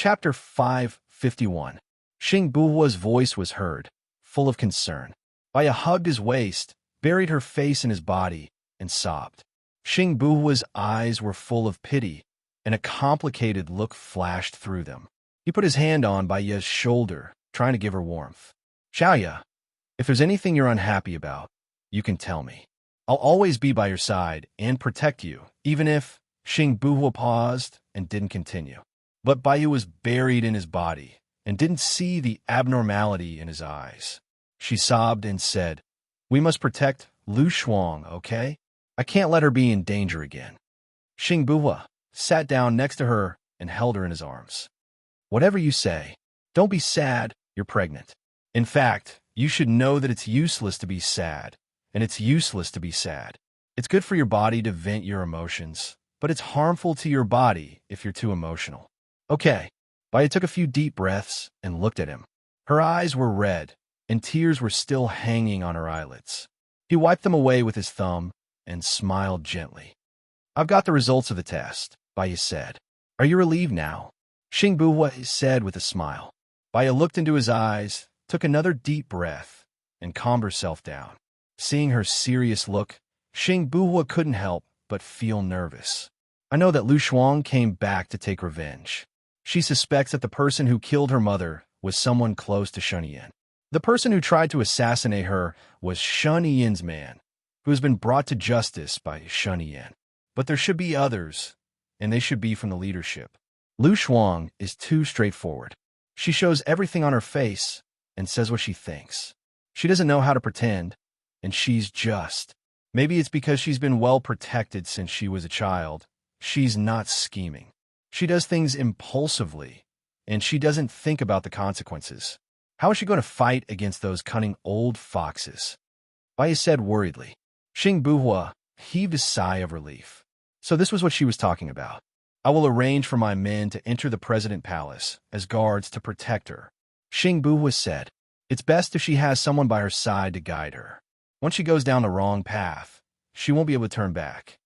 Chapter 551. Xing Buhua's voice was heard, full of concern. Baya hugged his waist, buried her face in his body, and sobbed. Xing Buhua's eyes were full of pity, and a complicated look flashed through them. He put his hand on Baya's shoulder, trying to give her warmth. Xiaoya, if there's anything you're unhappy about, you can tell me. I'll always be by your side and protect you, even if... Xing Buhua paused and didn't continue. But Baya was buried in his body and didn't see the abnormality in his eyes. She sobbed and said, "We must protect Lu Shuang, okay? I can't let her be in danger again." Xing Buhua sat down next to her and held her in his arms. "Whatever you say, don't be sad, you're pregnant. In fact, you should know that it's useless to be sad, and it's useless to be sad. It's good for your body to vent your emotions, but it's harmful to your body if you're too emotional. Okay." Baya took a few deep breaths and looked at him. Her eyes were red, and tears were still hanging on her eyelids. He wiped them away with his thumb and smiled gently. "I've got the results of the test," Baya said. "Are you relieved now?" Xing Buhua said with a smile. Baya looked into his eyes, took another deep breath, and calmed herself down. Seeing her serious look, Xing Buhua couldn't help but feel nervous. "I know that Lu Shuang came back to take revenge. She suspects that the person who killed her mother was someone close to Shunyan. The person who tried to assassinate her was Shunyan's man, who has been brought to justice by Shunyan. But there should be others, and they should be from the leadership. Lu Shuang is too straightforward. She shows everything on her face and says what she thinks. She doesn't know how to pretend, and she's just. Maybe it's because she's been well protected since she was a child. She's not scheming. She does things impulsively, and she doesn't think about the consequences. How is she going to fight against those cunning old foxes?" Baya said worriedly. Xing Buhua heaved a sigh of relief. So this was what she was talking about. "I will arrange for my men to enter the President Palace as guards to protect her." Xing Buhua said, "It's best if she has someone by her side to guide her. Once she goes down the wrong path, she won't be able to turn back."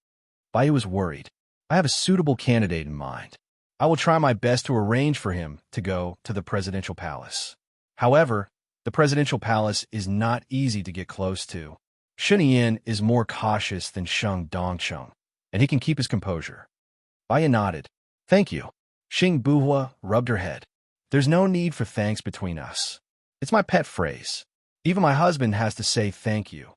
Baya was worried. "I have a suitable candidate in mind. I will try my best to arrange for him to go to the presidential palace. However, the presidential palace is not easy to get close to. Shunyan is more cautious than Sheng Dongcheng, and he can keep his composure." Baya nodded. "Thank you." Xing Buhua rubbed her head. "There's no need for thanks between us. It's my pet phrase. Even my husband has to say thank you,"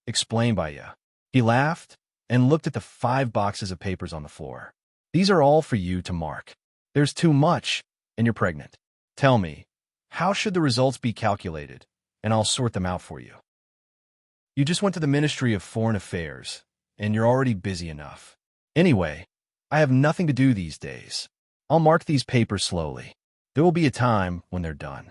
explained Baya. He laughed and looked at the 5 boxes of papers on the floor. "These are all for you to mark. There's too much, and you're pregnant. Tell me, how should the results be calculated, and I'll sort them out for you. You just went to the Ministry of Foreign Affairs, and you're already busy enough. Anyway, I have nothing to do these days. I'll mark these papers slowly. There will be a time when they're done.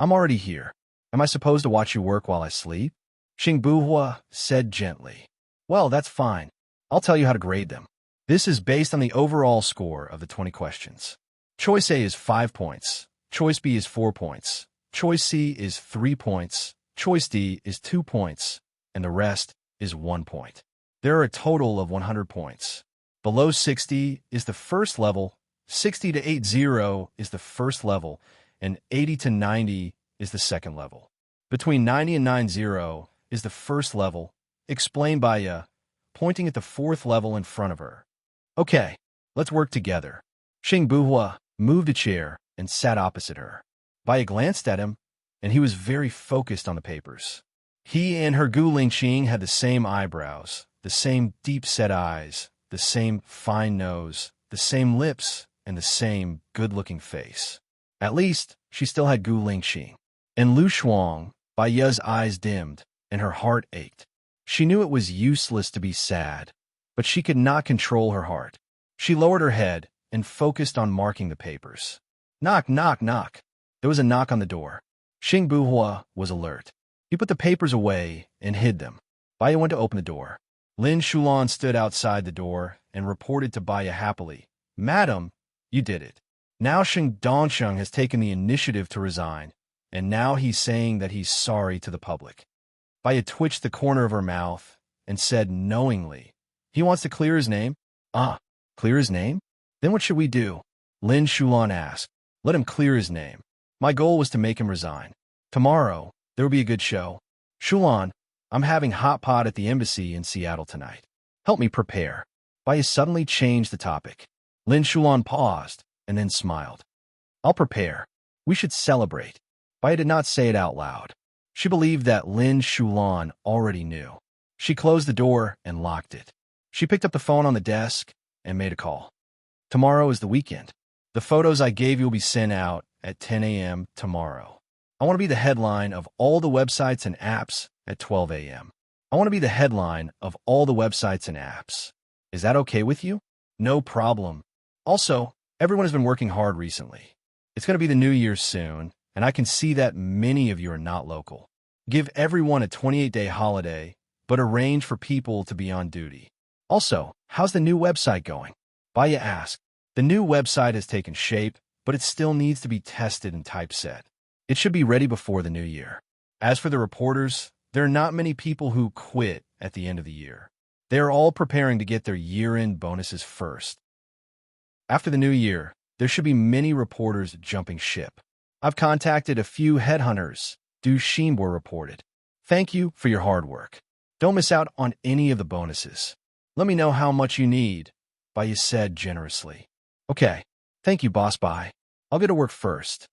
I'm already here. Am I supposed to watch you work while I sleep?" Xing Buhua said gently. "Well, that's fine. I'll tell you how to grade them. This is based on the overall score of the 20 questions. Choice A is 5 points. Choice B is 4 points. Choice C is 3 points. Choice D is 2 points. And the rest is 1 point. There are a total of 100 points. Below 60 is the first level, 60 to 80 is the first level, and 80 to 90 is the second level. Between 90 and 90 is the first level, explained by pointing at the 4th level in front of her. "Okay, let's work together." Xing Buhua moved a chair and sat opposite her. Baya glanced at him, and he was very focused on the papers. He and her Gu Lingqing had the same eyebrows, the same deep-set eyes, the same fine nose, the same lips, and the same good-looking face. At least, she still had Gu Lingqing. And Lu Shuang, Baya's eyes dimmed, and her heart ached. She knew it was useless to be sad, but she could not control her heart. She lowered her head and focused on marking the papers. Knock, knock, knock. There was a knock on the door. Xing Buhua was alert. He put the papers away and hid them. Baya went to open the door. Lin Shulan stood outside the door and reported to Baya happily, "Madam, you did it. Now Sheng Dongcheng has taken the initiative to resign, and now he's saying that he's sorry to the public." Baya twitched the corner of her mouth and said knowingly, "He wants to clear his name?" "Ah, clear his name? Then what should we do?" Lin Shulan asked. Let him clear his name. My goal was to make him resign. Tomorrow, there will be a good show. Shulan, I'm having hot pot at the embassy in Seattle tonight. Help me prepare. Bai suddenly changed the topic. Lin Shulan paused and then smiled. I'll prepare. We should celebrate. Bai did not say it out loud. She believed that Lin Shulan already knew. She closed the door and locked it. She picked up the phone on the desk and made a call. Tomorrow is the weekend. The photos I gave you will be sent out at 10 a.m. tomorrow. I want to be the headline of all the websites and apps at 12 a.m. I want to be the headline of all the websites and apps. Is that okay with you? No problem. Also, everyone has been working hard recently. It's going to be the New Year soon, and I can see that many of you are not local. Give everyone a 28-day holiday, but arrange for people to be on duty. Also, how's the new website going? Baya asked. The new website has taken shape, but it still needs to be tested and typeset. It should be ready before the new year. As for the reporters, there are not many people who quit at the end of the year. They are all preparing to get their year-end bonuses first. After the new year, there should be many reporters jumping ship. I've contacted a few headhunters, Du Shinbor reported. Thank you for your hard work. Don't miss out on any of the bonuses. Let me know how much you need, Bai said generously. Okay, thank you, Boss Bai. I'll get to work first.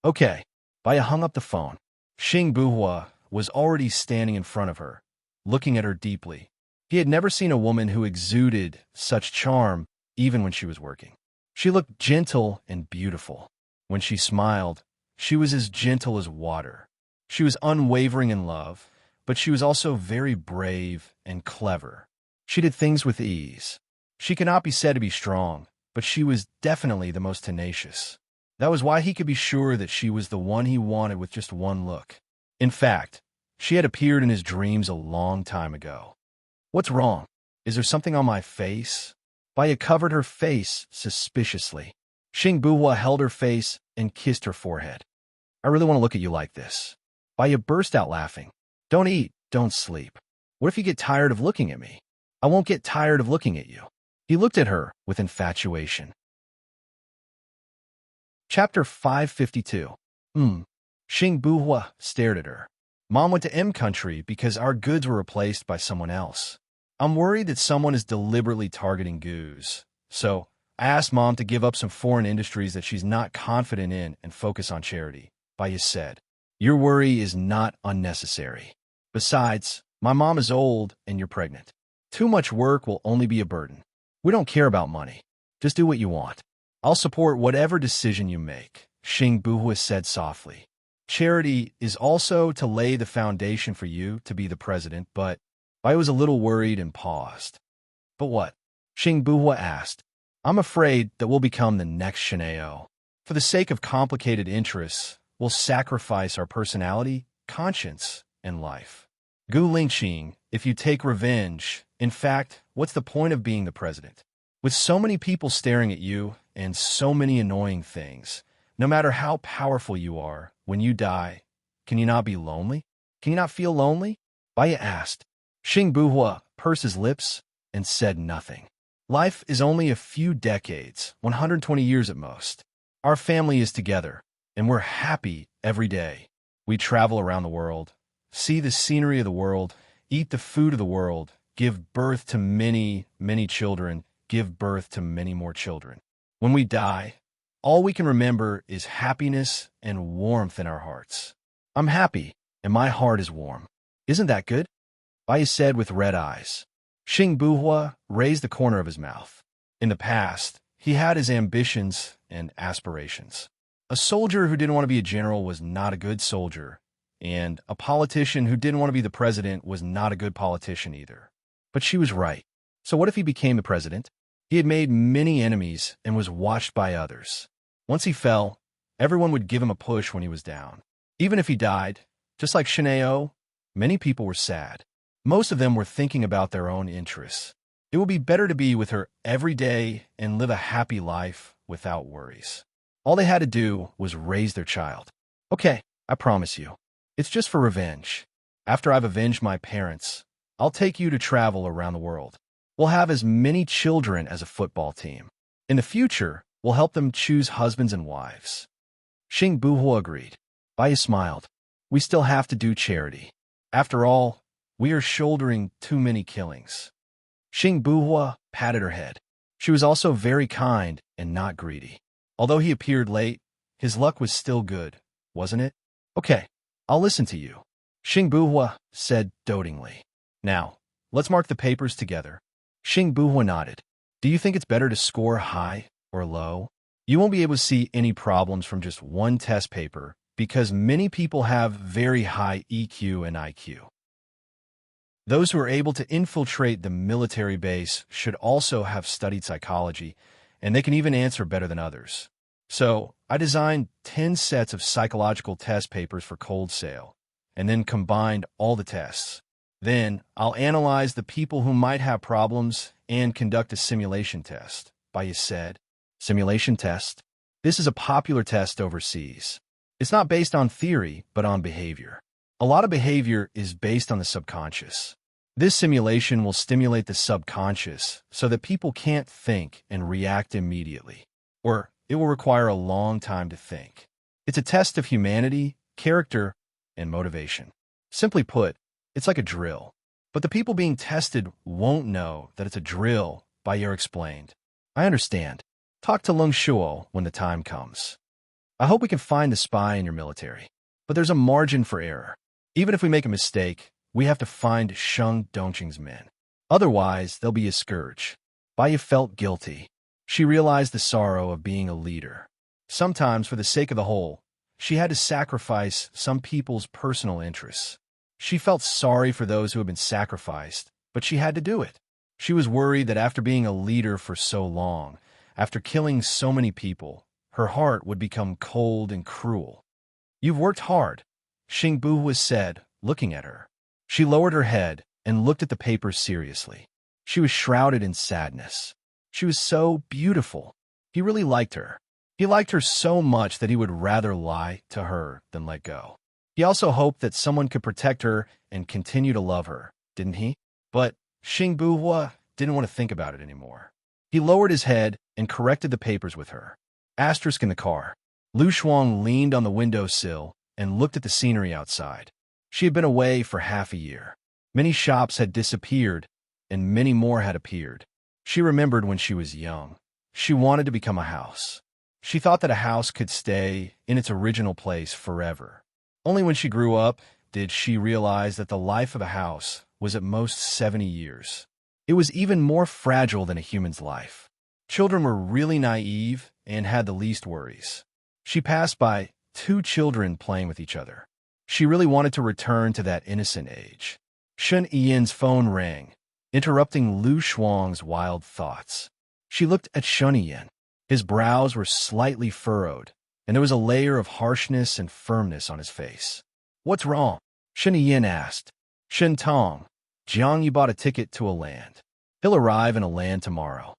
Okay, Bai hung up the phone. Xing Buhua was already standing in front of her, looking at her deeply. He had never seen a woman who exuded such charm, even when she was working. She looked gentle and beautiful. When she smiled, she was as gentle as water. She was unwavering in love, but she was also very brave and clever. She did things with ease. She cannot be said to be strong, but she was definitely the most tenacious. That was why he could be sure that she was the one he wanted with just one look. In fact, she had appeared in his dreams a long time ago. What's wrong? Is there something on my face? Baya covered her face suspiciously. Xing Buhua held her face and kissed her forehead. I really want to look at you like this. Baya burst out laughing. Don't eat, don't sleep. What if you get tired of looking at me? I won't get tired of looking at you. He looked at her with infatuation. Chapter 552. Xing Buhua stared at her. Mom went to M country because our goods were replaced by someone else. I'm worried that someone is deliberately targeting Goose. So I asked Mom to give up some foreign industries that she's not confident in and focus on charity. Baya said, your worry is not unnecessary. Besides, my mom is old and you're pregnant. Too much work will only be a burden. We don't care about money. Just do what you want. I'll support whatever decision you make, Xing Buhua said softly. Charity is also to lay the foundation for you to be the president, but I was a little worried and paused. But what? Xing Buhua asked. I'm afraid that we'll become the next Shineo. For the sake of complicated interests, we'll sacrifice our personality, conscience, and life. Gu Lingqing, if you take revenge, in fact, what's the point of being the president? With so many people staring at you and so many annoying things, no matter how powerful you are, when you die, can you not be lonely? Can you not feel lonely? Baya asked. Xing Buhua pursed his lips and said nothing. Life is only a few decades, 120 years at most. Our family is together, and we're happy every day. We travel around the world, see the scenery of the world, eat the food of the world, give birth to many, many children, give birth to many more children. When we die, all we can remember is happiness and warmth in our hearts. I'm happy, and my heart is warm. Isn't that good? Bai said with red eyes. Xing Buhua raised the corner of his mouth. In the past, he had his ambitions and aspirations. A soldier who didn't want to be a general was not a good soldier, and a politician who didn't want to be the president was not a good politician either. But she was right. So what if he became the president? He had made many enemies and was watched by others. Once he fell, everyone would give him a push when he was down. Even if he died, just like Shineo, many people were sad. Most of them were thinking about their own interests. It would be better to be with her every day and live a happy life without worries. All they had to do was raise their child. Okay, I promise you. It's just for revenge. After I've avenged my parents, I'll take you to travel around the world. We'll have as many children as a football team. In the future, we'll help them choose husbands and wives. Xing Buhua agreed. Bai smiled. We still have to do charity. After all, we are shouldering too many killings. Xing Buhua patted her head. She was also very kind and not greedy. Although he appeared late, his luck was still good, wasn't it? Okay, I'll listen to you. Xing Buhua said dotingly. Now, let's mark the papers together. Xing Buhua nodded. Do you think it's better to score high or low? You won't be able to see any problems from just one test paper because many people have very high EQ and IQ. Those who are able to infiltrate the military base should also have studied psychology, and they can even answer better than others. So, I designed 10 sets of psychological test papers for cold sale, and then combined all the tests. Then, I'll analyze the people who might have problems and conduct a simulation test. Bai said. Simulation test? This is a popular test overseas. It's not based on theory, but on behavior. A lot of behavior is based on the subconscious. This simulation will stimulate the subconscious so that people can't think and react immediately, or it will require a long time to think. It's a test of humanity, character, and motivation. Simply put, it's like a drill. But the people being tested won't know that it's a drill, Bai explained. I understand. Talk to Lung Shuo when the time comes. I hope we can find the spy in your military. But there's a margin for error. Even if we make a mistake, we have to find Sheng Dongqing's men. Otherwise, they'll be a scourge. Bai felt guilty. She realized the sorrow of being a leader. Sometimes, for the sake of the whole, she had to sacrifice some people's personal interests. She felt sorry for those who had been sacrificed, but she had to do it. She was worried that after being a leader for so long, after killing so many people, her heart would become cold and cruel. You've worked hard, Xing Buhua said, looking at her. She lowered her head and looked at the papers seriously. She was shrouded in sadness. She was so beautiful. He really liked her. He liked her so much that he would rather lie to her than let go. He also hoped that someone could protect her and continue to love her, didn't he? But Xing Buhua didn't want to think about it anymore. He lowered his head and corrected the papers with her. Asterisk in the car. Lu Shuang leaned on the windowsill and looked at the scenery outside. She had been away for half a year. Many shops had disappeared, and many more had appeared. She remembered when she was young. She wanted to become a house. She thought that a house could stay in its original place forever. Only when she grew up did she realize that the life of a house was at most 70 years. It was even more fragile than a human's life. Children were really naive and had the least worries. She passed by 2 children playing with each other. She really wanted to return to that innocent age. Shen Yin's phone rang, interrupting Lu Shuang's wild thoughts. She looked at Shen Yin. His brows were slightly furrowed, and there was a layer of harshness and firmness on his face. What's wrong? Shen Yin asked. Shen Tong, Jiang, you bought a ticket to a land. He'll arrive in a land tomorrow.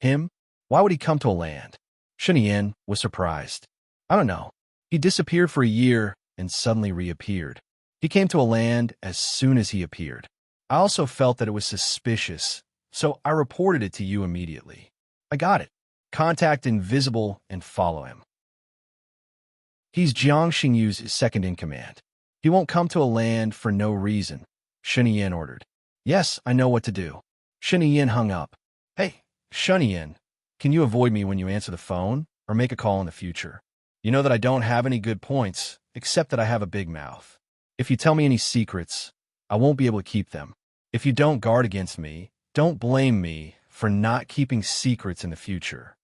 Him? Why would he come to a land? Shen Yin was surprised. I don't know. He disappeared for a year and suddenly reappeared. He came to a land as soon as he appeared. I also felt that it was suspicious, so I reported it to you immediately. I got it. Contact Invisible and follow him. He's Jiang Xingyu's second-in-command. He won't come to a land for no reason, Shen Yin ordered. Yes, I know what to do. Shen Yin hung up. Hey, Shen Yin, can you avoid me when you answer the phone or make a call in the future? You know that I don't have any good points, except that I have a big mouth. If you tell me any secrets, I won't be able to keep them. If you don't guard against me, don't blame me for not keeping secrets in the future.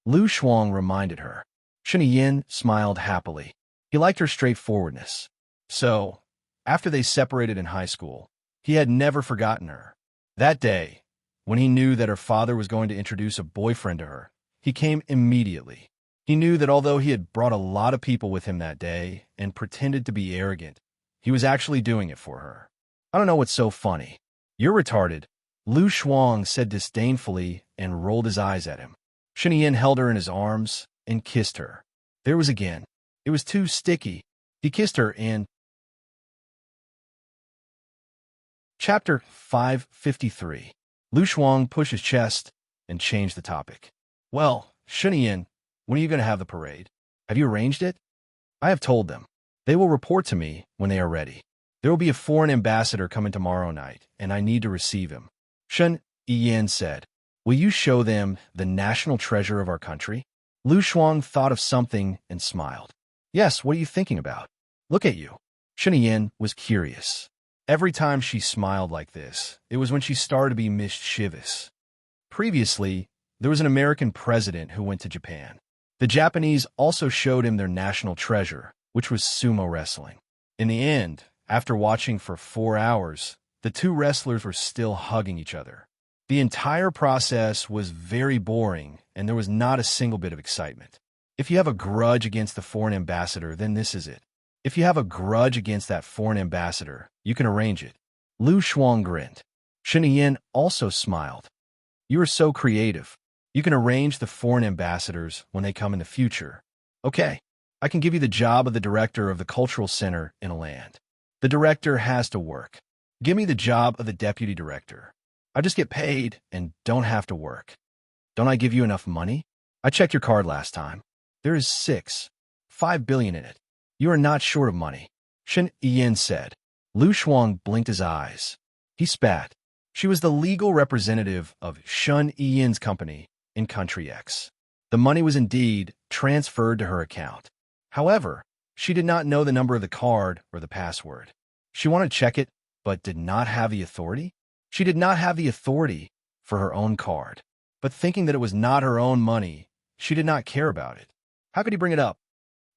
Lu Shuang reminded her. Shen Yin smiled happily. He liked her straightforwardness. So, after they separated in high school, he had never forgotten her. That day, when he knew that her father was going to introduce a boyfriend to her, he came immediately. He knew that although he had brought a lot of people with him that day and pretended to be arrogant, he was actually doing it for her. I don't know what's so funny. You're retarded, Lu Shuang said disdainfully and rolled his eyes at him. Shen Yin held her in his arms and kissed her. There was again. It was too sticky. He kissed her and... Chapter 553. Lu Shuang pushed his chest and changed the topic. Well, Shen Yin, when are you going to have the parade? Have you arranged it? I have told them. They will report to me when they are ready. There will be a foreign ambassador coming tomorrow night, and I need to receive him. Shen Yiyan said, will you show them the national treasure of our country? Lu Shuang thought of something and smiled. Yes, what are you thinking about? Look at you. Shen Yiyan was curious. Every time she smiled like this, it was when she started to be mischievous. Previously, there was an American president who went to Japan. The Japanese also showed him their national treasure, which was sumo wrestling. In the end, after watching for 4 hours, the two wrestlers were still hugging each other. The entire process was very boring, and there was not a single bit of excitement. If you have a grudge against the foreign ambassador, then this is it. If you have a grudge against that foreign ambassador, you can arrange it. Lu Shuang grinned. Shen Yiyan also smiled. You are so creative. You can arrange the foreign ambassadors when they come in the future. Okay, I can give you the job of the director of the cultural center in a land. The director has to work. Give me the job of the deputy director. I just get paid and don't have to work. Don't I give you enough money? I checked your card last time. There is 5 billion in it. You are not short of money, Shen Yiyan said. Lu Shuang blinked his eyes. He spat. She was the legal representative of Shen Yiyan's company in Country X. The money was indeed transferred to her account. However, she did not know the number of the card or the password. She wanted to check it, but did not have the authority. She did not have the authority for her own card. But thinking that it was not her own money, she did not care about it. How could he bring it up?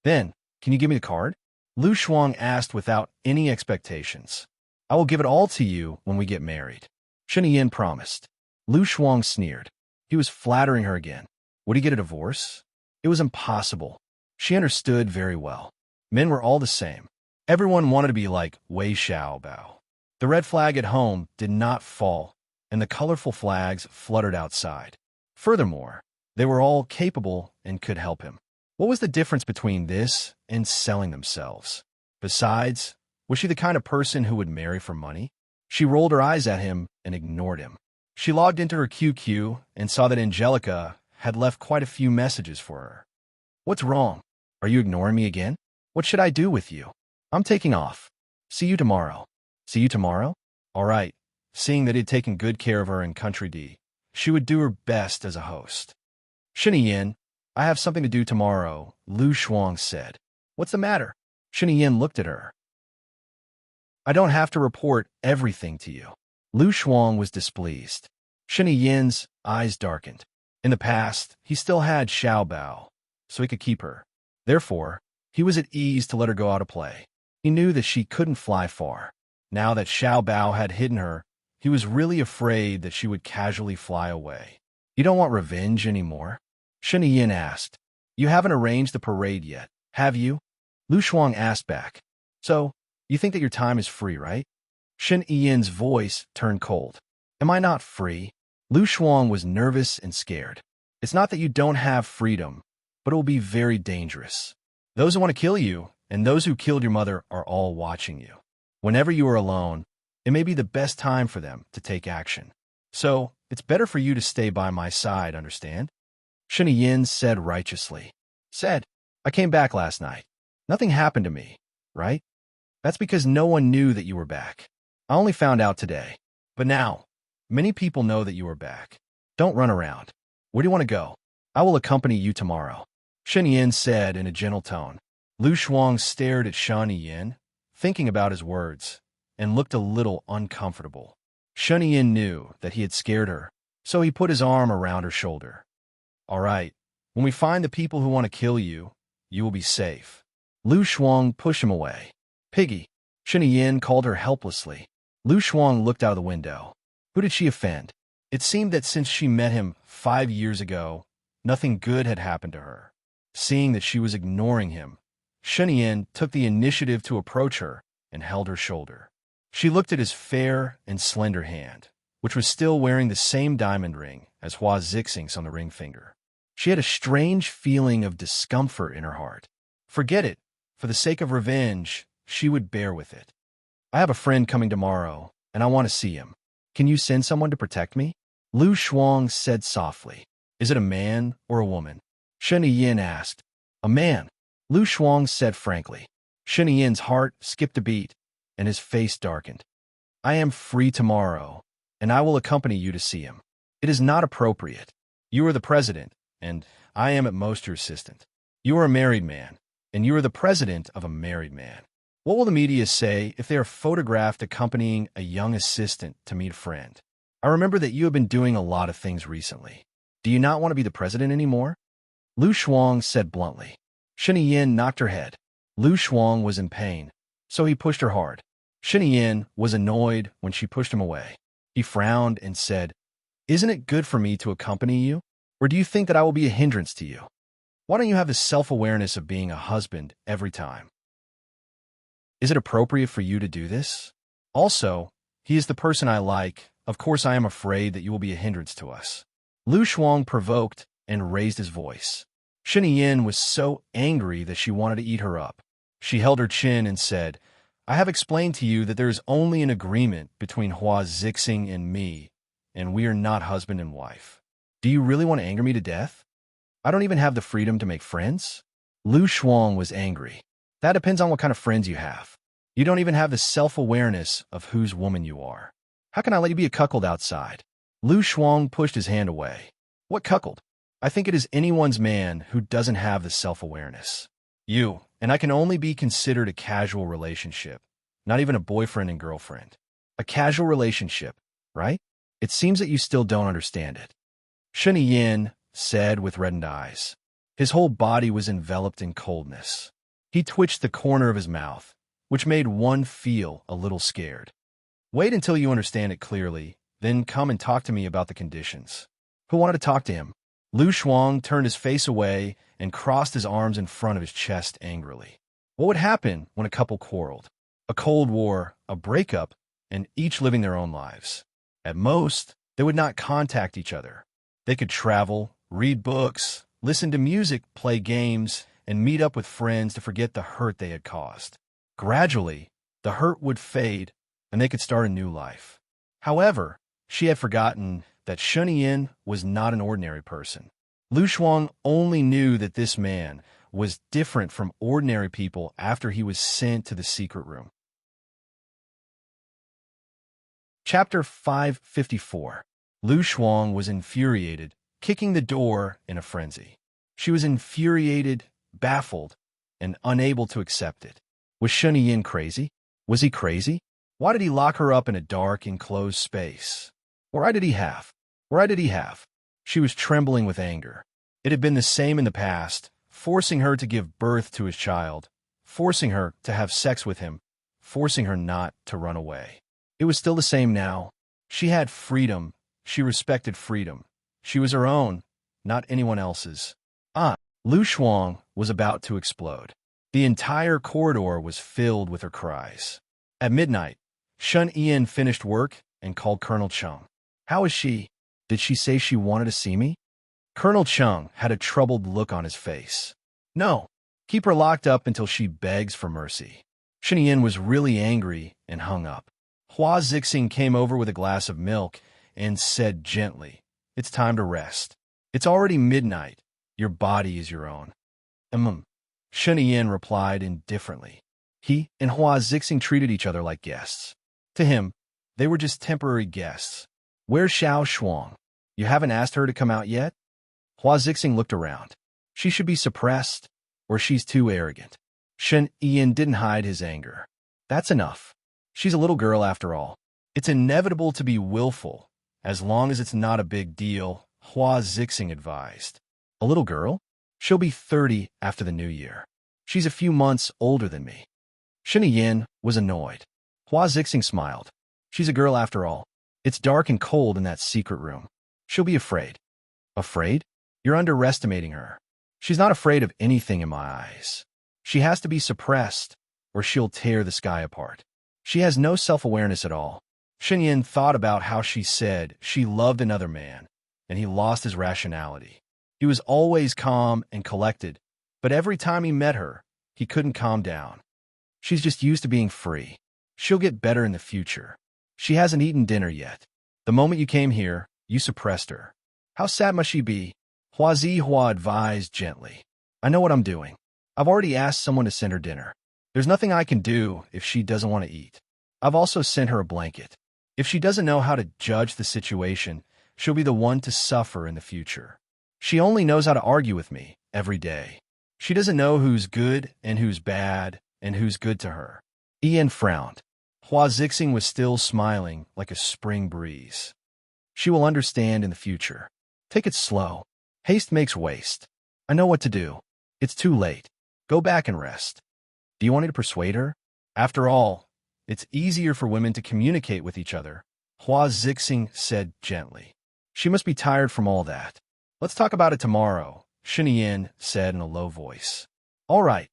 Then, can you give me the card? Lu Shuang asked without any expectations. I will give it all to you when we get married. Shen Yiyan promised. Lu Shuang sneered. He was flattering her again. Would he get a divorce? It was impossible. She understood very well. Men were all the same. Everyone wanted to be like Wei Xiaobao. The red flag at home did not fall, and the colorful flags fluttered outside. Furthermore, they were all capable and could help him. What was the difference between this and selling themselves? Besides, was she the kind of person who would marry for money? She rolled her eyes at him and ignored him. She logged into her QQ and saw that Angelica had left quite a few messages for her. What's wrong? Are you ignoring me again? What should I do with you? I'm taking off. See you tomorrow. See you tomorrow? All right. Seeing that he'd taken good care of her in Country D, she would do her best as a host. Shen Yiyan, I have something to do tomorrow, Lu Shuang said. What's the matter? Shen Yiyan looked at her. I don't have to report everything to you. Lu Shuang was displeased. Shen Yiyan's eyes darkened. In the past, he still had Xiaobao, so he could keep her. Therefore, he was at ease to let her go out to play. He knew that she couldn't fly far. Now that Xiaobao had hidden her, he was really afraid that she would casually fly away. You don't want revenge anymore? Shen Yiyan asked. You haven't arranged the parade yet, have you? Lu Shuang asked back. So, you think that your time is free, right? Shen Yiyan's voice turned cold. Am I not free? Lu Shuang was nervous and scared. It's not that you don't have freedom, but it will be very dangerous. Those who want to kill you and those who killed your mother are all watching you. Whenever you are alone, it may be the best time for them to take action. So, it's better for you to stay by my side, understand? Shen Yiyan said righteously. Said, I came back last night. Nothing happened to me, right? That's because no one knew that you were back. I only found out today. But now, many people know that you are back. Don't run around. Where do you want to go? I will accompany you tomorrow. Shen Yiyan said in a gentle tone. Lu Shuang stared at Shen Yiyan, thinking about his words, and looked a little uncomfortable. Shen Yiyan knew that he had scared her, so he put his arm around her shoulder. All right, when we find the people who want to kill you, you will be safe. Lu Shuang pushed him away. Piggy, Shen Yiyan called her helplessly. Lu Shuang looked out of the window. Who did she offend? It seemed that since she met him 5 years ago, nothing good had happened to her. Seeing that she was ignoring him, Shen Yiyan took the initiative to approach her and held her shoulder. She looked at his fair and slender hand, which was still wearing the same diamond ring as Hua Zixing's on the ring finger. She had a strange feeling of discomfort in her heart. Forget it. For the sake of revenge, she would bear with it. I have a friend coming tomorrow, and I want to see him. Can you send someone to protect me? Lu Shuang said softly. Is it a man or a woman? Shen Yiyan asked. A man. Lu Shuang said frankly. Shen Yin's heart skipped a beat, and his face darkened. I am free tomorrow, and I will accompany you to see him. It is not appropriate. You are the president, and I am at most your assistant. You are a married man, and you are the president of a married man. What will the media say if they are photographed accompanying a young assistant to meet a friend? I remember that you have been doing a lot of things recently. Do you not want to be the president anymore? Lu Shuang said bluntly. Shen Yin knocked her head. Lu Shuang was in pain, so he pushed her hard. Shen Yin was annoyed when she pushed him away. He frowned and said, Isn't it good for me to accompany you? Or do you think that I will be a hindrance to you? Why don't you have the self-awareness of being a husband every time? Is it appropriate for you to do this? Also, he is the person I like. Of course I am afraid that you will be a hindrance to us. Lu Shuang provoked and raised his voice. Shen Yin was so angry that she wanted to eat her up. She held her chin and said, I have explained to you that there is only an agreement between Hua Zixing and me, and we are not husband and wife. Do you really want to anger me to death? I don't even have the freedom to make friends? Lu Shuang was angry. That depends on what kind of friends you have. You don't even have the self-awareness of whose woman you are. How can I let you be a cuckold outside? Lu Shuang pushed his hand away. What cuckold? I think it is anyone's man who doesn't have the self-awareness. You, and I can only be considered a casual relationship, not even a boyfriend and girlfriend. A casual relationship, right? It seems that you still don't understand it. Shen Yin said with reddened eyes. His whole body was enveloped in coldness. He twitched the corner of his mouth, which made one feel a little scared. Wait until you understand it clearly, then come and talk to me about the conditions. Who wanted to talk to him? Lu Shuang turned his face away and crossed his arms in front of his chest angrily. What would happen when a couple quarreled? A cold war, a breakup, and each living their own lives. At most, they would not contact each other. They could travel, read books, listen to music, play games, and meet up with friends to forget the hurt they had caused. Gradually, the hurt would fade, and they could start a new life. However, she had forgotten that Shen Yin was not an ordinary person. Lu Shuang only knew that this man was different from ordinary people after he was sent to the secret room. Chapter 554. Lu Shuang was infuriated, kicking the door in a frenzy. She was infuriated, baffled, and unable to accept it. Was Shen Yin crazy? Was he crazy? Why did he lock her up in a dark, enclosed space? Why did he have? She was trembling with anger. It had been the same in the past, forcing her to give birth to his child, forcing her to have sex with him, forcing her not to run away. It was still the same now. She had freedom. She respected freedom. She was her own, not anyone else's. Lu Shuang was about to explode. The entire corridor was filled with her cries. At midnight, Shen Yin finished work and called Colonel Chung. How is she? Did she say she wanted to see me? Colonel Chung had a troubled look on his face. No, keep her locked up until she begs for mercy. Shen Yin was really angry and hung up. Hua Zixing came over with a glass of milk and said gently, It's time to rest. It's already midnight. Your body is your own. Shen Yin replied indifferently. He and Hua Zixing treated each other like guests. To him, they were just temporary guests. Where's Xiao Shuang? You haven't asked her to come out yet? Hua Zixing looked around. She should be suppressed, or she's too arrogant. Shen Yin didn't hide his anger. That's enough. She's a little girl after all. It's inevitable to be willful, as long as it's not a big deal, Hua Zixing advised. A little girl? She'll be 30 after the new year. She's a few months older than me. Shen Yin was annoyed. Hua Zixing smiled. She's a girl after all. It's dark and cold in that secret room. She'll be afraid. Afraid? You're underestimating her. She's not afraid of anything in my eyes. She has to be suppressed, or she'll tear the sky apart. She has no self-awareness at all. Shen Yin thought about how she said she loved another man, and he lost his rationality. He was always calm and collected, but every time he met her, he couldn't calm down. She's just used to being free. She'll get better in the future. She hasn't eaten dinner yet. The moment you came here, you suppressed her. How sad must she be? Hua advised gently. I know what I'm doing. I've already asked someone to send her dinner. There's nothing I can do if she doesn't want to eat. I've also sent her a blanket. If she doesn't know how to judge the situation, she'll be the one to suffer in the future. She only knows how to argue with me every day. She doesn't know who's good and who's bad and who's good to her. Ian frowned. Hua Zixing was still smiling like a spring breeze. She will understand in the future. Take it slow. Haste makes waste. I know what to do. It's too late. Go back and rest. Do you want me to persuade her? After all, it's easier for women to communicate with each other, Hua Zixing said gently. She must be tired from all that. Let's talk about it tomorrow, Shen Yin said in a low voice. All right.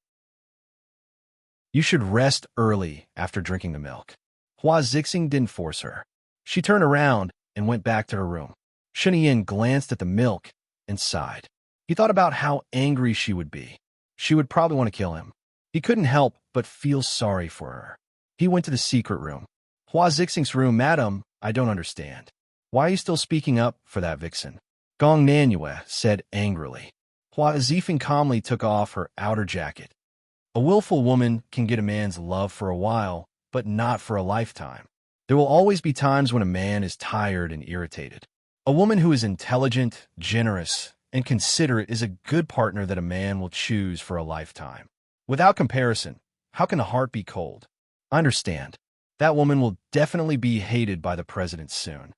You should rest early after drinking the milk. Hua Zixing didn't force her. She turned around and went back to her room. Shen Yin glanced at the milk and sighed. He thought about how angry she would be. She would probably want to kill him. He couldn't help but feel sorry for her. He went to the secret room. Hua Zixing's room. Madam, I don't understand. Why are you still speaking up for that vixen? Gong Nanyue said angrily. Hua Zifeng calmly took off her outer jacket. A willful woman can get a man's love for a while, but not for a lifetime. There will always be times when a man is tired and irritated. A woman who is intelligent, generous, and considerate is a good partner that a man will choose for a lifetime. Without comparison, how can a heart be cold? I understand. That woman will definitely be hated by the president soon.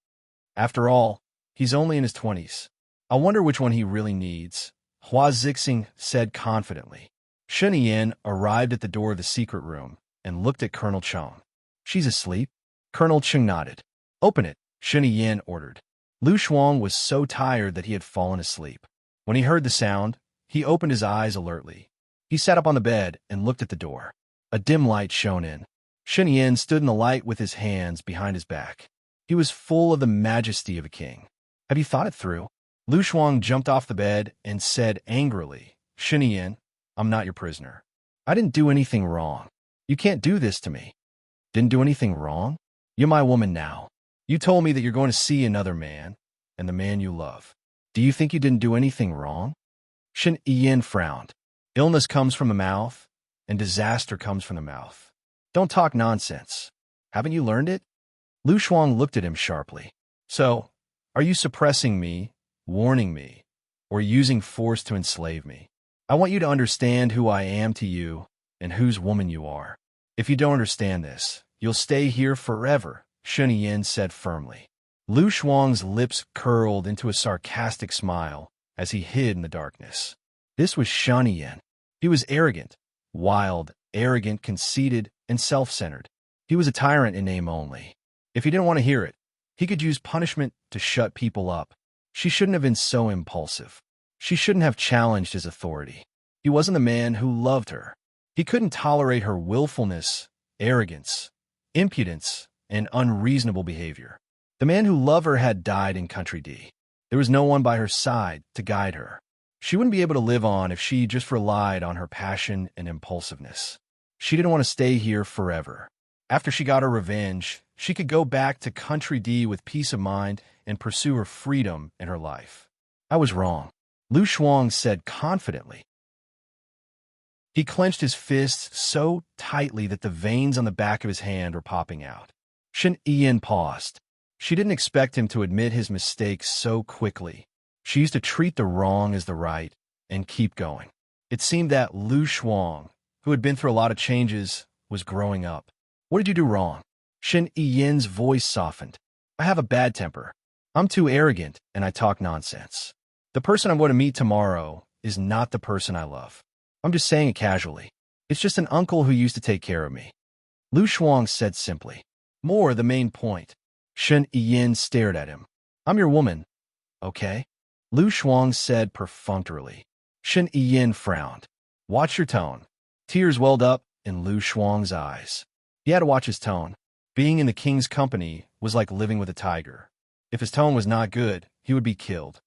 After all, he's only in his 20s. I wonder which one he really needs, Hua Zixing said confidently. Shen Yin arrived at the door of the secret room and looked at Colonel Chong. She's asleep? Colonel Cheng nodded. Open it, Shen Yin ordered. Lu Shuang was so tired that he had fallen asleep. When he heard the sound, he opened his eyes alertly. He sat up on the bed and looked at the door. A dim light shone in. Shen Yin stood in the light with his hands behind his back. He was full of the majesty of a king. Have you thought it through? Lu Shuang jumped off the bed and said angrily, Shen Yin, I'm not your prisoner. I didn't do anything wrong. You can't do this to me. Didn't do anything wrong? You're my woman now. You told me that you're going to see another man, and the man you love. Do you think you didn't do anything wrong? Shen Yin frowned. Illness comes from the mouth, and disaster comes from the mouth. Don't talk nonsense. Haven't you learned it? Lu Shuang looked at him sharply. So, are you suppressing me, warning me, or using force to enslave me? I want you to understand who I am to you and whose woman you are. If you don't understand this, you'll stay here forever, Shen Yin said firmly. Lu Shuang's lips curled into a sarcastic smile as he hid in the darkness. This was Shen Yin. He was arrogant, wild, arrogant, conceited, and self-centered. He was a tyrant in name only. If he didn't want to hear it, he could use punishment to shut people up. She shouldn't have been so impulsive. She shouldn't have challenged his authority. He wasn't the man who loved her. He couldn't tolerate her willfulness, arrogance, impudence, and unreasonable behavior. The man who loved her had died in Country D. There was no one by her side to guide her. She wouldn't be able to live on if she just relied on her passion and impulsiveness. She didn't want to stay here forever. After she got her revenge, she could go back to Country D with peace of mind and pursue her freedom in her life. I was wrong, Lu Shuang said confidently. He clenched his fists so tightly that the veins on the back of his hand were popping out. Shen Yin paused. She didn't expect him to admit his mistakes so quickly. She used to treat the wrong as the right and keep going. It seemed that Lu Shuang, who had been through a lot of changes, was growing up. What did you do wrong? Shen Yin's voice softened. I have a bad temper. I'm too arrogant and I talk nonsense. The person I'm going to meet tomorrow is not the person I love. I'm just saying it casually. It's just an uncle who used to take care of me. Lu Shuang said simply. More the main point. Shen Yin stared at him. I'm your woman, okay? Lu Shuang said perfunctorily. Shen Yin frowned. Watch your tone. Tears welled up in Lu Shuang's eyes. He had to watch his tone. Being in the king's company was like living with a tiger. If his tone was not good, he would be killed.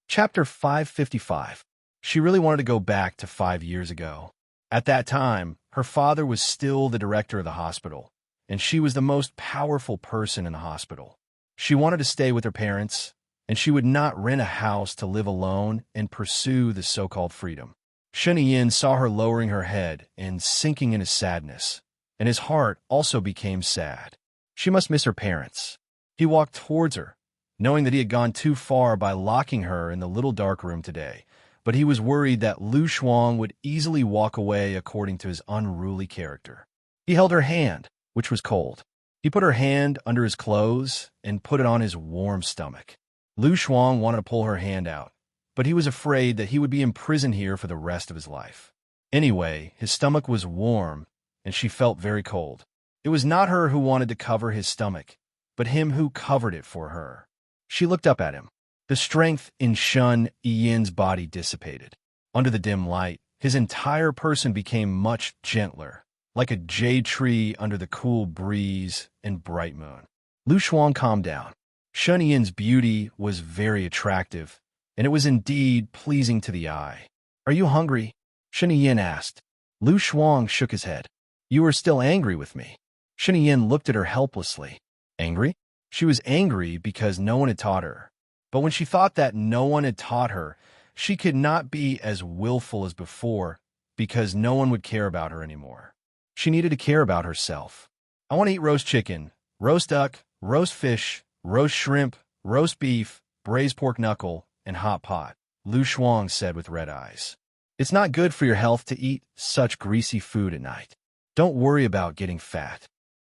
Chapter 555. She really wanted to go back to 5 years ago. At that time, her father was still the director of the hospital, and she was the most powerful person in the hospital. She wanted to stay with her parents and she would not rent a house to live alone and pursue the so-called freedom. Shen Yin saw her lowering her head and sinking into sadness, and his heart also became sad. She must miss her parents. He walked towards her, knowing that he had gone too far by locking her in the little dark room today, but he was worried that Lu Shuang would easily walk away according to his unruly character. He held her hand, which was cold. He put her hand under his clothes and put it on his warm stomach. Lu Shuang wanted to pull her hand out, but he was afraid that he would be imprisoned here for the rest of his life. Anyway, his stomach was warm, and she felt very cold. It was not her who wanted to cover his stomach, but him who covered it for her. She looked up at him. The strength in Shen Yin's body dissipated. Under the dim light, his entire person became much gentler, like a jade tree under the cool breeze and bright moon. Lu Shuang calmed down. Shen Yin's beauty was very attractive, and it was indeed pleasing to the eye. "Are you hungry?" Shen Yin asked. Lu Shuang shook his head. "You are still angry with me." Shen Yin looked at her helplessly. Angry? She was angry because no one had taught her. But when she thought that no one had taught her, she could not be as willful as before because no one would care about her anymore. She needed to care about herself. "I want to eat roast chicken, roast duck, roast fish, roast shrimp, roast beef, braised pork knuckle, and hot pot," Lu Shuang said with red eyes. "It's not good for your health to eat such greasy food at night. Don't worry about getting fat."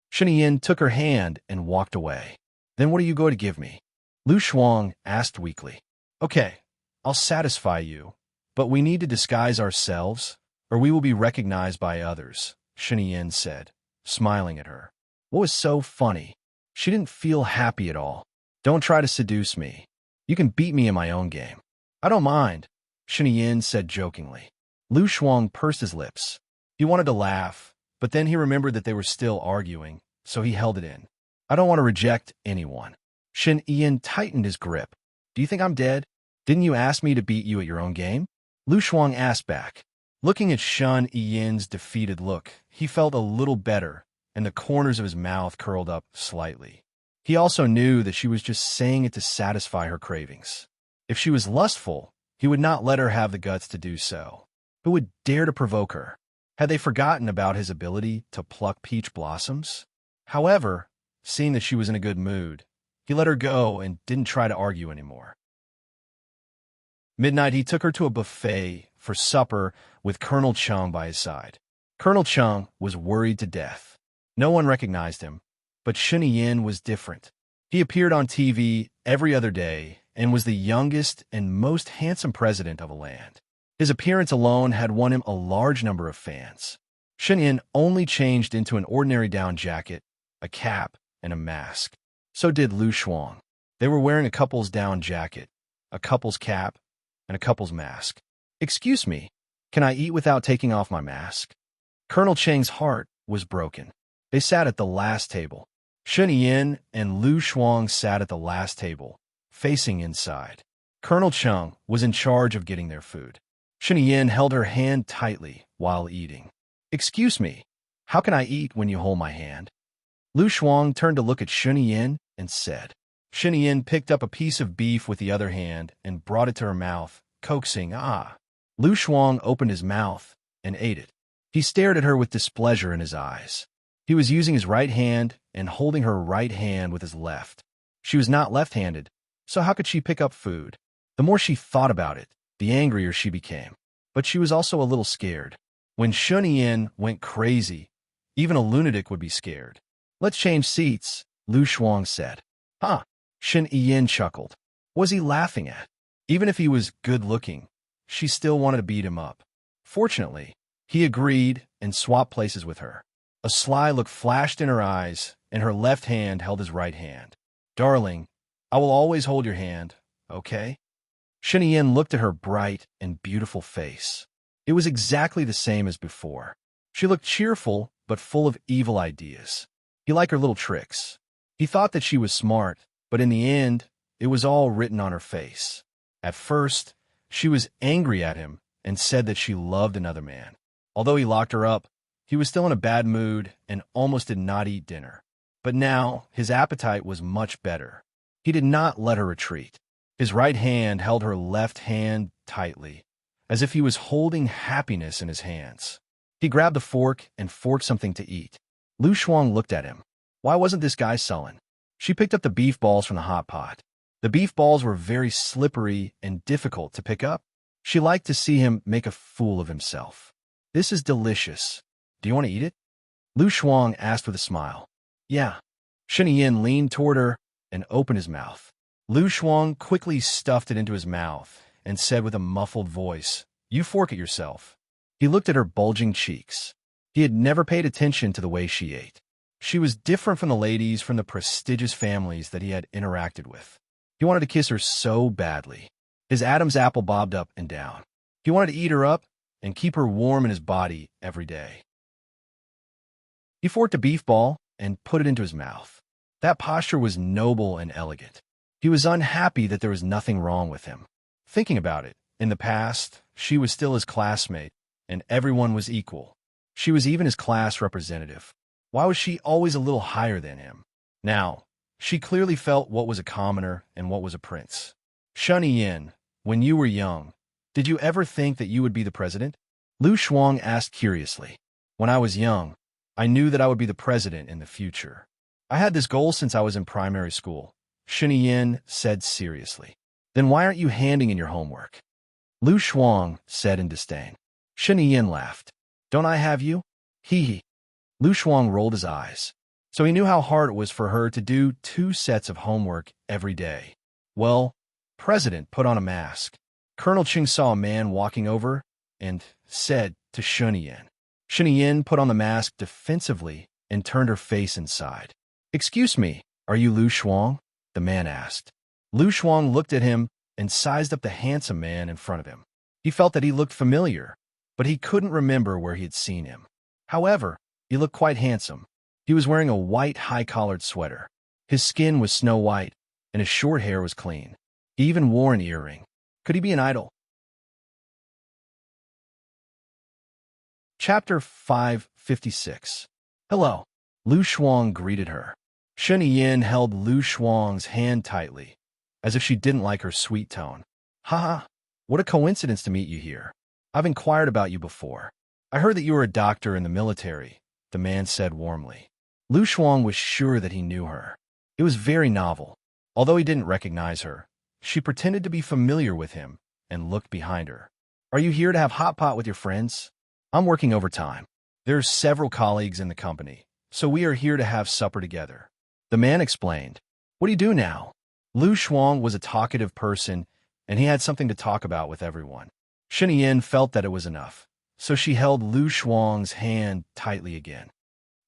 Shen Yin took her hand and walked away. "Then what are you going to give me?" Lu Shuang asked weakly. "Okay, I'll satisfy you, but we need to disguise ourselves, or we will be recognized by others," Shen Yin said, smiling at her. What was so funny? She didn't feel happy at all. "Don't try to seduce me. You can beat me in my own game." "I don't mind," Shen Yin said jokingly. Lu Shuang pursed his lips. He wanted to laugh, but then he remembered that they were still arguing, so he held it in. "I don't want to reject anyone." Shen Yin tightened his grip. "Do you think I'm dead? Didn't you ask me to beat you at your own game?" Lu Shuang asked back. Looking at Shen Yin's defeated look, he felt a little better, and the corners of his mouth curled up slightly. He also knew that she was just saying it to satisfy her cravings. If she was lustful, he would not let her have the guts to do so. Who would dare to provoke her? Had they forgotten about his ability to pluck peach blossoms? However, seeing that she was in a good mood, he let her go and didn't try to argue anymore. Midnight, he took her to a buffet for supper with Colonel Chung by his side. Colonel Chung was worried to death. No one recognized him, but Shen Yin was different. He appeared on TV every other day and was the youngest and most handsome president of a land. His appearance alone had won him a large number of fans. Shen Yin only changed into an ordinary down jacket, a cap, and a mask. So did Lu Shuang. They were wearing a couple's down jacket, a couple's cap, and a couple's mask. "Excuse me, can I eat without taking off my mask?" Colonel Cheng's heart was broken. They sat at the last table. Shen Yin and Lu Shuang sat at the last table, facing inside. Colonel Chung was in charge of getting their food. Shen Yin held her hand tightly while eating. "Excuse me, how can I eat when you hold my hand?" Lu Shuang turned to look at Shen Yin and said. Shen Yin picked up a piece of beef with the other hand and brought it to her mouth, coaxing, "Ah." Lu Shuang opened his mouth and ate it. He stared at her with displeasure in his eyes. He was using his right hand and holding her right hand with his left. She was not left-handed, so how could she pick up food? The more she thought about it, the angrier she became. But she was also a little scared. When Shen Yin went crazy, even a lunatic would be scared. "Let's change seats," Lu Shuang said. "Huh?" Shen Yin chuckled. What was he laughing at? Even if he was good-looking, she still wanted to beat him up. Fortunately, he agreed and swapped places with her. A sly look flashed in her eyes, and her left hand held his right hand. "Darling, I will always hold your hand, okay?" Shen Yin looked at her bright and beautiful face. It was exactly the same as before. She looked cheerful, but full of evil ideas. He liked her little tricks. He thought that she was smart, but in the end, it was all written on her face. At first, she was angry at him and said that she loved another man. Although he locked her up, he was still in a bad mood and almost did not eat dinner. But now, his appetite was much better. He did not let her retreat. His right hand held her left hand tightly, as if he was holding happiness in his hands. He grabbed a fork and forked something to eat. Lu Shuang looked at him. Why wasn't this guy sullen? She picked up the beef balls from the hot pot. The beef balls were very slippery and difficult to pick up. She liked to see him make a fool of himself. This is delicious. Do you want to eat it? Lu Shuang asked with a smile. Yeah. Shen Yin leaned toward her and opened his mouth. Lu Shuang quickly stuffed it into his mouth and said with a muffled voice, "You fork it yourself." He looked at her bulging cheeks. He had never paid attention to the way she ate. She was different from the ladies from the prestigious families that he had interacted with. He wanted to kiss her so badly. His Adam's apple bobbed up and down. He wanted to eat her up and keep her warm in his body every day. He forked a beef ball and put it into his mouth. That posture was noble and elegant. He was unhappy that there was nothing wrong with him. Thinking about it, in the past, she was still his classmate, and everyone was equal. She was even his class representative. Why was she always a little higher than him? Now, she clearly felt what was a commoner and what was a prince. Shen Yin, when you were young, did you ever think that you would be the president? Lu Shuang asked curiously. When I was young, I knew that I would be the president in the future. I had this goal since I was in primary school, Shen Yin said seriously. Then why aren't you handing in your homework? Lu Shuang said in disdain. Shen Yin laughed. Don't I have you? Hee hee. Lu Shuang rolled his eyes. So he knew how hard it was for her to do 2 sets of homework every day. Well, President put on a mask. Colonel Ching saw a man walking over and said to Shen Yin. Shen Yin put on the mask defensively and turned her face inside. Excuse me, are you Lu Shuang? The man asked. Lu Shuang looked at him and sized up the handsome man in front of him. He felt that he looked familiar, but he couldn't remember where he had seen him. However, he looked quite handsome. He was wearing a white high-collared sweater. His skin was snow white, and his short hair was clean. He even wore an earring. Could he be an idol? Chapter 556. Hello. Lu Shuang greeted her. Shen Yin held Lu Shuang's hand tightly, as if she didn't like her sweet tone. Haha, what a coincidence to meet you here. I've inquired about you before. I heard that you were a doctor in the military, the man said warmly. Lu Shuang was sure that he knew her. It was very novel. Although he didn't recognize her, she pretended to be familiar with him and looked behind her. Are you here to have hot pot with your friends? I'm working overtime. There are several colleagues in the company, so we are here to have supper together. The man explained. What do you do now? Lu Shuang was a talkative person, and he had something to talk about with everyone. Shen Yin felt that it was enough, so she held Lu Shuang's hand tightly again.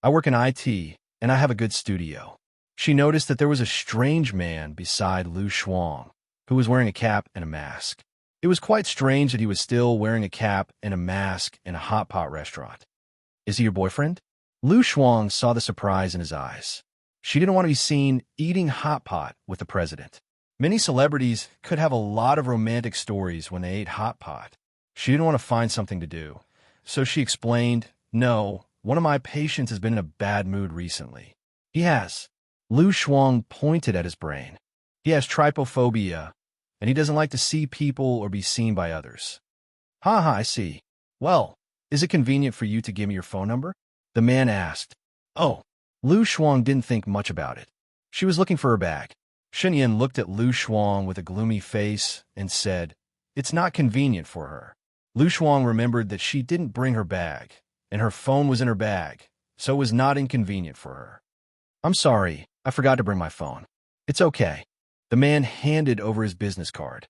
I work in IT, and I have a good studio. She noticed that there was a strange man beside Lu Shuang, who was wearing a cap and a mask. It was quite strange that he was still wearing a cap and a mask in a hot pot restaurant. Is he your boyfriend? Lu Shuang saw the surprise in his eyes. She didn't want to be seen eating hot pot with the president. Many celebrities could have a lot of romantic stories when they ate hot pot. She didn't want to find something to do, so she explained, No, one of my patients has been in a bad mood recently. He has. Lu Shuang pointed at his brain. He has trypophobia, and he doesn't like to see people or be seen by others. Ha, I see. Well, is it convenient for you to give me your phone number? The man asked. Oh. Lu Shuang didn't think much about it. She was looking for her bag. Shen Yin looked at Lu Shuang with a gloomy face and said, It's not convenient for her. Lu Shuang remembered that she didn't bring her bag, and her phone was in her bag, so it was not inconvenient for her. I'm sorry, I forgot to bring my phone. It's okay. The man handed over his business card.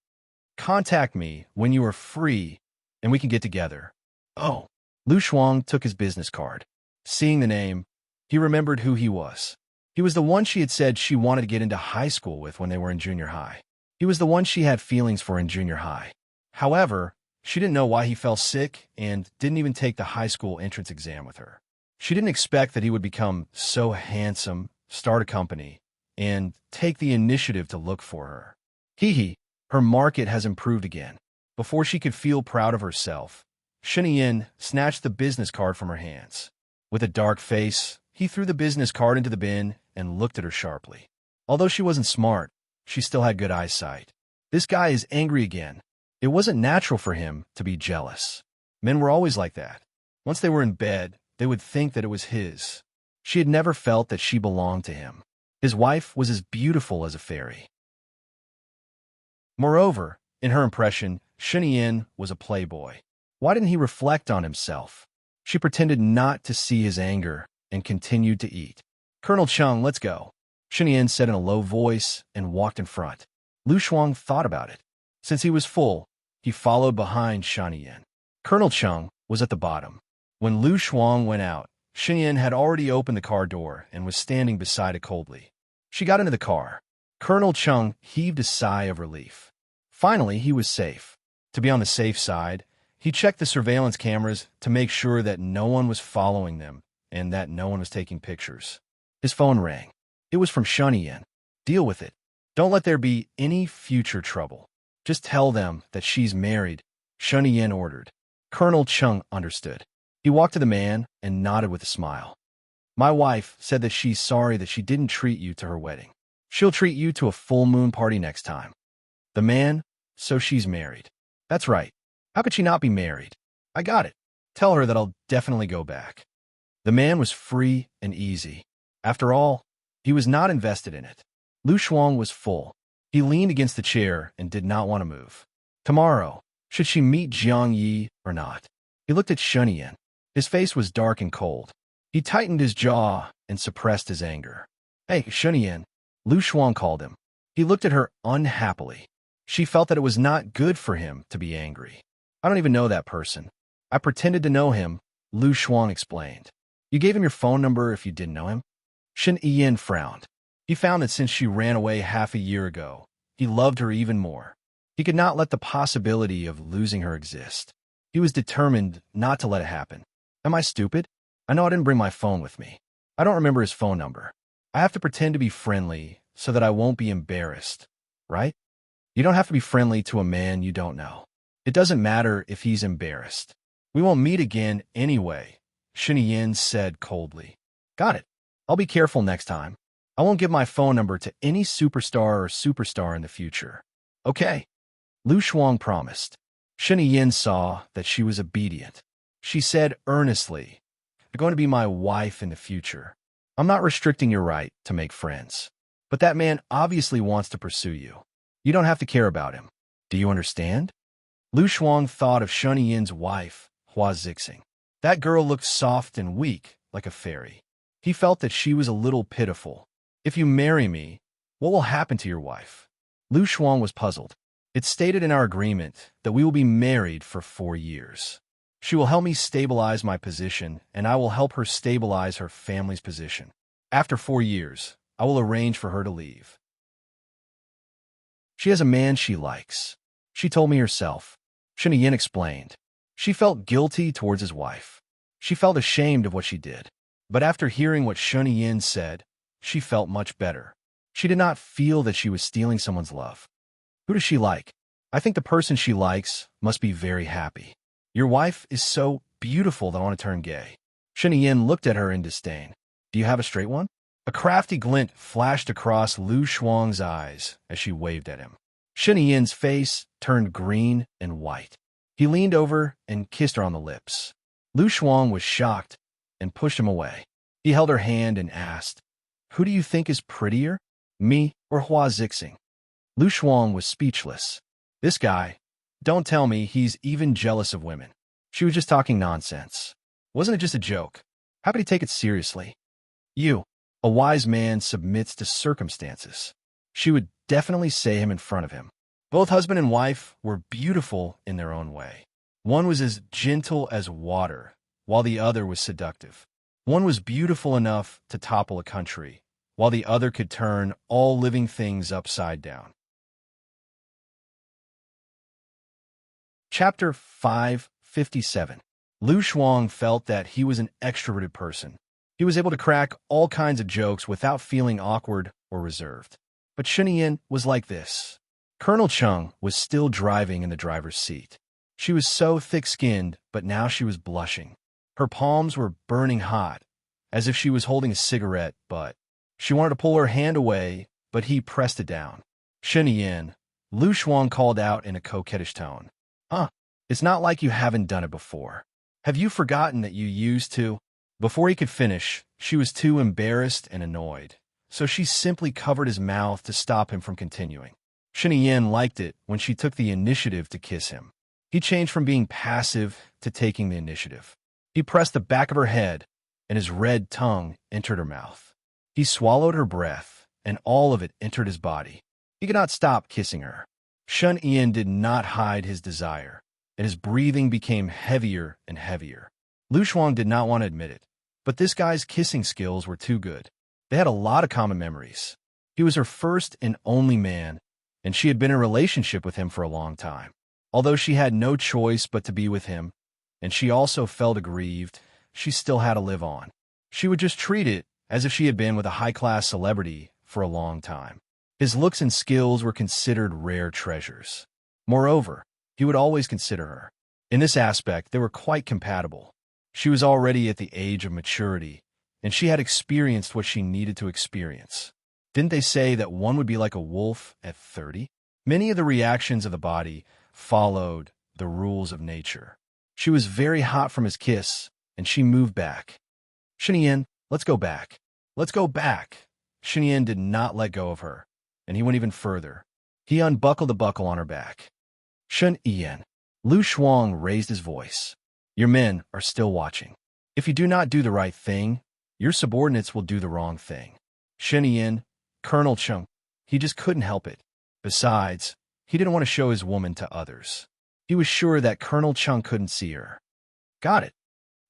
Contact me when you are free, and we can get together. Oh. Lu Shuang took his business card. Seeing the name, he remembered who he was. He was the one she had said she wanted to get into high school with when they were in junior high. He was the one she had feelings for in junior high. However, she didn't know why he fell sick and didn't even take the high school entrance exam with her. She didn't expect that he would become so handsome, start a company, and take the initiative to look for her. Hee, her market has improved again. Before she could feel proud of herself, Shen Yin snatched the business card from her hands. With a dark face, he threw the business card into the bin and looked at her sharply. Although she wasn't smart, she still had good eyesight. This guy is angry again. It wasn't natural for him to be jealous. Men were always like that. Once they were in bed, they would think that it was his. She had never felt that she belonged to him. His wife was as beautiful as a fairy. Moreover, in her impression, Shunyin was a playboy. Why didn't he reflect on himself? She pretended not to see his anger and continued to eat. Colonel Chung, let's go, Shunyin said in a low voice and walked in front. Lu Shuang thought about it. Since he was full, he followed behind Shunyin. Colonel Chung was at the bottom. When Lu Shuang went out, Shunyin had already opened the car door and was standing beside it coldly. She got into the car. Colonel Chung heaved a sigh of relief. Finally, he was safe. To be on the safe side, he checked the surveillance cameras to make sure that no one was following them and that no one was taking pictures. His phone rang. It was from Shunyin. Deal with it. Don't let there be any future trouble. Just tell them that she's married, Shunyin ordered. Colonel Chung understood. He walked to the man and nodded with a smile. My wife said that she's sorry that she didn't treat you to her wedding. She'll treat you to a full moon party next time. The man, so she's married. That's right. How could she not be married? I got it. Tell her that I'll definitely go back. The man was free and easy. After all, he was not invested in it. Lu Shuang was full. He leaned against the chair and did not want to move. Tomorrow, should she meet Jiang Yi or not? He looked at Shunyin. His face was dark and cold. He tightened his jaw and suppressed his anger. Hey, Shunyin, Lu Shuang called him. He looked at her unhappily. She felt that it was not good for him to be angry. I don't even know that person. I pretended to know him, Lu Shuang explained. You gave him your phone number if you didn't know him? Shen Yin frowned. He found that since she ran away half a year ago, he loved her even more. He could not let the possibility of losing her exist. He was determined not to let it happen. Am I stupid? I know I didn't bring my phone with me. I don't remember his phone number. I have to pretend to be friendly so that I won't be embarrassed, right? You don't have to be friendly to a man you don't know. It doesn't matter if he's embarrassed. We won't meet again anyway, Shunyin said coldly. Got it. I'll be careful next time. I won't give my phone number to any superstar in the future. Okay. Lu Shuang promised. Shunyin saw that she was obedient. She said earnestly, You're going to be my wife in the future. I'm not restricting your right to make friends. But that man obviously wants to pursue you. You don't have to care about him. Do you understand? Lu Shuang thought of Shunyin's wife, Hua Zixing. That girl looked soft and weak, like a fairy. He felt that she was a little pitiful. If you marry me, what will happen to your wife? Lu Shuang was puzzled. It's stated in our agreement that we will be married for 4 years. She will help me stabilize my position, and I will help her stabilize her family's position. After 4 years, I will arrange for her to leave. She has a man she likes. She told me herself. Shunyin explained. She felt guilty towards his wife. She felt ashamed of what she did. But after hearing what Shunyin said, she felt much better. She did not feel that she was stealing someone's love. Who does she like? I think the person she likes must be very happy. Your wife is so beautiful that I want to turn gay. Shunyin looked at her in disdain. Do you have a straight one? A crafty glint flashed across Lu Shuang's eyes as she waved at him. Shunyin's face turned green and white. He leaned over and kissed her on the lips. Lu Shuang was shocked and pushed him away. He held her hand and asked, Who do you think is prettier, me or Hua Zixing? Lu Shuang was speechless. This guy, don't tell me he's even jealous of women. She was just talking nonsense. Wasn't it just a joke? How could he take it seriously? A wise man submits to circumstances. She would definitely say him in front of him. Both husband and wife were beautiful in their own way. One was as gentle as water, while the other was seductive. One was beautiful enough to topple a country, while the other could turn all living things upside down. Chapter 557. Lu Shuang felt that he was an extroverted person. He was able to crack all kinds of jokes without feeling awkward or reserved. But Shunyin was like this. Colonel Chung was still driving in the driver's seat. She was so thick-skinned, but now she was blushing. Her palms were burning hot, as if she was holding a cigarette butt. She wanted to pull her hand away, but he pressed it down. Shunyin, Lu Shuang called out in a coquettish tone. Huh, it's not like you haven't done it before. Have you forgotten that you used to? Before he could finish, she was too embarrassed and annoyed, so she simply covered his mouth to stop him from continuing. Shen Yin liked it when she took the initiative to kiss him. He changed from being passive to taking the initiative. He pressed the back of her head, and his red tongue entered her mouth. He swallowed her breath, and all of it entered his body. He could not stop kissing her. Shen Yin did not hide his desire, and his breathing became heavier and heavier. Lu Shuang did not want to admit it, but this guy's kissing skills were too good. They had a lot of common memories. He was her first and only man, and she had been in a relationship with him for a long time. Although she had no choice but to be with him, and she also felt aggrieved, she still had to live on. She would just treat it as if she had been with a high-class celebrity for a long time. His looks and skills were considered rare treasures. Moreover, he would always consider her. In this aspect, they were quite compatible. She was already at the age of maturity, and she had experienced what she needed to experience. Didn't they say that one would be like a wolf at 30? Many of the reactions of the body followed the rules of nature. She was very hot from his kiss, and she moved back. Shen Yin, let's go back. Let's go back. Shen Yin did not let go of her, and he went even further. He unbuckled the buckle on her back. Shen Yin. Lu Shuang raised his voice. Your men are still watching. If you do not do the right thing, your subordinates will do the wrong thing. Shen Yin, Colonel Chung, he just couldn't help it. Besides, he didn't want to show his woman to others. He was sure that Colonel Chung couldn't see her. Got it.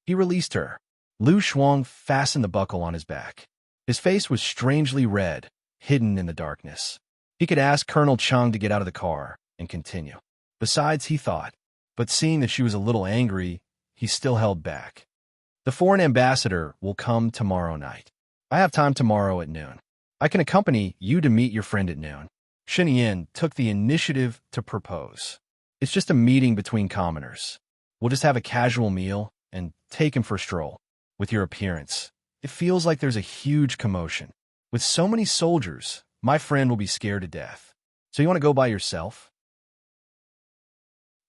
He released her. Lu Shuang fastened the buckle on his back. His face was strangely red, hidden in the darkness. He could ask Colonel Chung to get out of the car and continue. Besides, he thought, but seeing that she was a little angry, he still held back. The foreign ambassador will come tomorrow night. I have time tomorrow at noon. I can accompany you to meet your friend at noon. Shen Yin took the initiative to propose. It's just a meeting between commoners. We'll just have a casual meal and take him for a stroll. With your appearance, it feels like there's a huge commotion. With so many soldiers, my friend will be scared to death. So you want to go by yourself?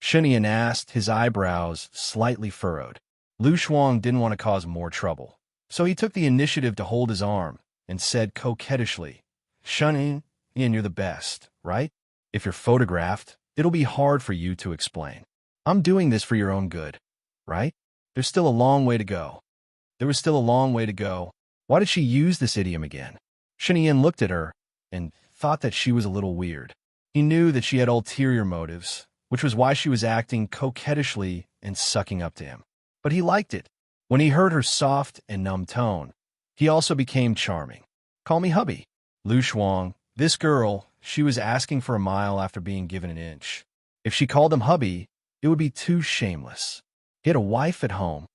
Shen Yin asked, his eyebrows slightly furrowed. Lu Shuang didn't want to cause more trouble, so he took the initiative to hold his arm and said coquettishly, Shen Yin, you're the best, right? If you're photographed, it'll be hard for you to explain. I'm doing this for your own good, right? There's still a long way to go. There was still a long way to go. Why did she use this idiom again? Shen Yin looked at her and thought that she was a little weird. He knew that she had ulterior motives, which was why she was acting coquettishly and sucking up to him. But he liked it. When he heard her soft and numb tone, he also became charming. Call me hubby. Lu Shuang, this girl, she was asking for a mile after being given an inch. If she called him hubby, it would be too shameless. He had a wife at home.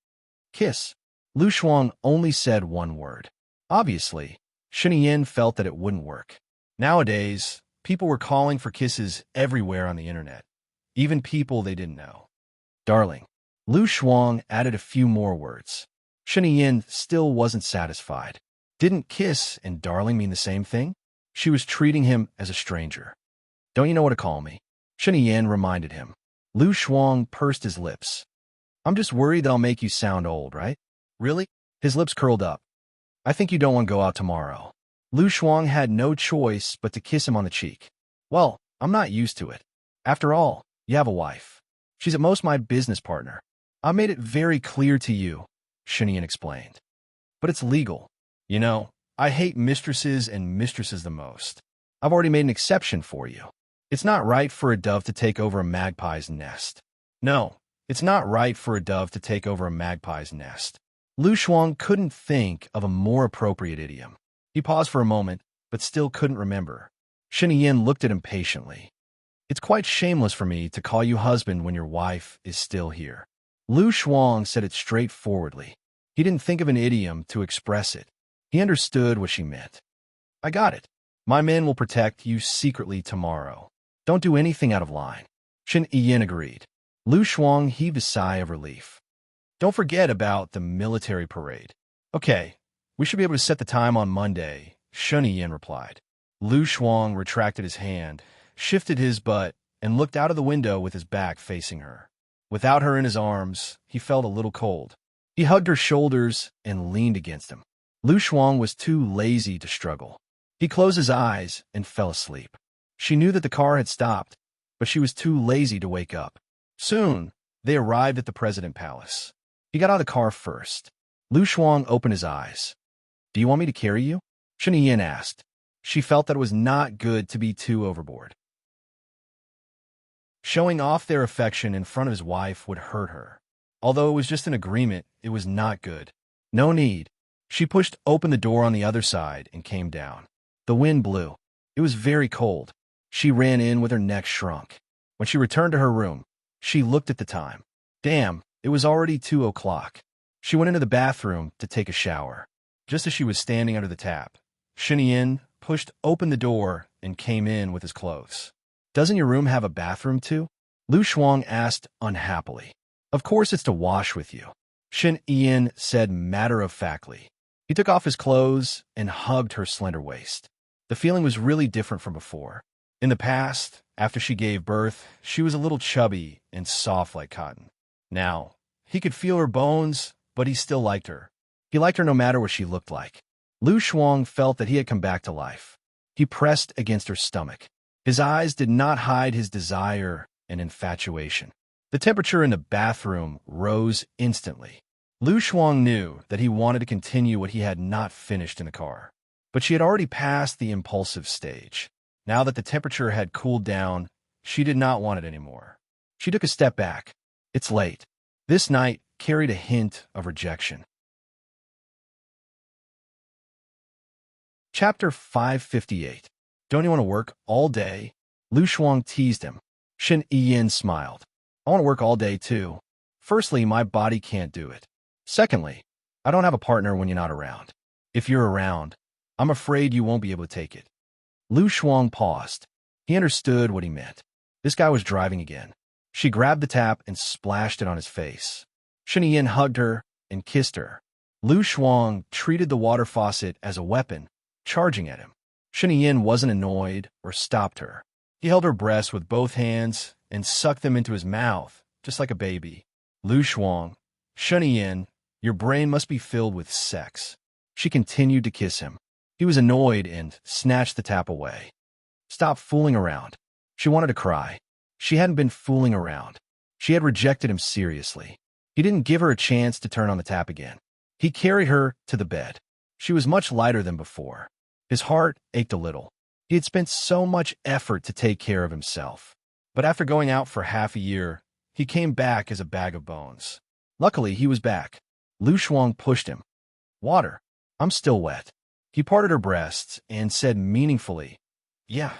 Kiss. Lu Shuang only said one word. Obviously, Shen Yin felt that it wouldn't work. Nowadays, people were calling for kisses everywhere on the internet, even people they didn't know. Darling. Lu Shuang added a few more words. Shen Yin still wasn't satisfied. Didn't kiss and darling mean the same thing? She was treating him as a stranger. Don't you know what to call me? Shen Yin reminded him. Lu Shuang pursed his lips. I'm just worried that I'll make you sound old, right? Really? His lips curled up. I think you don't want to go out tomorrow. Lu Shuang had no choice but to kiss him on the cheek. Well, I'm not used to it. After all, you have a wife. She's at most my business partner. I made it very clear to you, Shen Yin explained. But it's legal. You know, I hate mistresses and mistresses the most. I've already made an exception for you. It's not right for a dove to take over a magpie's nest. No, it's not right for a dove to take over a magpie's nest. Lu Shuang couldn't think of a more appropriate idiom. He paused for a moment, but still couldn't remember. Shen Yin looked at him patiently. It's quite shameless for me to call you husband when your wife is still here. Lu Shuang said it straightforwardly. He didn't think of an idiom to express it. He understood what she meant. I got it. My men will protect you secretly tomorrow. Don't do anything out of line. Shen Yin agreed. Lu Shuang heaved a sigh of relief. Don't forget about the military parade. Okay, we should be able to set the time on Monday, Shen Yin replied. Lu Shuang retracted his hand, shifted his butt, and looked out of the window with his back facing her. Without her in his arms, he felt a little cold. He hugged her shoulders and leaned against him. Lu Shuang was too lazy to struggle. He closed his eyes and fell asleep. She knew that the car had stopped, but she was too lazy to wake up. Soon, they arrived at the President Palace. He got out of the car first. Lu Shuang opened his eyes. "Do you want me to carry you?" Shen Yin asked. She felt that it was not good to be too overboard. Showing off their affection in front of his wife would hurt her. Although it was just an agreement, it was not good. No need. She pushed open the door on the other side and came down. The wind blew. It was very cold. She ran in with her neck shrunk. When she returned to her room, she looked at the time. Damn, it was already 2 o'clock. She went into the bathroom to take a shower. Just as she was standing under the tap, Shen Yin pushed open the door and came in with his clothes. "Doesn't your room have a bathroom too?" Lu Shuang asked unhappily. "Of course it's to wash with you," Shen Yin said matter-of-factly. He took off his clothes and hugged her slender waist. The feeling was really different from before. In the past, after she gave birth, she was a little chubby and soft like cotton. Now, he could feel her bones, but he still liked her. He liked her no matter what she looked like. Lu Shuang felt that he had come back to life. He pressed against her stomach. His eyes did not hide his desire and infatuation. The temperature in the bathroom rose instantly. Lu Shuang knew that he wanted to continue what he had not finished in the car. But she had already passed the impulsive stage. Now that the temperature had cooled down, she did not want it anymore. She took a step back. It's late. This night carried a hint of rejection. Chapter 558. "Don't you want to work all day?" Lu Shuang teased him. Shen Yin smiled. "I want to work all day too. Firstly, my body can't do it. Secondly, I don't have a partner when you're not around. If you're around, I'm afraid you won't be able to take it." Lu Shuang paused. He understood what he meant. This guy was driving again. She grabbed the tap and splashed it on his face. Shen Yin hugged her and kissed her. Lu Shuang treated the water faucet as a weapon, charging at him. Shen Yin wasn't annoyed or stopped her. He held her breasts with both hands and sucked them into his mouth, just like a baby. "Lu Shuang, Shen Yin, your brain must be filled with sex." She continued to kiss him. He was annoyed and snatched the tap away. "Stop fooling around." She wanted to cry. She hadn't been fooling around. She had rejected him seriously. He didn't give her a chance to turn on the tap again. He carried her to the bed. She was much lighter than before. His heart ached a little. He had spent so much effort to take care of himself. But after going out for half a year, he came back as a bag of bones. Luckily, he was back. Lu Shuang pushed him. "Water. I'm still wet." He parted her breasts and said meaningfully, "Yeah,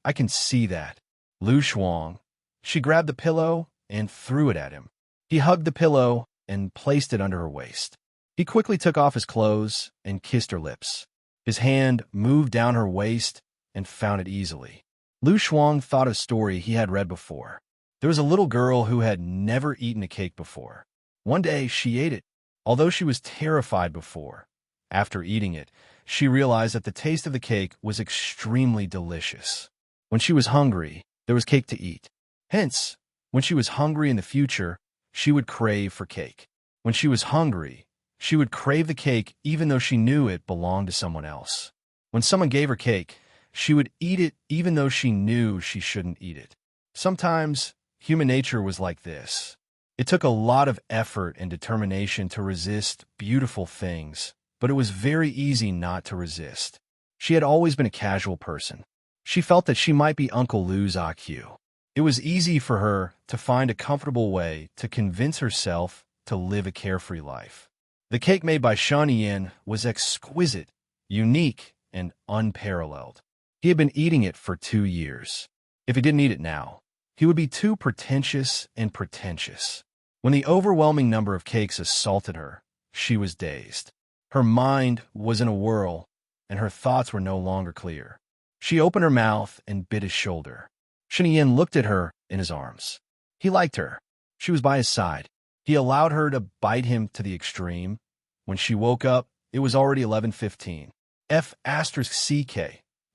I can see that." Lu Shuang. She grabbed the pillow and threw it at him. He hugged the pillow and placed it under her waist. He quickly took off his clothes and kissed her lips. His hand moved down her waist and found it easily. Lu Shuang thought of a story he had read before. There was a little girl who had never eaten a cake before. One day, she ate it, although she was terrified before. After eating it, she realized that the taste of the cake was extremely delicious. When she was hungry, there was cake to eat. Hence, when she was hungry in the future, she would crave for cake. When she was hungry, she would crave the cake even though she knew it belonged to someone else. When someone gave her cake, she would eat it even though she knew she shouldn't eat it. Sometimes, human nature was like this. It took a lot of effort and determination to resist beautiful things, but it was very easy not to resist. She had always been a casual person. She felt that she might be Uncle Lu's IQ. It was easy for her to find a comfortable way to convince herself to live a carefree life. The cake made by Shen Yin was exquisite, unique, and unparalleled. He had been eating it for 2 years. If he didn't eat it now, he would be too pretentious and pretentious. When the overwhelming number of cakes assaulted her, she was dazed. Her mind was in a whirl, and her thoughts were no longer clear. She opened her mouth and bit his shoulder. Shen Yin looked at her in his arms. He liked her. She was by his side. He allowed her to bite him to the extreme. When she woke up, it was already 11:15. F***.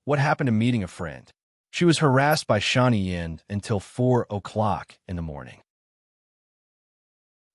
What happened to meeting a friend? She was harassed by Shani Yin until 4 o'clock in the morning.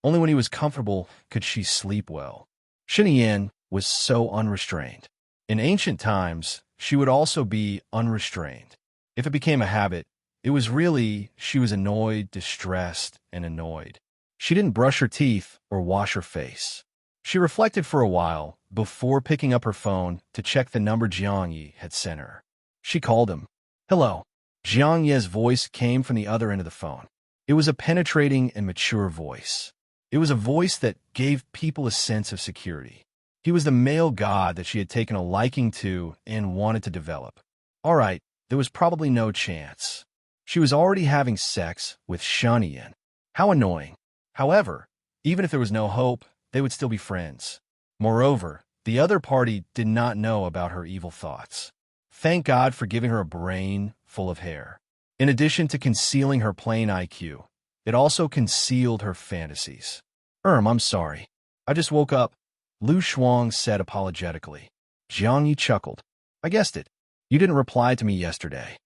Only when he was comfortable could she sleep well. Shani Yin was so unrestrained. In ancient times, she would also be unrestrained. If it became a habit, it was really she was annoyed, distressed, and annoyed. She didn't brush her teeth or wash her face. She reflected for a while before picking up her phone to check the number Jiang Yi had sent her. She called him. Hello. Jiang Ye's voice came from the other end of the phone. It was a penetrating and mature voice. It was a voice that gave people a sense of security. He was the male god that she had taken a liking to and wanted to develop. All right, there was probably no chance. She was already having sex with Shani Yin. How annoying. However, even if there was no hope, they would still be friends. Moreover, the other party did not know about her evil thoughts. Thank God for giving her a brain full of hair. In addition to concealing her plain IQ, it also concealed her fantasies. I'm sorry. I just woke up, Lu Shuang said apologetically. Jiang Yi chuckled. I guessed it. You didn't reply to me yesterday.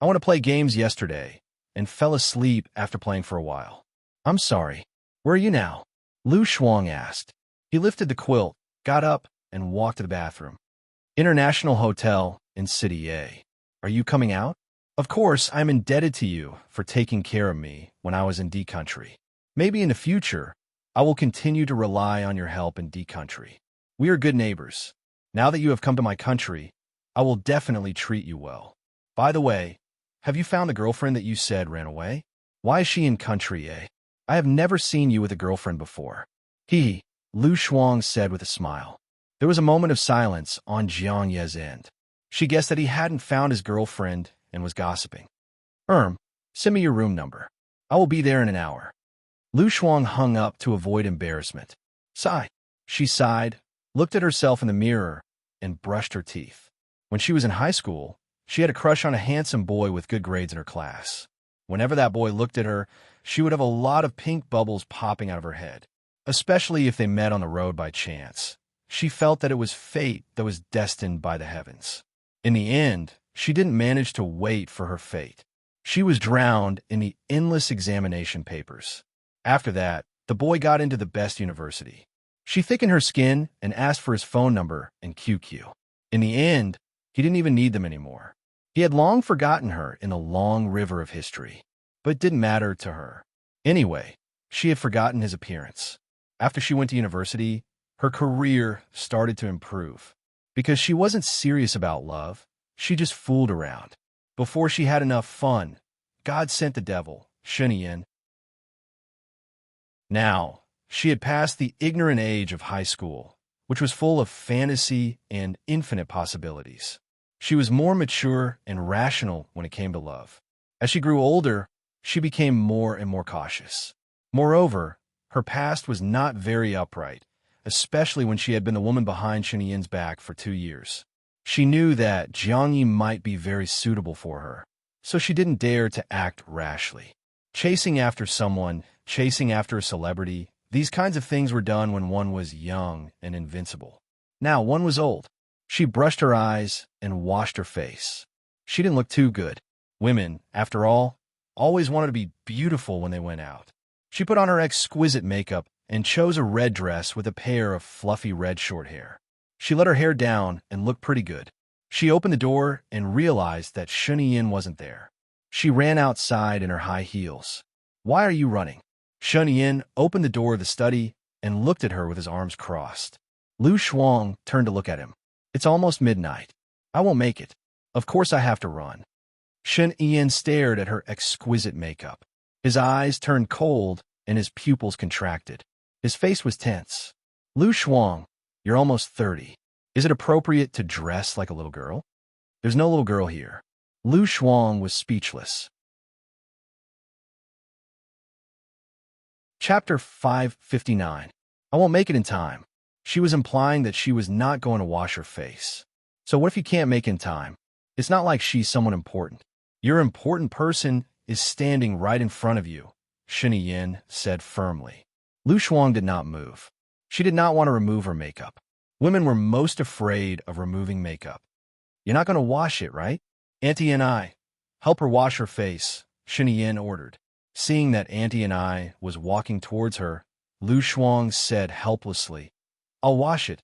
I want to play games yesterday and fell asleep after playing for a while. I'm sorry. Where are you now? Lu Shuang asked. He lifted the quilt, got up, and walked to the bathroom. International Hotel in City A. Are you coming out? Of course, I'm indebted to you for taking care of me when I was in D country. Maybe in the future, I will continue to rely on your help in D country. We are good neighbors. Now that you have come to my country, I will definitely treat you well. By the way, have you found the girlfriend that you said ran away? Why is she in country A? I have never seen you with a girlfriend before. Lu Shuang said with a smile. There was a moment of silence on Jiang Ye's end. She guessed that he hadn't found his girlfriend and was gossiping. Send me your room number. I will be there in an hour. Lu Shuang hung up to avoid embarrassment. Sigh. She sighed, looked at herself in the mirror, and brushed her teeth. When she was in high school, she had a crush on a handsome boy with good grades in her class. Whenever that boy looked at her, she would have a lot of pink bubbles popping out of her head, especially if they met on the road by chance. She felt that it was fate that was destined by the heavens. In the end, she didn't manage to wait for her fate. She was drowned in the endless examination papers. After that, the boy got into the best university. She thickened her skin and asked for his phone number and QQ. In the end, he didn't even need them anymore. He had long forgotten her in the long river of history, but it didn't matter to her. Anyway, she had forgotten his appearance. After she went to university, her career started to improve. Because she wasn't serious about love, she just fooled around. Before she had enough fun, God sent the devil, Shani Yin. Now, she had passed the ignorant age of high school, which was full of fantasy and infinite possibilities. She was more mature and rational when it came to love. As she grew older, she became more and more cautious. Moreover, her past was not very upright, especially when she had been the woman behind Shani Yin's back for 2 years. She knew that Jiang Yi might be very suitable for her, so she didn't dare to act rashly. Chasing after someone, chasing after a celebrity, these kinds of things were done when one was young and invincible. Now one was old. She brushed her eyes and washed her face. She didn't look too good. Women, after all, always wanted to be beautiful when they went out. She put on her exquisite makeup and chose a red dress with a pair of fluffy red short hair. She let her hair down and looked pretty good. She opened the door and realized that Shani Yin wasn't there. She ran outside in her high heels. Why are you running? Shani Yin opened the door of the study and looked at her with his arms crossed. Lu Shuang turned to look at him. It's almost midnight. I won't make it. Of course I have to run. Shani Yin stared at her exquisite makeup. His eyes turned cold and his pupils contracted. His face was tense. Lu Shuang, you're almost 30. Is it appropriate to dress like a little girl? There's no little girl here. Lu Shuang was speechless. Chapter 559. I won't make it in time. She was implying that she was not going to wash her face. So what if you can't make it in time? It's not like she's someone important. Your important person is standing right in front of you, Shani Yin said firmly. Lu Shuang did not move. She did not want to remove her makeup. Women were most afraid of removing makeup. You're not going to wash it, right? Auntie and I. Help her wash her face, Shen Yin ordered. Seeing that Auntie and I was walking towards her, Lu Shuang said helplessly, I'll wash it.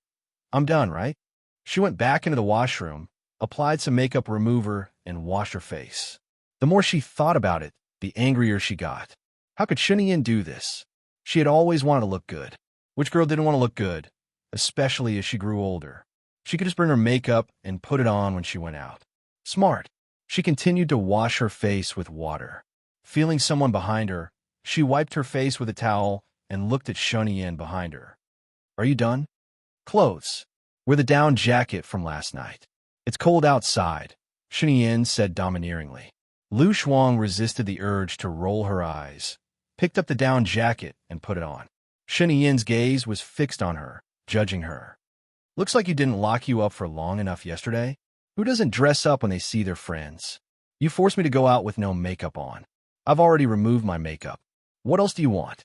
I'm done, right? She went back into the washroom, applied some makeup remover, and washed her face. The more she thought about it, the angrier she got. How could Shen Yin do this? She had always wanted to look good. Which girl didn't want to look good, especially as she grew older? She could just bring her makeup and put it on when she went out. Smart. She continued to wash her face with water. Feeling someone behind her, she wiped her face with a towel and looked at Shen Yin behind her. Are you done? Clothes. Wear the down jacket from last night. It's cold outside, Shen Yin said domineeringly. Lu Shuang resisted the urge to roll her eyes, picked up the down jacket and put it on. Shen Yin's gaze was fixed on her, judging her. Looks like you didn't lock you up for long enough yesterday. Who doesn't dress up when they see their friends? You forced me to go out with no makeup on. I've already removed my makeup. What else do you want?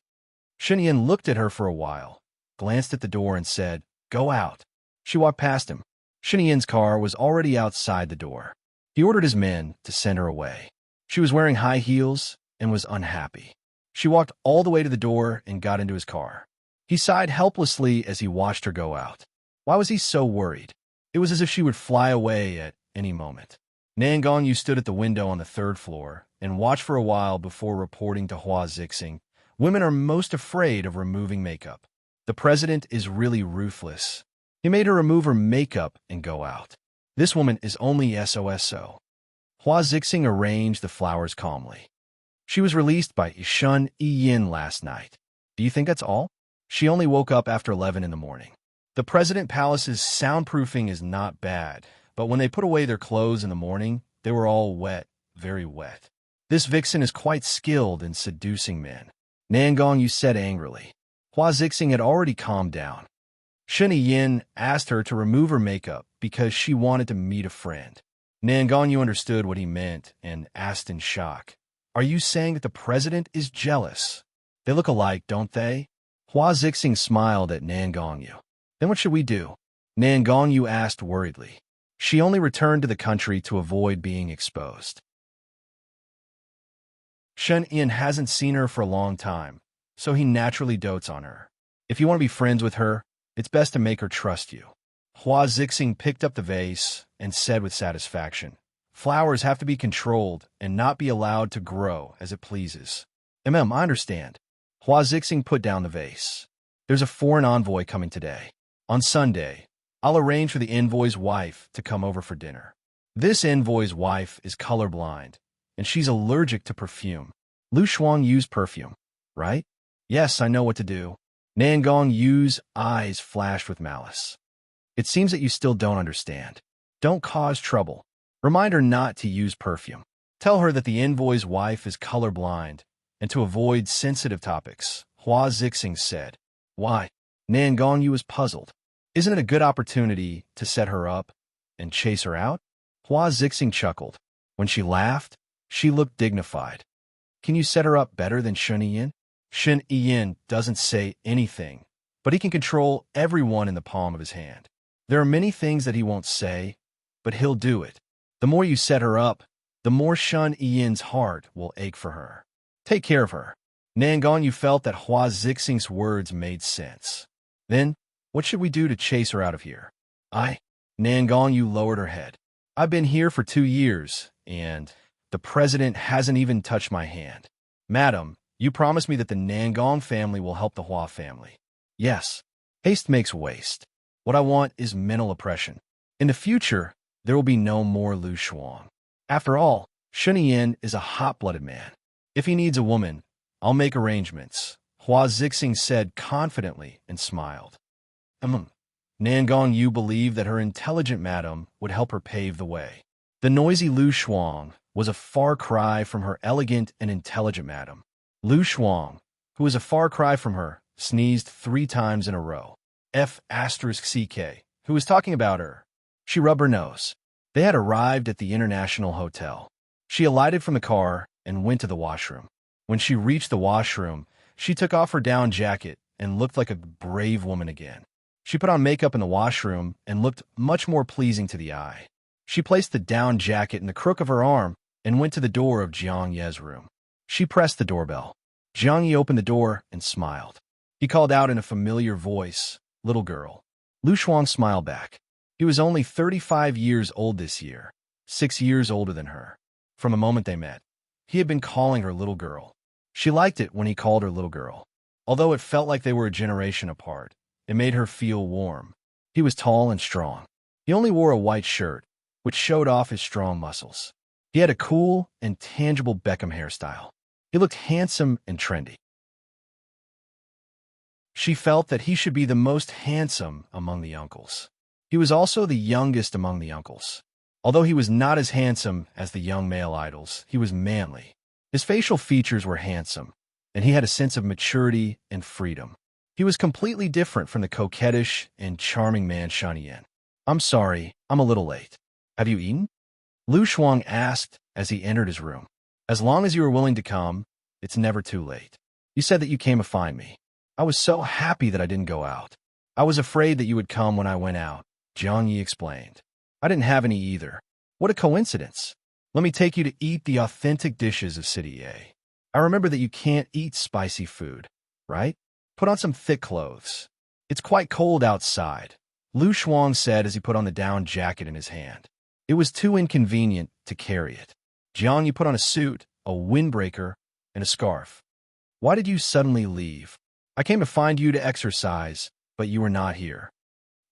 Shen Yin looked at her for a while, glanced at the door and said, Go out. She walked past him. Shen Yin's car was already outside the door. He ordered his men to send her away. She was wearing high heels and was unhappy. She walked all the way to the door and got into his car. He sighed helplessly as he watched her go out. Why was he so worried? It was as if she would fly away at any moment. Nan Gongyu stood at the window on the third floor and watched for a while before reporting to Hua Zixing, Women are most afraid of removing makeup. The president is really ruthless. He made her remove her makeup and go out. This woman is only SOSO. Hua Zixing arranged the flowers calmly. She was released by Shun Yin last night. Do you think that's all? She only woke up after 11 in the morning. The President Palace's soundproofing is not bad, but when they put away their clothes in the morning, they were all wet, very wet. This vixen is quite skilled in seducing men. Nan Gongyu said angrily. Hua Zixing had already calmed down. Shen Yin asked her to remove her makeup because she wanted to meet a friend. Nan Gongyu understood what he meant and asked in shock, Are you saying that the president is jealous? They look alike, don't they? Hua Zixing smiled at Nan Gongyu. Then what should we do? Nan Gongyu asked worriedly. She only returned to the country to avoid being exposed. Shen Yin hasn't seen her for a long time, so he naturally dotes on her. If you want to be friends with her, it's best to make her trust you. Hua Zixing picked up the vase and said with satisfaction, Flowers have to be controlled and not be allowed to grow as it pleases. I understand. Hua Zixing put down the vase. There's a foreign envoy coming today. On Sunday, I'll arrange for the envoy's wife to come over for dinner. This envoy's wife is colorblind, and she's allergic to perfume. Lu Shuang used perfume, right? Yes, I know what to do. Nan Gongyu's eyes flashed with malice. It seems that you still don't understand. Don't cause trouble. Remind her not to use perfume. Tell her that the envoy's wife is colorblind and to avoid sensitive topics, Hua Zixing said. Why? Nan Gongyu was puzzled. Isn't it a good opportunity to set her up and chase her out? Hua Zixing chuckled. When she laughed, she looked dignified. Can you set her up better than Shen Yin? Shen Yin doesn't say anything, but he can control everyone in the palm of his hand. There are many things that he won't say, but he'll do it. The more you set her up, the more Shen Yin's heart will ache for her. Take care of her. Nan Gongyu felt that Hua Zixing's words made sense. Then, what should we do to chase her out of here? Nan Gongyu lowered her head. I've been here for 2 years, and the president hasn't even touched my hand. Madam, you promised me that the Nangong family will help the Hua family. Yes. Haste makes waste. What I want is mental oppression. In the future, there will be no more Lu Shuang. After all, Shen Yin is a hot-blooded man. If he needs a woman, I'll make arrangements, Hua Zixing said confidently and smiled. Nan Gongyu believed that her intelligent madam would help her pave the way. The noisy Lu Shuang was a far cry from her elegant and intelligent madam. Lu Shuang, who was a far cry from her, sneezed 3 times in a row. F***CK, who was talking about her. She rubbed her nose. They had arrived at the International Hotel. She alighted from the car and went to the washroom. When she reached the washroom, she took off her down jacket and looked like a brave woman again. She put on makeup in the washroom and looked much more pleasing to the eye. She placed the down jacket in the crook of her arm and went to the door of Jiang Ye's room. She pressed the doorbell. Jiang Ye opened the door and smiled. He called out in a familiar voice, "Little girl." Lu Shuang smiled back. He was only 35 years old this year, 6 years older than her. From the moment they met, he had been calling her little girl. She liked it when he called her little girl. Although it felt like they were a generation apart, it made her feel warm. He was tall and strong. He only wore a white shirt, which showed off his strong muscles. He had a cool and tangible Beckham hairstyle. He looked handsome and trendy. She felt that he should be the most handsome among the uncles. He was also the youngest among the uncles. Although he was not as handsome as the young male idols, he was manly. His facial features were handsome, and he had a sense of maturity and freedom. He was completely different from the coquettish and charming man Shan Yan. "I'm sorry, I'm a little late. Have you eaten?" Lu Shuang asked as he entered his room. "As long as you are willing to come, it's never too late. You said that you came to find me. I was so happy that I didn't go out. I was afraid that you would come when I went out," Jiang Yi explained. "I didn't have any either. What a coincidence. Let me take you to eat the authentic dishes of City A. I remember that you can't eat spicy food, right? Put on some thick clothes. It's quite cold outside," Lu Shuang said as he put on the down jacket in his hand. It was too inconvenient to carry it. Jiang Yi put on a suit, a windbreaker, and a scarf. "Why did you suddenly leave? I came to find you to exercise, but you were not here.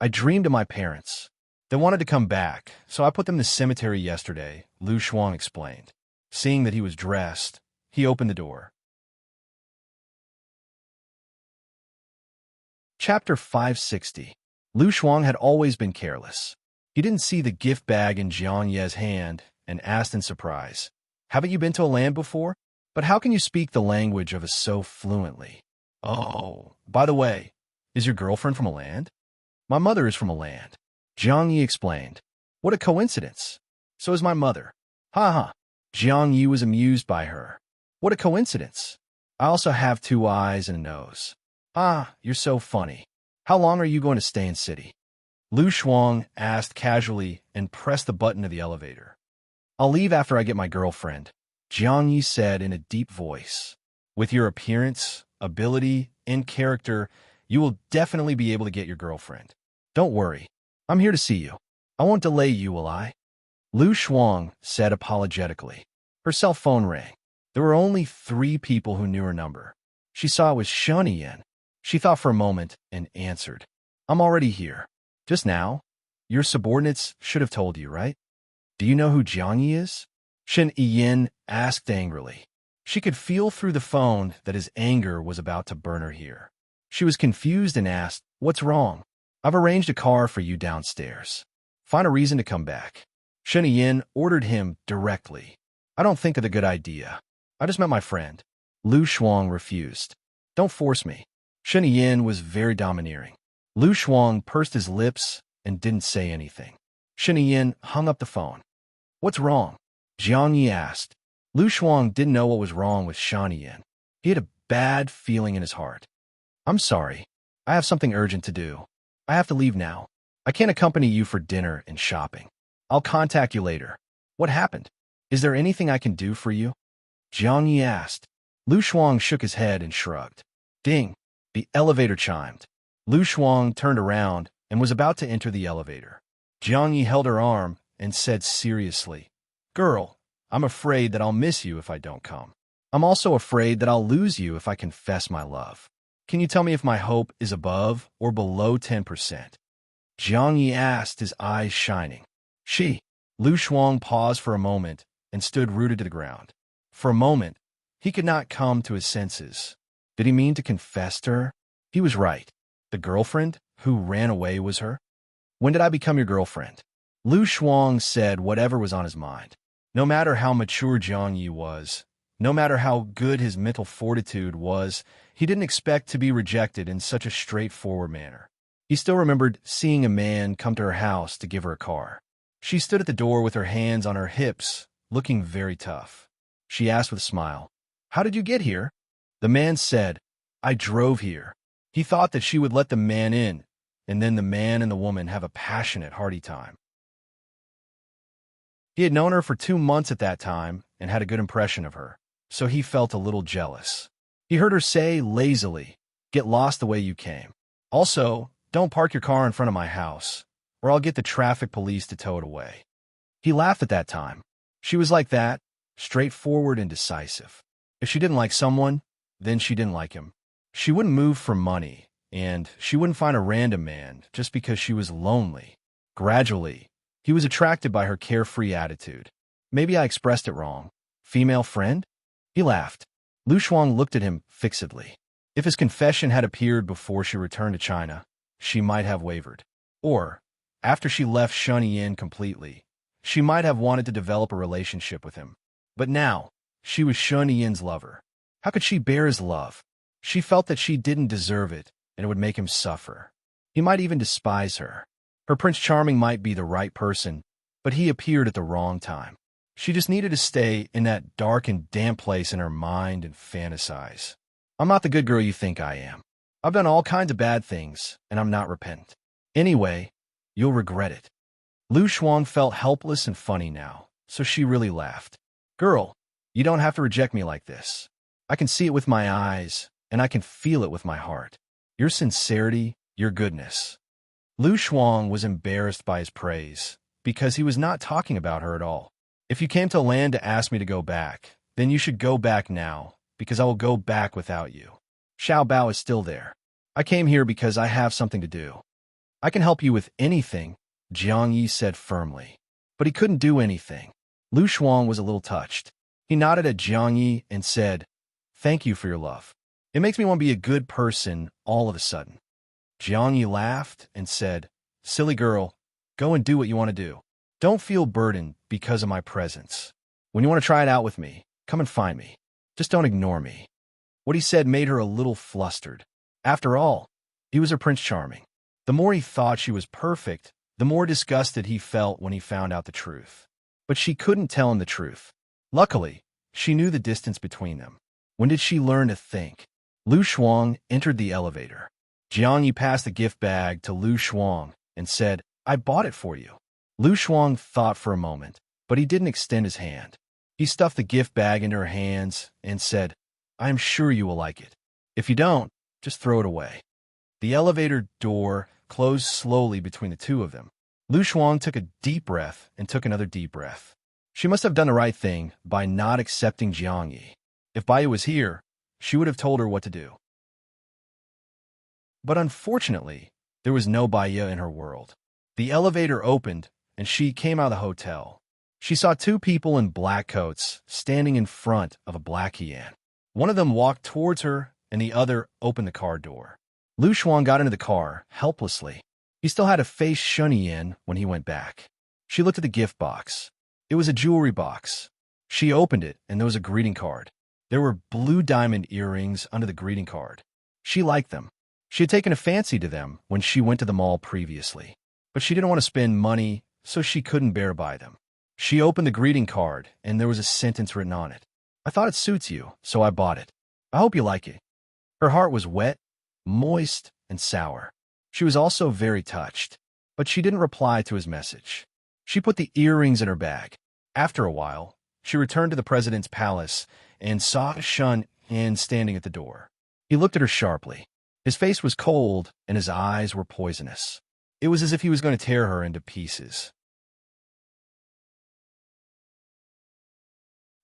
I dreamed of my parents. They wanted to come back, so I put them in the cemetery yesterday," Lu Shuang explained. Seeing that he was dressed, he opened the door. Chapter 560. Lu Shuang had always been careless. He didn't see the gift bag in Jiang Ye's hand and asked in surprise, "Haven't you been to a land before? But how can you speak the language of us so fluently? Oh, by the way, is your girlfriend from a land?" "My mother is from a land," Jiang Yi explained. "What a coincidence. So is my mother." "Ha ha." Jiang Yi was amused by her. "What a coincidence. I also have 2 eyes and a nose." "Ah, you're so funny. How long are you going to stay in city?" Lu Shuang asked casually and pressed the button of the elevator. "I'll leave after I get my girlfriend," Jiang Yi said in a deep voice. "With your appearance, ability, and character, you will definitely be able to get your girlfriend. Don't worry. I'm here to see you. I won't delay you, will I?" Lu Shuang said apologetically. Her cell phone rang. There were only 3 people who knew her number. She saw it was Shan Yan. She thought for a moment and answered. "I'm already here. Just now? Your subordinates should have told you, right? Do you know who Jiang Yi is?" Shen Yan asked angrily. She could feel through the phone that his anger was about to burn her here. She was confused and asked, "What's wrong?" "I've arranged a car for you downstairs. Find a reason to come back." Shen Yan ordered him directly. "I don't think of a good idea. I just met my friend." Lu Shuang refused. "Don't force me." Shen Yan was very domineering. Lu Shuang pursed his lips and didn't say anything. Shen Yan hung up the phone. "What's wrong?" Jiang Yi asked. Lu Shuang didn't know what was wrong with Shan Yan. He had a bad feeling in his heart. "I'm sorry. I have something urgent to do. I have to leave now. I can't accompany you for dinner and shopping. I'll contact you later." "What happened? Is there anything I can do for you?" Jiang Yi asked. Lu Shuang shook his head and shrugged. Ding! The elevator chimed. Lu Shuang turned around and was about to enter the elevator. Jiang Yi held her arm and said seriously, "Girl, I'm afraid that I'll miss you if I don't come. I'm also afraid that I'll lose you if I confess my love. Can you tell me if my hope is above or below 10%? Jiang Yi asked, his eyes shining. Lu Shuang paused for a moment and stood rooted to the ground. For a moment, he could not come to his senses. Did he mean to confess to her? He was right. The girlfriend who ran away was her. "When did I become your girlfriend?" Lu Shuang said whatever was on his mind. No matter how mature Jiang Yi was, no matter how good his mental fortitude was, he didn't expect to be rejected in such a straightforward manner. He still remembered seeing a man come to her house to give her a car. She stood at the door with her hands on her hips, looking very tough. She asked with a smile, "How did you get here?" The man said, "I drove here." He thought that she would let the man in, and then the man and the woman have a passionate, hearty time. He had known her for 2 months at that time and had a good impression of her, so he felt a little jealous. He heard her say lazily, "Get lost the way you came. Also, don't park your car in front of my house, or I'll get the traffic police to tow it away." He laughed at that time. She was like that, straightforward and decisive. If she didn't like someone, then she didn't like him. She wouldn't move for money, and she wouldn't find a random man just because she was lonely. Gradually, he was attracted by her carefree attitude. Maybe I expressed it wrong. Female friend? He laughed. Lu Shuang looked at him fixedly. If his confession had appeared before she returned to China, she might have wavered. Or, after she left Shun Yin completely, she might have wanted to develop a relationship with him. But now, she was Shun Yin's lover. How could she bear his love? She felt that she didn't deserve it, and it would make him suffer. He might even despise her. Her Prince Charming might be the right person, but he appeared at the wrong time. She just needed to stay in that dark and damp place in her mind and fantasize. I'm not the good girl you think I am. I've done all kinds of bad things, and I'm not repentant. Anyway, you'll regret it. Lu Shuang felt helpless and funny now, so she really laughed. Girl, you don't have to reject me like this. I can see it with my eyes, and I can feel it with my heart. Your sincerity, your goodness. Lu Shuang was embarrassed by his praise, because he was not talking about her at all. If you came to land to ask me to go back, then you should go back now, because I will go back without you. Xiao Bao is still there. I came here because I have something to do. I can help you with anything, Jiang Yi said firmly. But he couldn't do anything. Lu Shuang was a little touched. He nodded at Jiang Yi and said, "Thank you for your love. It makes me want to be a good person all of a sudden." Jiang Yi laughed and said, "Silly girl, go and do what you want to do. Don't feel burdened because of my presence. When you want to try it out with me, come and find me. Just don't ignore me." What he said made her a little flustered. After all, he was her Prince Charming. The more he thought she was perfect, the more disgusted he felt when he found out the truth. But she couldn't tell him the truth. Luckily, she knew the distance between them. When did she learn to think? Lu Shuang entered the elevator. Jiang Yi passed the gift bag to Lu Shuang and said, "I bought it for you." Lu Shuang thought for a moment, but he didn't extend his hand. He stuffed the gift bag into her hands and said, "I am sure you will like it. If you don't, just throw it away." The elevator door closed slowly between the two of them. Lu Shuang took a deep breath and took another deep breath. She must have done the right thing by not accepting Jiang Yi. If Baiyu was here, she would have told her what to do. But unfortunately, there was no Baiyu in her world. The elevator opened, and she came out of the hotel. She saw two people in black coats standing in front of a black Yan. One of them walked towards her, and the other opened the car door. Lu Shuang got into the car, helplessly. He still had to face Shun Yin when he went back. She looked at the gift box. It was a jewelry box. She opened it, and there was a greeting card. There were blue diamond earrings under the greeting card. She liked them. She had taken a fancy to them when she went to the mall previously. But she didn't want to spend money, so she couldn't bear to buy them. She opened the greeting card, and there was a sentence written on it. "I thought it suits you, so I bought it. I hope you like it." Her heart was wet, moist, and sour. She was also very touched, but she didn't reply to his message. She put the earrings in her bag. After a while, she returned to the president's palace and saw Shun Yin standing at the door. He looked at her sharply. His face was cold, and his eyes were poisonous. It was as if he was going to tear her into pieces.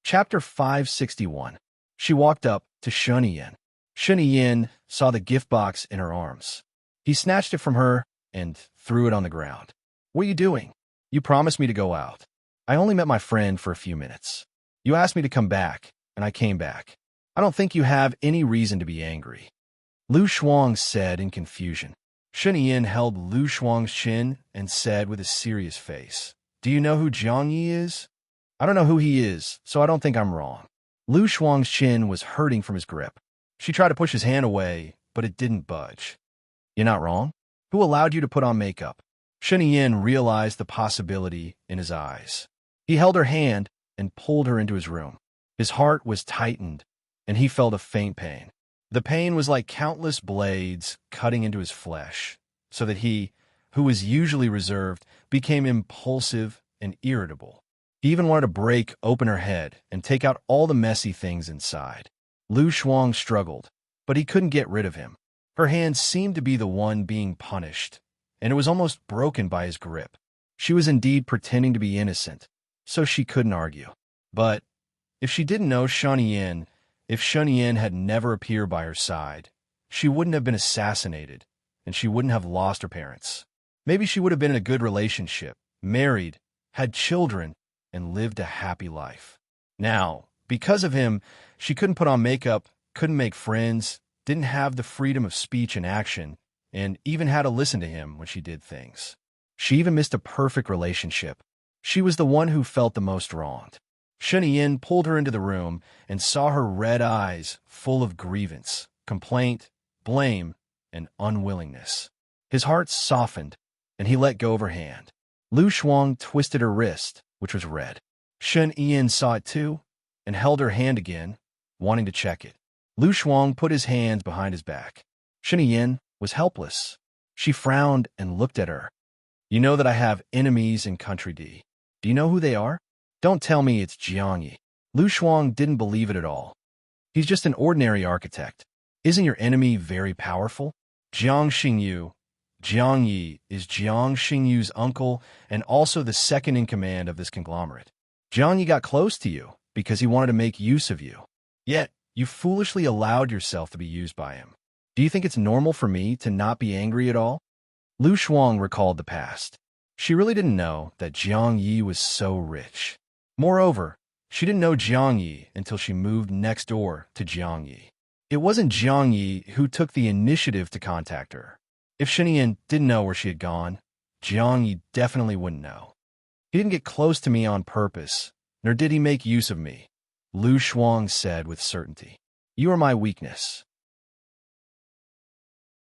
Chapter 561. She walked up to Shun Yin. Shun Yin saw the gift box in her arms. He snatched it from her and threw it on the ground. "What are you doing? You promised me to go out. I only met my friend for a few minutes. You asked me to come back, and I came back. I don't think you have any reason to be angry." Lu Shuang said in confusion. Shun Yin held Lu Shuang's chin and said with a serious face, "Do you know who Jiang Yi is?" "I don't know who he is, so I don't think I'm wrong." Lu Shuang's chin was hurting from his grip. She tried to push his hand away, but it didn't budge. "You're not wrong? Who allowed you to put on makeup?" Shun Yin realized the possibility in his eyes. He held her hand and pulled her into his room. His heart was tightened, and he felt a faint pain. The pain was like countless blades cutting into his flesh, so that he, who was usually reserved, became impulsive and irritable. He even wanted to break open her head and take out all the messy things inside. Lu Shuang struggled, but he couldn't get rid of him. Her hand seemed to be the one being punished, and it was almost broken by his grip. She was indeed pretending to be innocent, so she couldn't argue. But if she didn't know Shun, if Shun had never appeared by her side, she wouldn't have been assassinated, and she wouldn't have lost her parents. Maybe she would have been in a good relationship, married, had children, and lived a happy life. Now, because of him, she couldn't put on makeup, couldn't make friends, didn't have the freedom of speech and action, and even had to listen to him when she did things. She even missed a perfect relationship. She was the one who felt the most wronged. Shun pulled her into the room and saw her red eyes full of grievance, complaint, blame, and unwillingness. His heart softened, and he let go of her hand. Lu Shuang twisted her wrist, which was red. Shun saw it too, and held her hand again, wanting to check it. Lu Shuang put his hands behind his back. Shun was helpless. She frowned and looked at her. You know that I have enemies in Country D. Do you know who they are? Don't tell me it's Jiangyi. Lu Shuang didn't believe it at all. He's just an ordinary architect. Isn't your enemy very powerful? Jiang Xingyu. Jiangyi is Jiang Xingyu's uncle and also the second in command of this conglomerate. Jiangyi got close to you because he wanted to make use of you. Yet, you foolishly allowed yourself to be used by him. Do you think it's normal for me to not be angry at all? Lu Shuang recalled the past. She really didn't know that Jiangyi was so rich. Moreover, she didn't know Jiangyi until she moved next door to Jiangyi. It wasn't Jiangyi who took the initiative to contact her. If Shun didn't know where she had gone, Jiangyi definitely wouldn't know. He didn't get close to me on purpose, nor did he make use of me, Lu Shuang said with certainty. You are my weakness.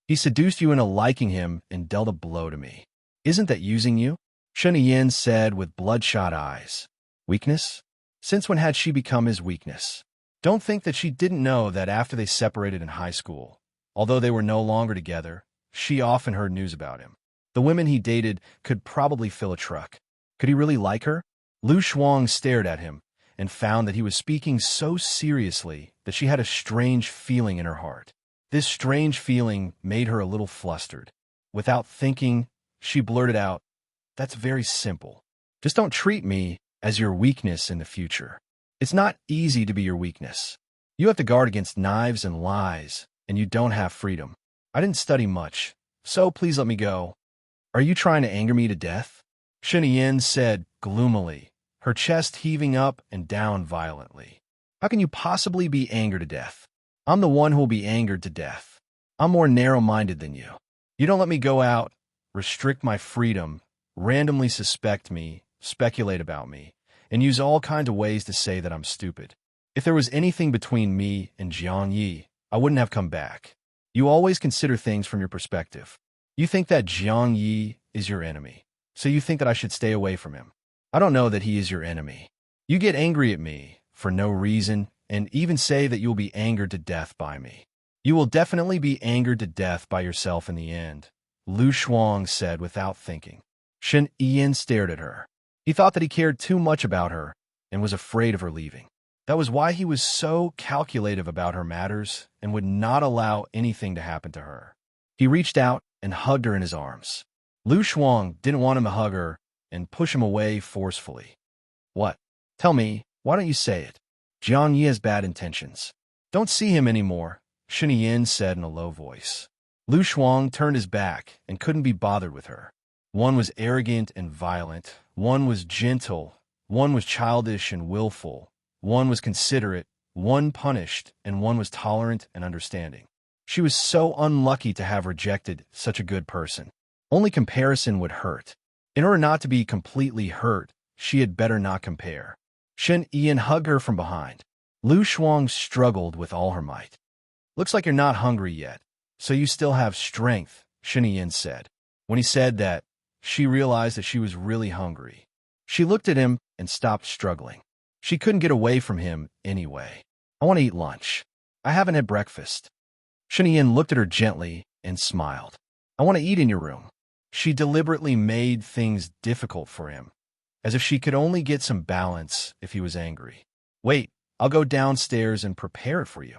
He seduced you into liking him and dealt a blow to me. Isn't that using you? Shun said with bloodshot eyes. Weakness? Since when had she become his weakness? Don't think that she didn't know that after they separated in high school, although they were no longer together, she often heard news about him. The women he dated could probably fill a truck. Could he really like her? Lu Shuang stared at him and found that he was speaking so seriously that she had a strange feeling in her heart. This strange feeling made her a little flustered. Without thinking, she blurted out, "That's very simple. Just don't treat me as your weakness in the future. It's not easy to be your weakness. You have to guard against knives and lies, and you don't have freedom. I didn't study much, so please let me go." Are you trying to anger me to death? Shun said gloomily, her chest heaving up and down violently. How can you possibly be angered to death? I'm the one who will be angered to death. I'm more narrow-minded than you. You don't let me go out, restrict my freedom, randomly suspect me, speculate about me, and use all kinds of ways to say that I'm stupid. If there was anything between me and Jiangyi, I wouldn't have come back. You always consider things from your perspective. You think that Jiangyi is your enemy, so you think that I should stay away from him. I don't know that he is your enemy. You get angry at me for no reason and even say that you'll be angered to death by me. You will definitely be angered to death by yourself in the end, Lu Shuang said without thinking. Shun stared at her. He thought that he cared too much about her and was afraid of her leaving. That was why he was so calculative about her matters and would not allow anything to happen to her. He reached out and hugged her in his arms. Lu Shuang didn't want him to hug her and push him away forcefully. What? Tell me, why don't you say it? Jiangyi has bad intentions. Don't see him anymore, Shun said in a low voice. Lu Shuang turned his back and couldn't be bothered with her. One was arrogant and violent, one was gentle, one was childish and willful, one was considerate, one punished, and one was tolerant and understanding. She was so unlucky to have rejected such a good person. Only comparison would hurt. In order not to be completely hurt, she had better not compare. Shun hugged her from behind. Lu Shuang struggled with all her might. Looks like you're not hungry yet, so you still have strength, Shun said. When he said that, she realized that she was really hungry. She looked at him and stopped struggling. She couldn't get away from him anyway. I want to eat lunch. I haven't had breakfast. Shun looked at her gently and smiled. I want to eat in your room. She deliberately made things difficult for him. as if she could only get some balance if he was angry. Wait, I'll go downstairs and prepare it for you.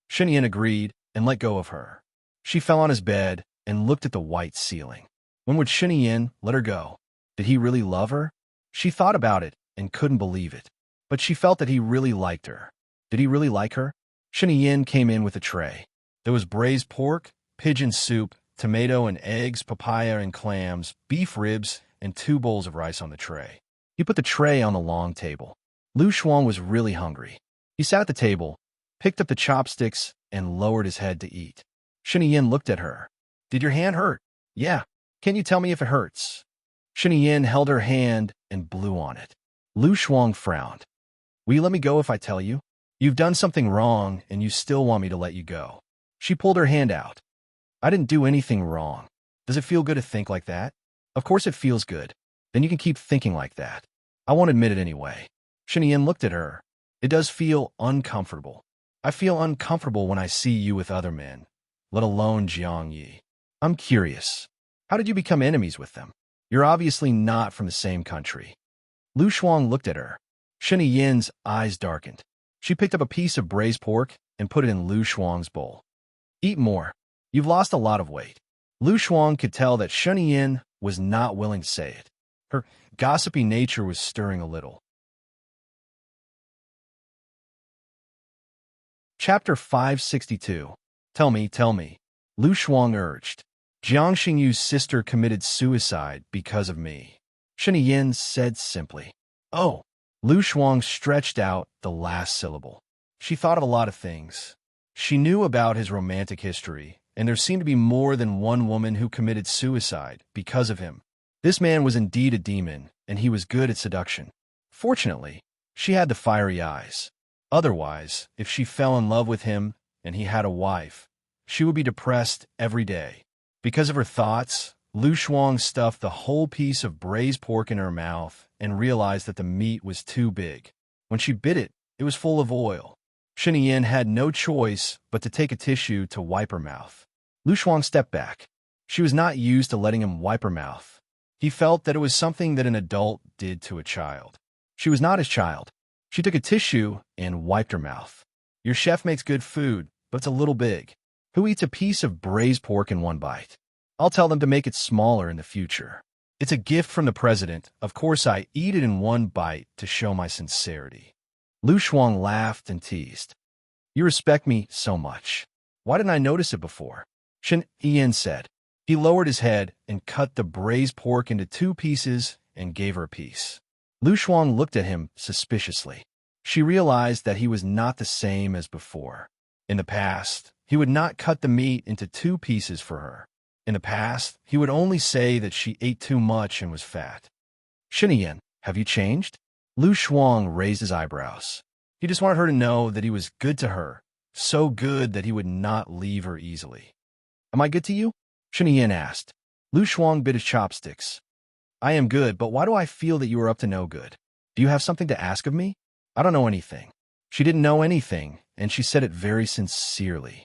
Shen agreed and let go of her. She fell on his bed and looked at the white ceiling. When would Shen let her go? Did he really love her? She thought about it and couldn't believe it. But she felt that he really liked her. Did he really like her? Shen came in with a tray. There was braised pork, pigeon soup, tomato and eggs, papaya and clams, beef ribs, and 2 bowls of rice on the tray. He put the tray on the long table. Lu Shuang was really hungry. He sat at the table, picked up the chopsticks, and lowered his head to eat. Shen looked at her. Did your hand hurt? Yeah. Can you tell me if it hurts? Shen held her hand and blew on it. Lu Shuang frowned. Will you let me go if I tell you? You've done something wrong, and you still want me to let you go. She pulled her hand out. I didn't do anything wrong. Does it feel good to think like that? Of course it feels good. Then you can keep thinking like that. I won't admit it anyway. Shen looked at her. It does feel uncomfortable. I feel uncomfortable when I see you with other men, let alone Jiang Yi. I'm curious. How did you become enemies with them? You're obviously not from the same country. Lu Shuang looked at her. Shen Yin's eyes darkened. She picked up a piece of braised pork and put it in Lu Shuang's bowl. Eat more. You've lost a lot of weight. Lu Shuang could tell that Shen Yin was not willing to say it. Her gossipy nature was stirring a little. Chapter 562. Tell me, Lu Shuang urged. Jiang Xingyu's sister committed suicide because of me. Shen Yin said simply. Oh. Lu Shuang stretched out the last syllable. She thought of a lot of things. She knew about his romantic history, and there seemed to be more than one woman who committed suicide because of him. This man was indeed a demon, and he was good at seduction. Fortunately, she had the fiery eyes. Otherwise, if she fell in love with him and he had a wife, she would be depressed every day. Because of her thoughts, Lu Shuang stuffed the whole piece of braised pork in her mouth and realized that the meat was too big. When she bit it, it was full of oil. Shen Yin had no choice but to take a tissue to wipe her mouth. Lu Shuang stepped back. She was not used to letting him wipe her mouth. He felt that it was something that an adult did to a child. She was not his child. She took a tissue and wiped her mouth. Your chef makes good food, but it's a little big. Who eats a piece of braised pork in one bite? I'll tell them to make it smaller in the future. It's a gift from the president. Of course, I eat it in one bite to show my sincerity. Lu Shuang laughed and teased. You respect me so much. Why didn't I notice it before? Shen Yin said. He lowered his head and cut the braised pork into 2 pieces and gave her a piece. Lu Shuang looked at him suspiciously. She realized that he was not the same as before. In the past, he would not cut the meat into 2 pieces for her. In the past, he would only say that she ate too much and was fat. Shen Yin, have you changed? Lu Shuang raised his eyebrows. He just wanted her to know that he was good to her, so good that he would not leave her easily. Am I good to you? Shen Yin asked. Lu Shuang bit his chopsticks. I am good, but why do I feel that you are up to no good? Do you have something to ask of me? I don't know anything. She didn't know anything, and she said it very sincerely.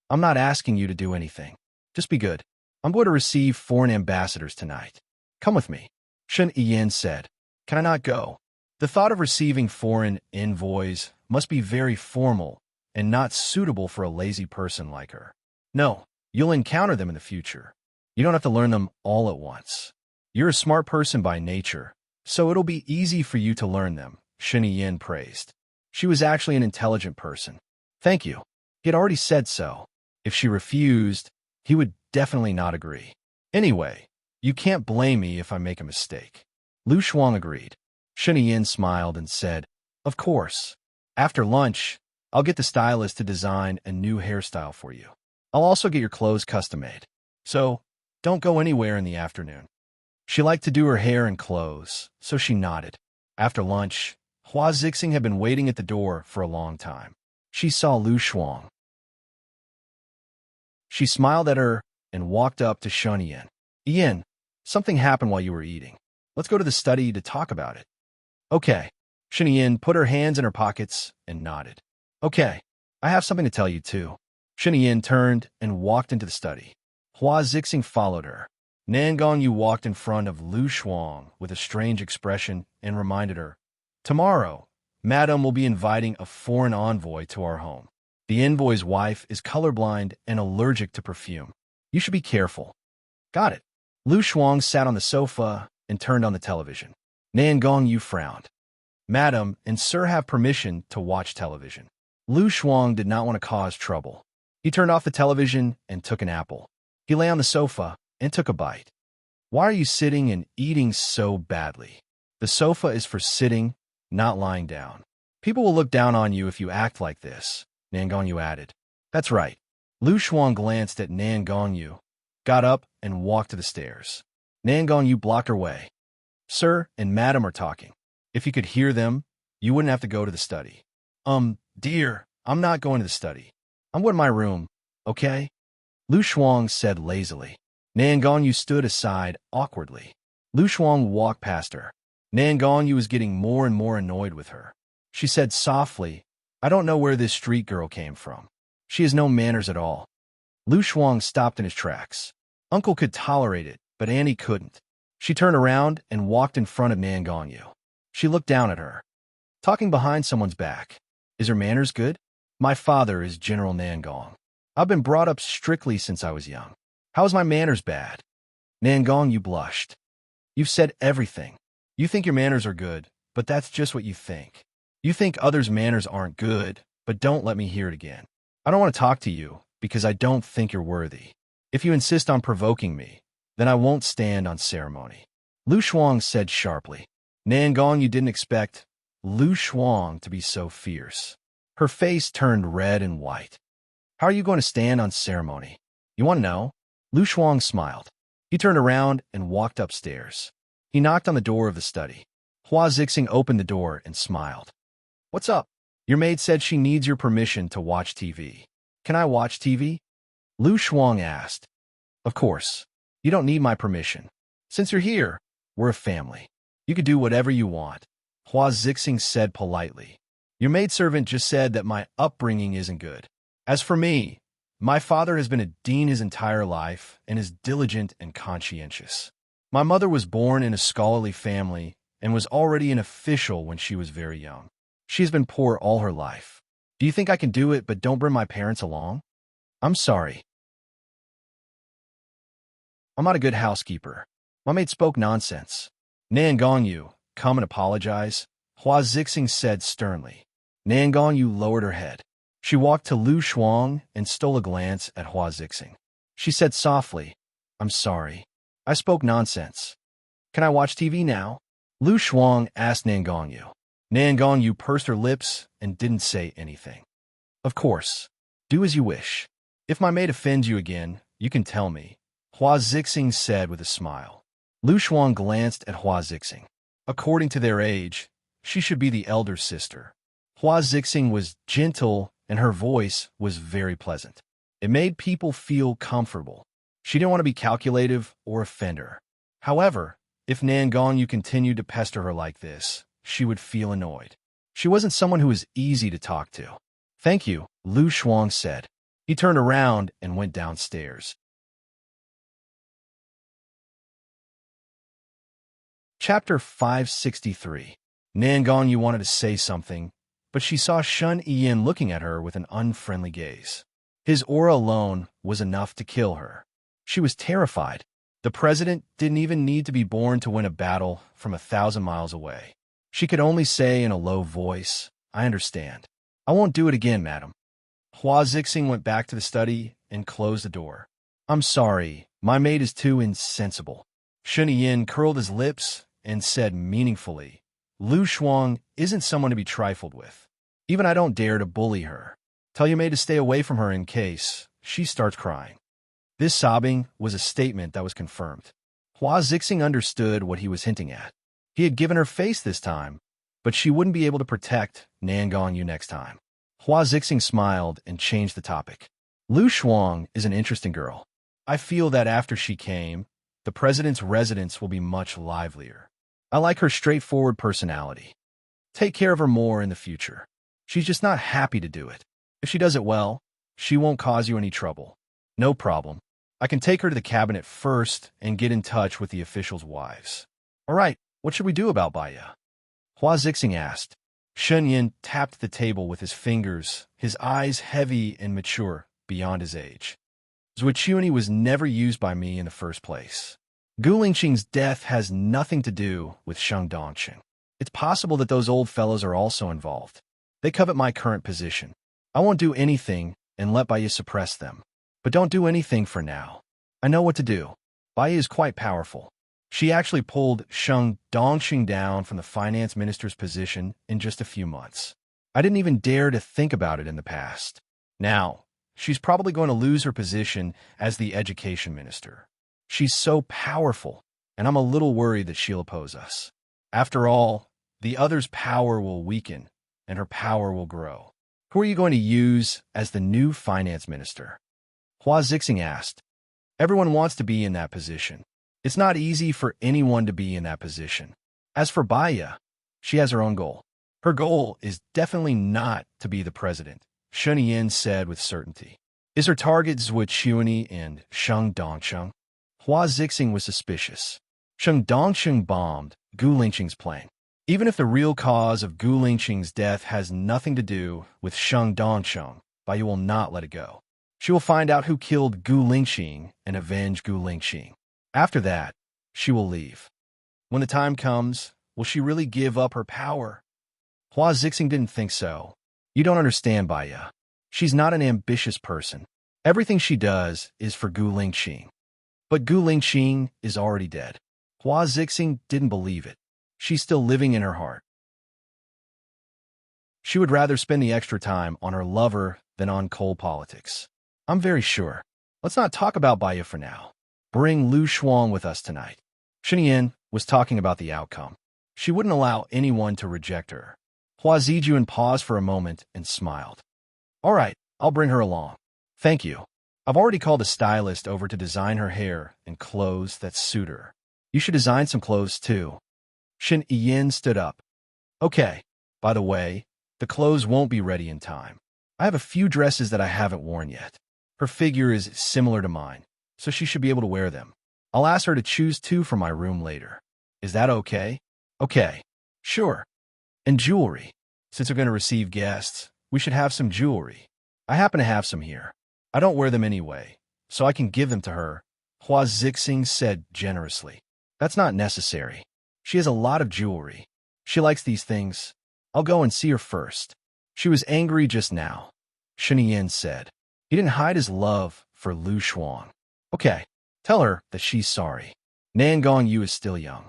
I'm not asking you to do anything. Just be good. I'm going to receive foreign ambassadors tonight. Come with me. Shen Yin said. Can I not go? The thought of receiving foreign envoys must be very formal and not suitable for a lazy person like her. No, you'll encounter them in the future. You don't have to learn them all at once. You're a smart person by nature, so it'll be easy for you to learn them, Shen Yin praised. She was actually an intelligent person. Thank you. He had already said so. If she refused, he would definitely not agree. Anyway, you can't blame me if I make a mistake. Lu Shuang agreed. Shen Yin smiled and said, Of course. After lunch, I'll get the stylist to design a new hairstyle for you. I'll also get your clothes custom-made. So, don't go anywhere in the afternoon. She liked to do her hair and clothes, so she nodded. After lunch, Hua Zixing had been waiting at the door for a long time. She saw Lu Shuang. She smiled at her and walked up to Shen Yin. Yin, something happened while you were eating. Let's go to the study to talk about it. Okay. Shen Yin put her hands in her pockets and nodded. Okay, I have something to tell you too. Shen Yin turned and walked into the study. Hua Zixing followed her. Nan Gongyu walked in front of Lu Shuang with a strange expression and reminded her, "Tomorrow, Madame will be inviting a foreign envoy to our home. The envoy's wife is colorblind and allergic to perfume. You should be careful." "Got it." Lu Shuang sat on the sofa and turned on the television. Nan Gongyu frowned. "Madam and sir have permission to watch television." Lu Shuang did not want to cause trouble. He turned off the television and took an apple. He lay on the sofa and took a bite. "Why are you sitting and eating so badly? The sofa is for sitting, not lying down. People will look down on you if you act like this," Nan Gongyu added. "That's right." Lu Shuang glanced at Nan Gongyu, got up, and walked to the stairs. Nan Gongyu blocked her way. "Sir and Madam are talking. If you could hear them, you wouldn't have to go to the study." Dear, I'm not going to the study. I'm going to my room, okay?" Lu Shuang said lazily. Nan Gongyu stood aside awkwardly. Lu Shuang walked past her. Nan Gongyu was getting more and more annoyed with her. She said softly, "I don't know where this street girl came from. She has no manners at all." Lu Shuang stopped in his tracks. Uncle could tolerate it, but Annie couldn't. She turned around and walked in front of Nan Gongyu. She looked down at her. "Talking behind someone's back. Is her manners good? My father is General Nan Gong. I've been brought up strictly since I was young. How is my manners bad?" Nan Gongyu blushed. "You've said everything. You think your manners are good, but that's just what you think. You think others' manners aren't good, but don't let me hear it again. I don't want to talk to you because I don't think you're worthy. If you insist on provoking me, then I won't stand on ceremony," Lu Shuang said sharply. Nan Gongyu didn't expect Lu Shuang to be so fierce. Her face turned red and white. "How are you going to stand on ceremony? You want to know?" Lu Shuang smiled. He turned around and walked upstairs. He knocked on the door of the study. Hua Zixing opened the door and smiled. "What's up?" "Your maid said she needs your permission to watch TV. Can I watch TV?" Lu Shuang asked. "Of course. You don't need my permission. Since you're here, we're a family. You can do whatever you want," Hua Zixing said politely. "Your maidservant just said that my upbringing isn't good. As for me, my father has been a dean his entire life and is diligent and conscientious. My mother was born in a scholarly family and was already an official when she was very young. She has been poor all her life. Do you think I can do it but don't bring my parents along? I'm sorry. I'm not a good housekeeper. My maid spoke nonsense." "Nan Gongyu, come and apologize," Hua Zixing said sternly. Nan Gongyu lowered her head. She walked to Lu Shuang and stole a glance at Hua Zixing. She said softly, "I'm sorry. I spoke nonsense. Can I watch TV now?" Lu Shuang asked Nan Gongyu. Nan Gongyu pursed her lips and didn't say anything. "Of course. Do as you wish. If my maid offends you again, you can tell me," Hua Zixing said with a smile. Lu Shuang glanced at Hua Zixing. According to their age, she should be the elder sister. Hua Zixing was gentle and her voice was very pleasant. It made people feel comfortable. She didn't want to be calculative or offend her. However, if Nan Gongyu continued to pester her like this, she would feel annoyed. She wasn't someone who was easy to talk to. "Thank you," Lu Shuang said. He turned around and went downstairs. Chapter 563. Nan Gongyu wanted to say something, but she saw Shun Yiyan looking at her with an unfriendly gaze. His aura alone was enough to kill her. She was terrified. The president didn't even need to be born to win a battle from 1,000 miles away. She could only say in a low voice, "I understand. I won't do it again, madam." Hua Zixing went back to the study and closed the door. "I'm sorry, my maid is too insensible." Shun Yiyan curled his lips and said meaningfully, "Lu Shuang isn't someone to be trifled with. Even I don't dare to bully her. Tell your maid to stay away from her in case she starts crying." This sobbing was a statement that was confirmed. Hua Zixing understood what he was hinting at. He had given her face this time, but she wouldn't be able to protect Nan Gongyu next time. Hua Zixing smiled and changed the topic. "Lu Shuang is an interesting girl. I feel that after she came, the president's residence will be much livelier. I like her straightforward personality. Take care of her more in the future. She's just not happy to do it. If she does it well, she won't cause you any trouble." "No problem. I can take her to the cabinet first and get in touch with the officials' wives. All right, what should we do about Baya? Hua Zixing asked. Shen Yin tapped the table with his fingers, his eyes heavy and mature beyond his age. Zuichuni was never used by me in the first place. Gu Lingqing's death has nothing to do with Sheng Dongqing. It's possible that those old fellows are also involved. They covet my current position. I won't do anything and let Baya suppress them. But don't do anything for now. I know what to do. Baya is quite powerful. She actually pulled Sheng Dongqing down from the finance minister's position in just a few months. I didn't even dare to think about it in the past. Now, she's probably going to lose her position as the education minister. She's so powerful, and I'm a little worried that she'll oppose us. After all, the other's power will weaken, and her power will grow. Who are you going to use as the new finance minister? Hua Zixing asked. Everyone wants to be in that position. It's not easy for anyone to be in that position. As for Baya, she has her own goal. Her goal is definitely not to be the president, Shen Yin said with certainty. Is her target Zuichuni and Sheng Dongqing? Hua Zixing was suspicious. Sheng Dongqing bombed Gu Lingqing's plane. Even if the real cause of Gu Lingqing's death has nothing to do with Sheng Dongqing, Baya will not let it go. She will find out who killed Gu Lingqing and avenge Gu Lingqing. After that, she will leave. When the time comes, will she really give up her power? Hua Zixing didn't think so. You don't understand Baya. She's not an ambitious person. Everything she does is for Gu Lingqing. But Gu Lingqing is already dead. Hua Zixing didn't believe it. She's still living in her heart. She would rather spend the extra time on her lover than on cold politics. I'm very sure. Let's not talk about Baya for now. Bring Lu Shuang with us tonight. Shen Yin was talking about the outcome. She wouldn't allow anyone to reject her. Hua Zijun paused for a moment and smiled. All right, I'll bring her along. Thank you. I've already called a stylist over to design her hair and clothes that suit her. You should design some clothes too. Shen Yin stood up. Okay, by the way, the clothes won't be ready in time. I have a few dresses that I haven't worn yet. Her figure is similar to mine, so she should be able to wear them. I'll ask her to choose 2 from my room later. Is that okay? Okay, sure. And jewelry. Since we're going to receive guests, we should have some jewelry. I happen to have some here. I don't wear them anyway, so I can give them to her, Hua Zixing said generously. That's not necessary. She has a lot of jewelry. She likes these things. I'll go and see her first. She was angry just now, Shen Yin said. He didn't hide his love for Lu Shuang. Okay, tell her that she's sorry. Nan Gongyu is still young.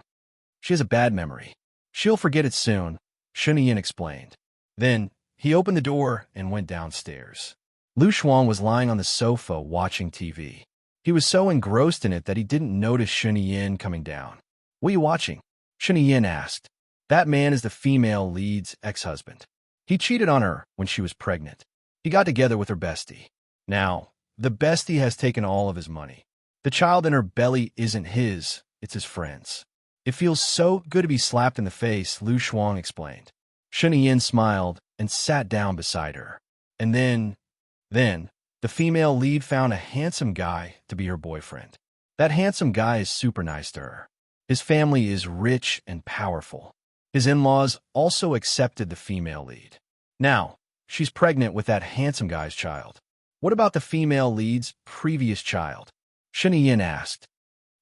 She has a bad memory. She'll forget it soon, Shen Yin explained. Then, he opened the door and went downstairs. Lu Shuang was lying on the sofa watching TV. He was so engrossed in it that he didn't notice Shen Yin coming down. What are you watching? Shen Yin asked. That man is the female lead's ex-husband. He cheated on her when she was pregnant. He got together with her bestie. Now, the bestie has taken all of his money. The child in her belly isn't his, it's his friend's. It feels so good to be slapped in the face, Lu Shuang explained. Shen Yin smiled and sat down beside her. And then, the female lead found a handsome guy to be her boyfriend. That handsome guy is super nice to her. His family is rich and powerful. His in-laws also accepted the female lead. Now, she's pregnant with that handsome guy's child. What about the female lead's previous child? Shen Yin asked.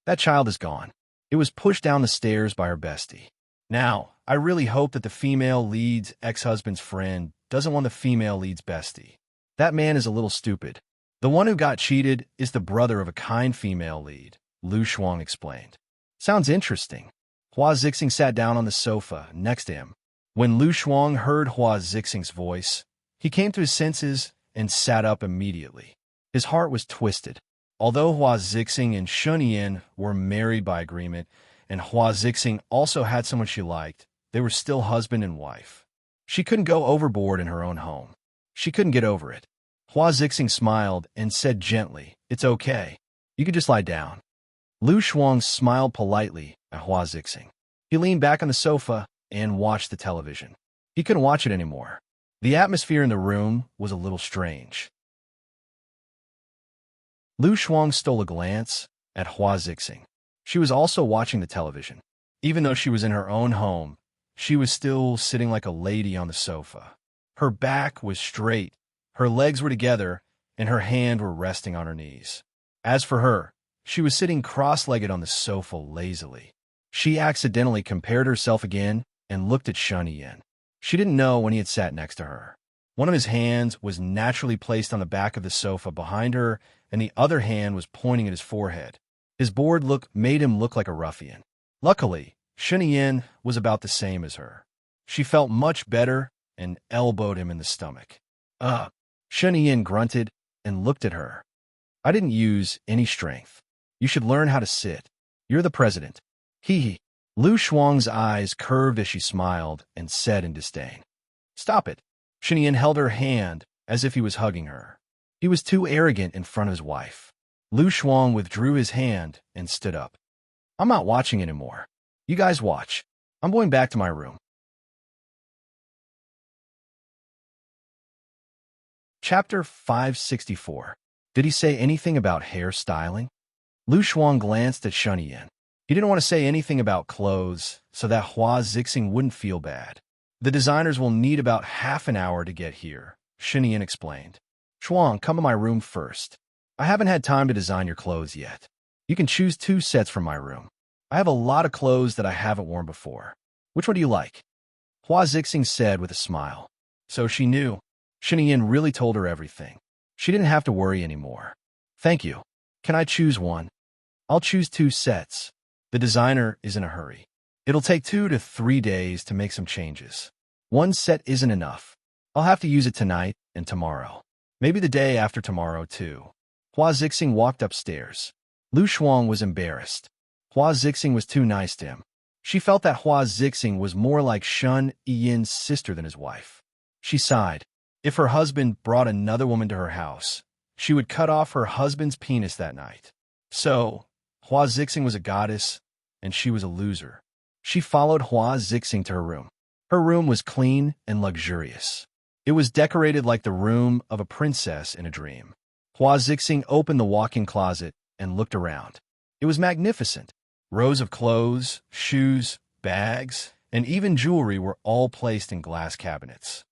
That child is gone. It was pushed down the stairs by her bestie. Now, I really hope that the female lead's ex-husband's friend doesn't want the female lead's bestie. That man is a little stupid. The one who got cheated is the brother of a kind female lead, Lu Shuang explained. Sounds interesting. Hua Zixing sat down on the sofa next to him. When Lu Shuang heard Hua Zixing's voice, he came to his senses and sat up immediately. His heart was twisted. Although Hua Zixing and Shen Yin were married by agreement, and Hua Zixing also had someone she liked, they were still husband and wife. She couldn't go overboard in her own home. She couldn't get over it. Hua Zixing smiled and said gently, "It's okay. You can just lie down." Lu Shuang smiled politely at Hua Zixing. He leaned back on the sofa and watched the television. He couldn't watch it anymore. The atmosphere in the room was a little strange. Lu Shuang stole a glance at Hua Zixing. She was also watching the television. Even though she was in her own home, she was still sitting like a lady on the sofa. Her back was straight, her legs were together, and her hands were resting on her knees. As for her, she was sitting cross-legged on the sofa lazily. She accidentally compared herself again and looked at Shun Yin. She didn't know when he had sat next to her. One of his hands was naturally placed on the back of the sofa behind her, and the other hand was pointing at his forehead. His bored look made him look like a ruffian. Luckily, Shun Yin was about the same as her. She felt much better and elbowed him in the stomach. Ugh. Shun Yin grunted and looked at her. I didn't use any strength. You should learn how to sit. You're the president. Hee hee. Lu Shuang's eyes curved as she smiled and said in disdain. Stop it. Shun Yin held her hand as if he was hugging her. He was too arrogant in front of his wife. Lu Shuang withdrew his hand and stood up. I'm not watching anymore. You guys watch. I'm going back to my room. Chapter 564. Did he say anything about hair styling? Lu Shuang glanced at Shun Yin. He didn't want to say anything about clothes so that Hua Zixing wouldn't feel bad. The designers will need about half an hour to get here, Shun Yin explained. Shuang, come to my room first. I haven't had time to design your clothes yet. You can choose 2 sets from my room. I have a lot of clothes that I haven't worn before. Which one do you like? Hua Zixing said with a smile. So she knew. Shun Yin really told her everything. She didn't have to worry anymore. Thank you. Can I choose one? I'll choose 2 sets. The designer is in a hurry. It'll take 2 to 3 days to make some changes. 1 set isn't enough. I'll have to use it tonight and tomorrow. Maybe the day after tomorrow, too. Hua Zixing walked upstairs. Lu Shuang was embarrassed. Hua Zixing was too nice to him. She felt that Hua Zixing was more like Shun Yin's sister than his wife. She sighed. If her husband brought another woman to her house, she would cut off her husband's penis that night. So, Hua Zixing was a goddess, and she was a loser. She followed Hua Zixing to her room. Her room was clean and luxurious. It was decorated like the room of a princess in a dream. Hua Zixing opened the walk-in closet and looked around. It was magnificent. Rows of clothes, shoes, bags, and even jewelry were all placed in glass cabinets.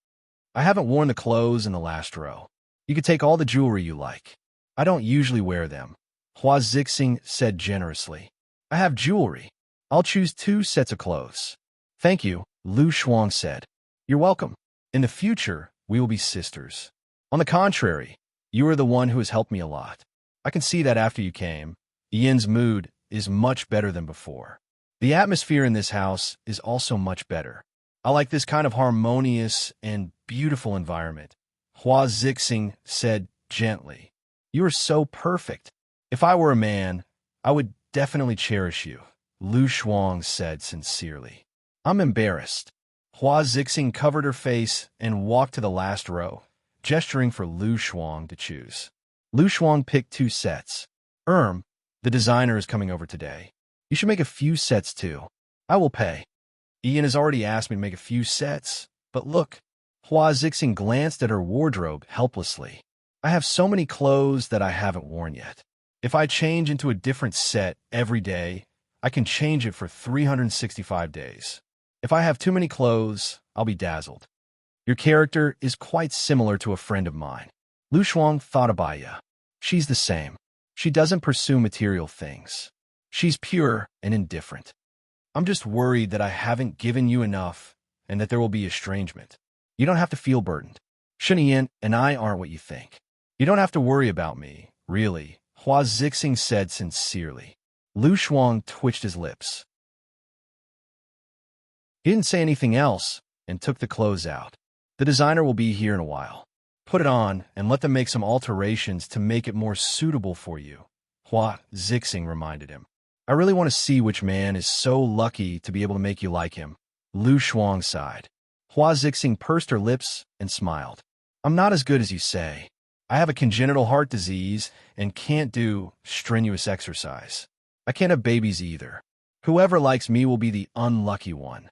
I haven't worn the clothes in the last row. You could take all the jewelry you like. I don't usually wear them, Hua Zixing said generously. I have jewelry. I'll choose 2 sets of clothes. Thank you, Lu Shuang said. You're welcome. In the future, we will be sisters. On the contrary, you are the one who has helped me a lot. I can see that after you came, Yin's mood is much better than before. The atmosphere in this house is also much better. I like this kind of harmonious and beautiful environment, Hua Zixing said gently. You are so perfect. If I were a man, I would definitely cherish you, Lu Shuang said sincerely. I'm embarrassed. Hua Zixing covered her face and walked to the last row, gesturing for Lu Shuang to choose. Lu Shuang picked 2 sets. The designer is coming over today. You should make a few sets too. I will pay. Ian has already asked me to make a few sets, but look. Hua Zixing glanced at her wardrobe helplessly. I have so many clothes that I haven't worn yet. If I change into a different set every day, I can change it for 365 days. If I have too many clothes, I'll be dazzled. Your character is quite similar to a friend of mine. Lu Shuang thought about ya. She's the same. She doesn't pursue material things. She's pure and indifferent. I'm just worried that I haven't given you enough and that there will be estrangement. You don't have to feel burdened. Shun Yin and I aren't what you think. You don't have to worry about me, really, Hua Zixing said sincerely. Lu Shuang twitched his lips. He didn't say anything else and took the clothes out. The designer will be here in a while. Put it on and let them make some alterations to make it more suitable for you, Hua Zixing reminded him. I really want to see which man is so lucky to be able to make you like him, Lu Shuang sighed. Hua Zixing pursed her lips and smiled. I'm not as good as you say. I have a congenital heart disease and can't do strenuous exercise. I can't have babies either. Whoever likes me will be the unlucky one.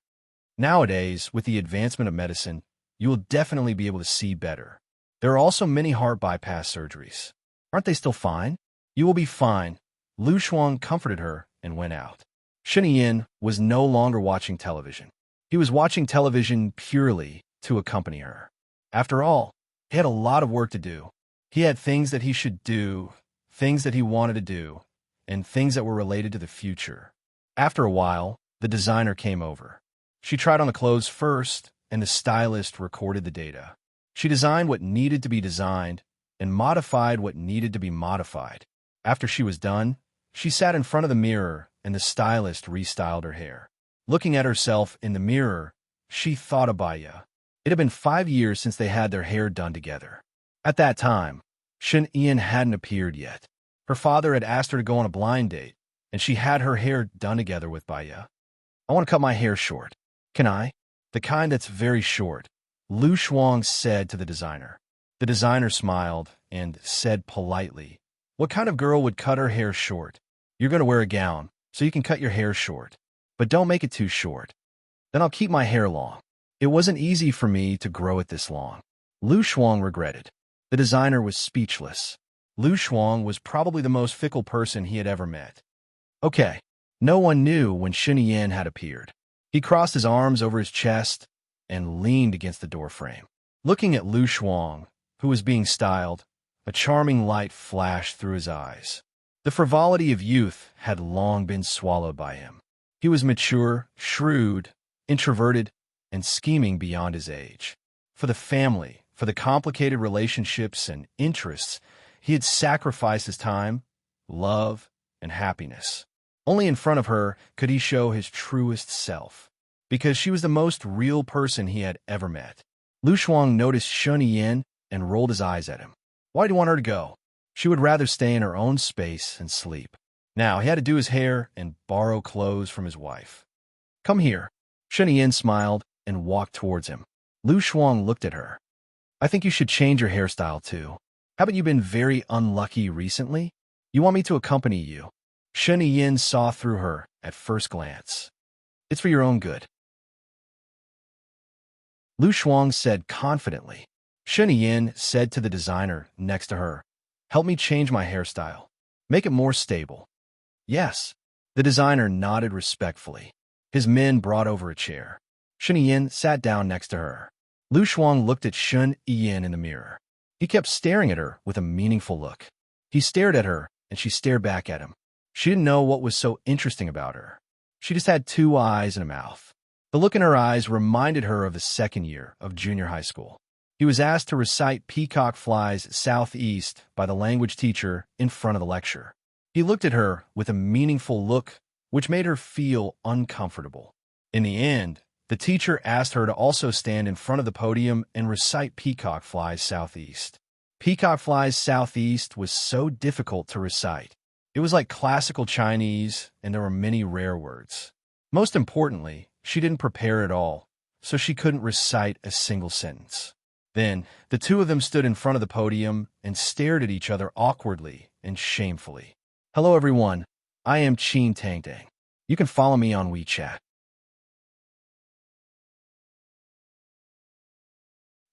Nowadays, with the advancement of medicine, you will definitely be able to see better. There are also many heart bypass surgeries. Aren't they still fine? You will be fine. Lu Shuang comforted her and went out. Shen Yin was no longer watching television. He was watching television purely to accompany her. After all, he had a lot of work to do. He had things that he should do, things that he wanted to do, and things that were related to the future. After a while, the designer came over. She tried on the clothes first, and the stylist recorded the data. She designed what needed to be designed and modified what needed to be modified. After she was done, she sat in front of the mirror and the stylist restyled her hair. Looking at herself in the mirror, she thought of Baya. It had been 5 years since they had their hair done together. At that time, Shen Ian hadn't appeared yet. Her father had asked her to go on a blind date, and she had her hair done together with Baya. I want to cut my hair short. Can I? The kind that's very short, Lu Shuang said to the designer. The designer smiled and said politely, what kind of girl would cut her hair short? You're going to wear a gown, so you can cut your hair short. But don't make it too short. Then I'll keep my hair long. It wasn't easy for me to grow it this long. Lu Shuang regretted. The designer was speechless. Lu Shuang was probably the most fickle person he had ever met. Okay. No one knew when Shen Yan had appeared. He crossed his arms over his chest and leaned against the doorframe. Looking at Lu Shuang, who was being styled, a charming light flashed through his eyes. The frivolity of youth had long been swallowed by him. He was mature, shrewd, introverted, and scheming beyond his age. For the family, for the complicated relationships and interests, he had sacrificed his time, love, and happiness. Only in front of her could he show his truest self, because she was the most real person he had ever met. Lu Shuang noticed Shen Yin and rolled his eyes at him. Why do you want her to go? She would rather stay in her own space and sleep. Now he had to do his hair and borrow clothes from his wife. Come here. Shen Yin smiled and walked towards him. Lu Shuang looked at her. I think you should change your hairstyle too. Haven't you been very unlucky recently? You want me to accompany you? Shen Yin saw through her at first glance. It's for your own good. Lu Shuang said confidently. Shen Yin said to the designer next to her, help me change my hairstyle. Make it more stable. Yes. The designer nodded respectfully. His men brought over a chair. Shen Yin sat down next to her. Lu Shuang looked at Shen Yin in the mirror. He kept staring at her with a meaningful look. He stared at her, and she stared back at him. She didn't know what was so interesting about her. She just had 2 eyes and a mouth. The look in her eyes reminded her of the second year of junior high school. He was asked to recite Peacock Flies Southeast by the language teacher in front of the lecture. He looked at her with a meaningful look, which made her feel uncomfortable. In the end, the teacher asked her to also stand in front of the podium and recite Peacock Flies Southeast. Peacock Flies Southeast was so difficult to recite. It was like classical Chinese, and there were many rare words. Most importantly, she didn't prepare at all, so she couldn't recite a single sentence. Then, the 2 of them stood in front of the podium and stared at each other awkwardly and shamefully. Hello everyone, I am Qin Tangdang. You can follow me on WeChat.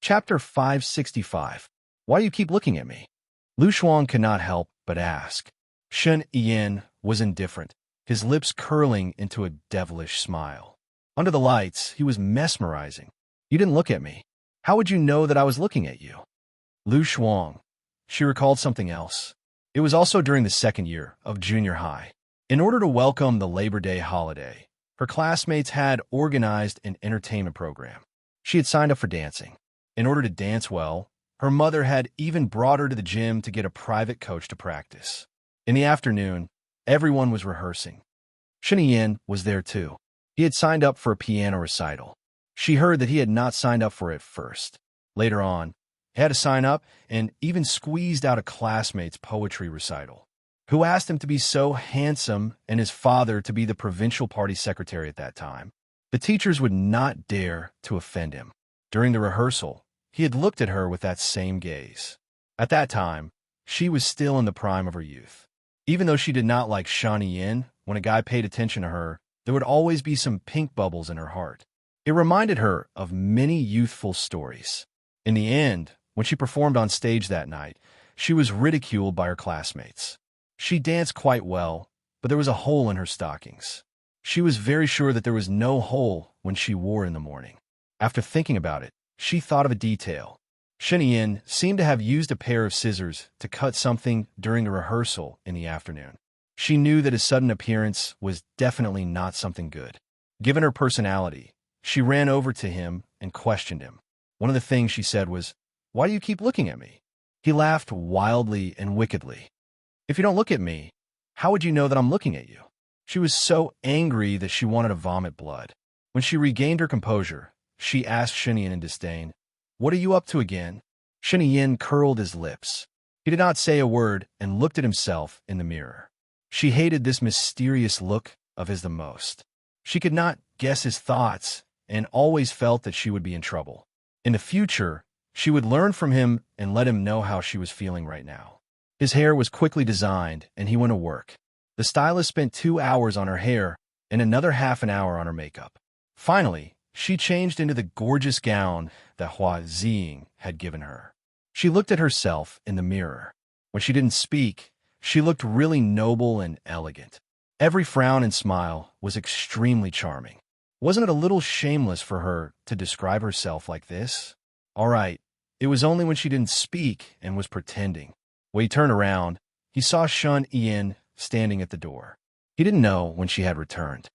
Chapter 565. Why do you keep looking at me? Lu Shuang could not help but ask. Shen Yin was indifferent, his lips curling into a devilish smile. Under the lights, he was mesmerizing. You didn't look at me. How would you know that I was looking at you? Lu Shuang. She recalled something else. It was also during the second year of junior high. In order to welcome the Labor Day holiday, her classmates had organized an entertainment program. She had signed up for dancing. In order to dance well, her mother had even brought her to the gym to get a private coach to practice. In the afternoon, everyone was rehearsing. Shen Yin was there too. He had signed up for a piano recital. She heard that he had not signed up for it first. Later on, he had to sign up and even squeezed out a classmate's poetry recital, who asked him to be so handsome and his father to be the provincial party secretary at that time. The teachers would not dare to offend him. During the rehearsal, he had looked at her with that same gaze. At that time, she was still in the prime of her youth. Even though she did not like Shen Yin, when a guy paid attention to her, there would always be some pink bubbles in her heart. It reminded her of many youthful stories. In the end, when she performed on stage that night, she was ridiculed by her classmates. She danced quite well, but there was a hole in her stockings. She was very sure that there was no hole when she wore in the morning. After thinking about it, she thought of a detail. Shen Yin seemed to have used a pair of scissors to cut something during a rehearsal in the afternoon. She knew that his sudden appearance was definitely not something good. Given her personality, she ran over to him and questioned him. One of the things she said was, "Why do you keep looking at me?" He laughed wildly and wickedly. "If you don't look at me, how would you know that I'm looking at you?" She was so angry that she wanted to vomit blood. When she regained her composure, she asked Shen Yin in disdain, "What are you up to again?" Shen Yin curled his lips. He did not say a word and looked at himself in the mirror. She hated this mysterious look of his the most. She could not guess his thoughts and always felt that she would be in trouble. In the future, she would learn from him and let him know how she was feeling right now. His hair was quickly designed, and he went to work. The stylist spent 2 hours on her hair and another half an hour on her makeup. Finally, she changed into the gorgeous gown that Hua Ziying had given her. She looked at herself in the mirror. When she didn't speak, she looked really noble and elegant. Every frown and smile was extremely charming. Wasn't it a little shameless for her to describe herself like this? All right, it was only when she didn't speak and was pretending. When he turned around, he saw Shen Yin standing at the door. He didn't know when she had returned.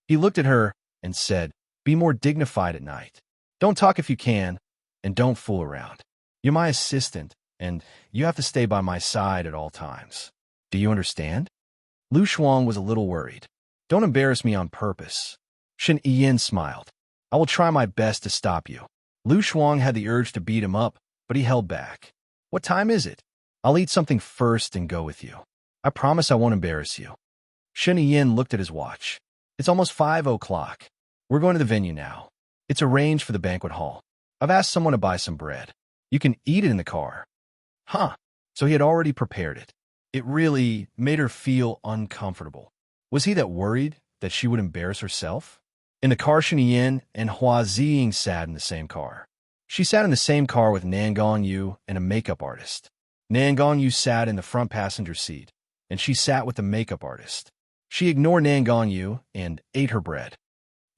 He looked at her and said, "Be more dignified at night. Don't talk if you can, and don't fool around. You're my assistant, and you have to stay by my side at all times. Do you understand?" Lu Shuang was a little worried. "Don't embarrass me on purpose." Shen Yin smiled. "I will try my best to stop you." Lu Shuang had the urge to beat him up, but he held back. "What time is it? I'll eat something first and go with you. I promise I won't embarrass you." Shen Yin looked at his watch. "It's almost 5 o'clock. We're going to the venue now. It's arranged for the banquet hall. I've asked someone to buy some bread. You can eat it in the car." Huh. So he had already prepared it. It really made her feel uncomfortable. Was he that worried that she would embarrass herself? In the car, Shen Yin and Hua Ziying sat in the same car. She sat in the same car with Nan Gongyu and a makeup artist. Nan Gongyu sat in the front passenger seat, and she sat with the makeup artist. She ignored Nan Gongyu and ate her bread.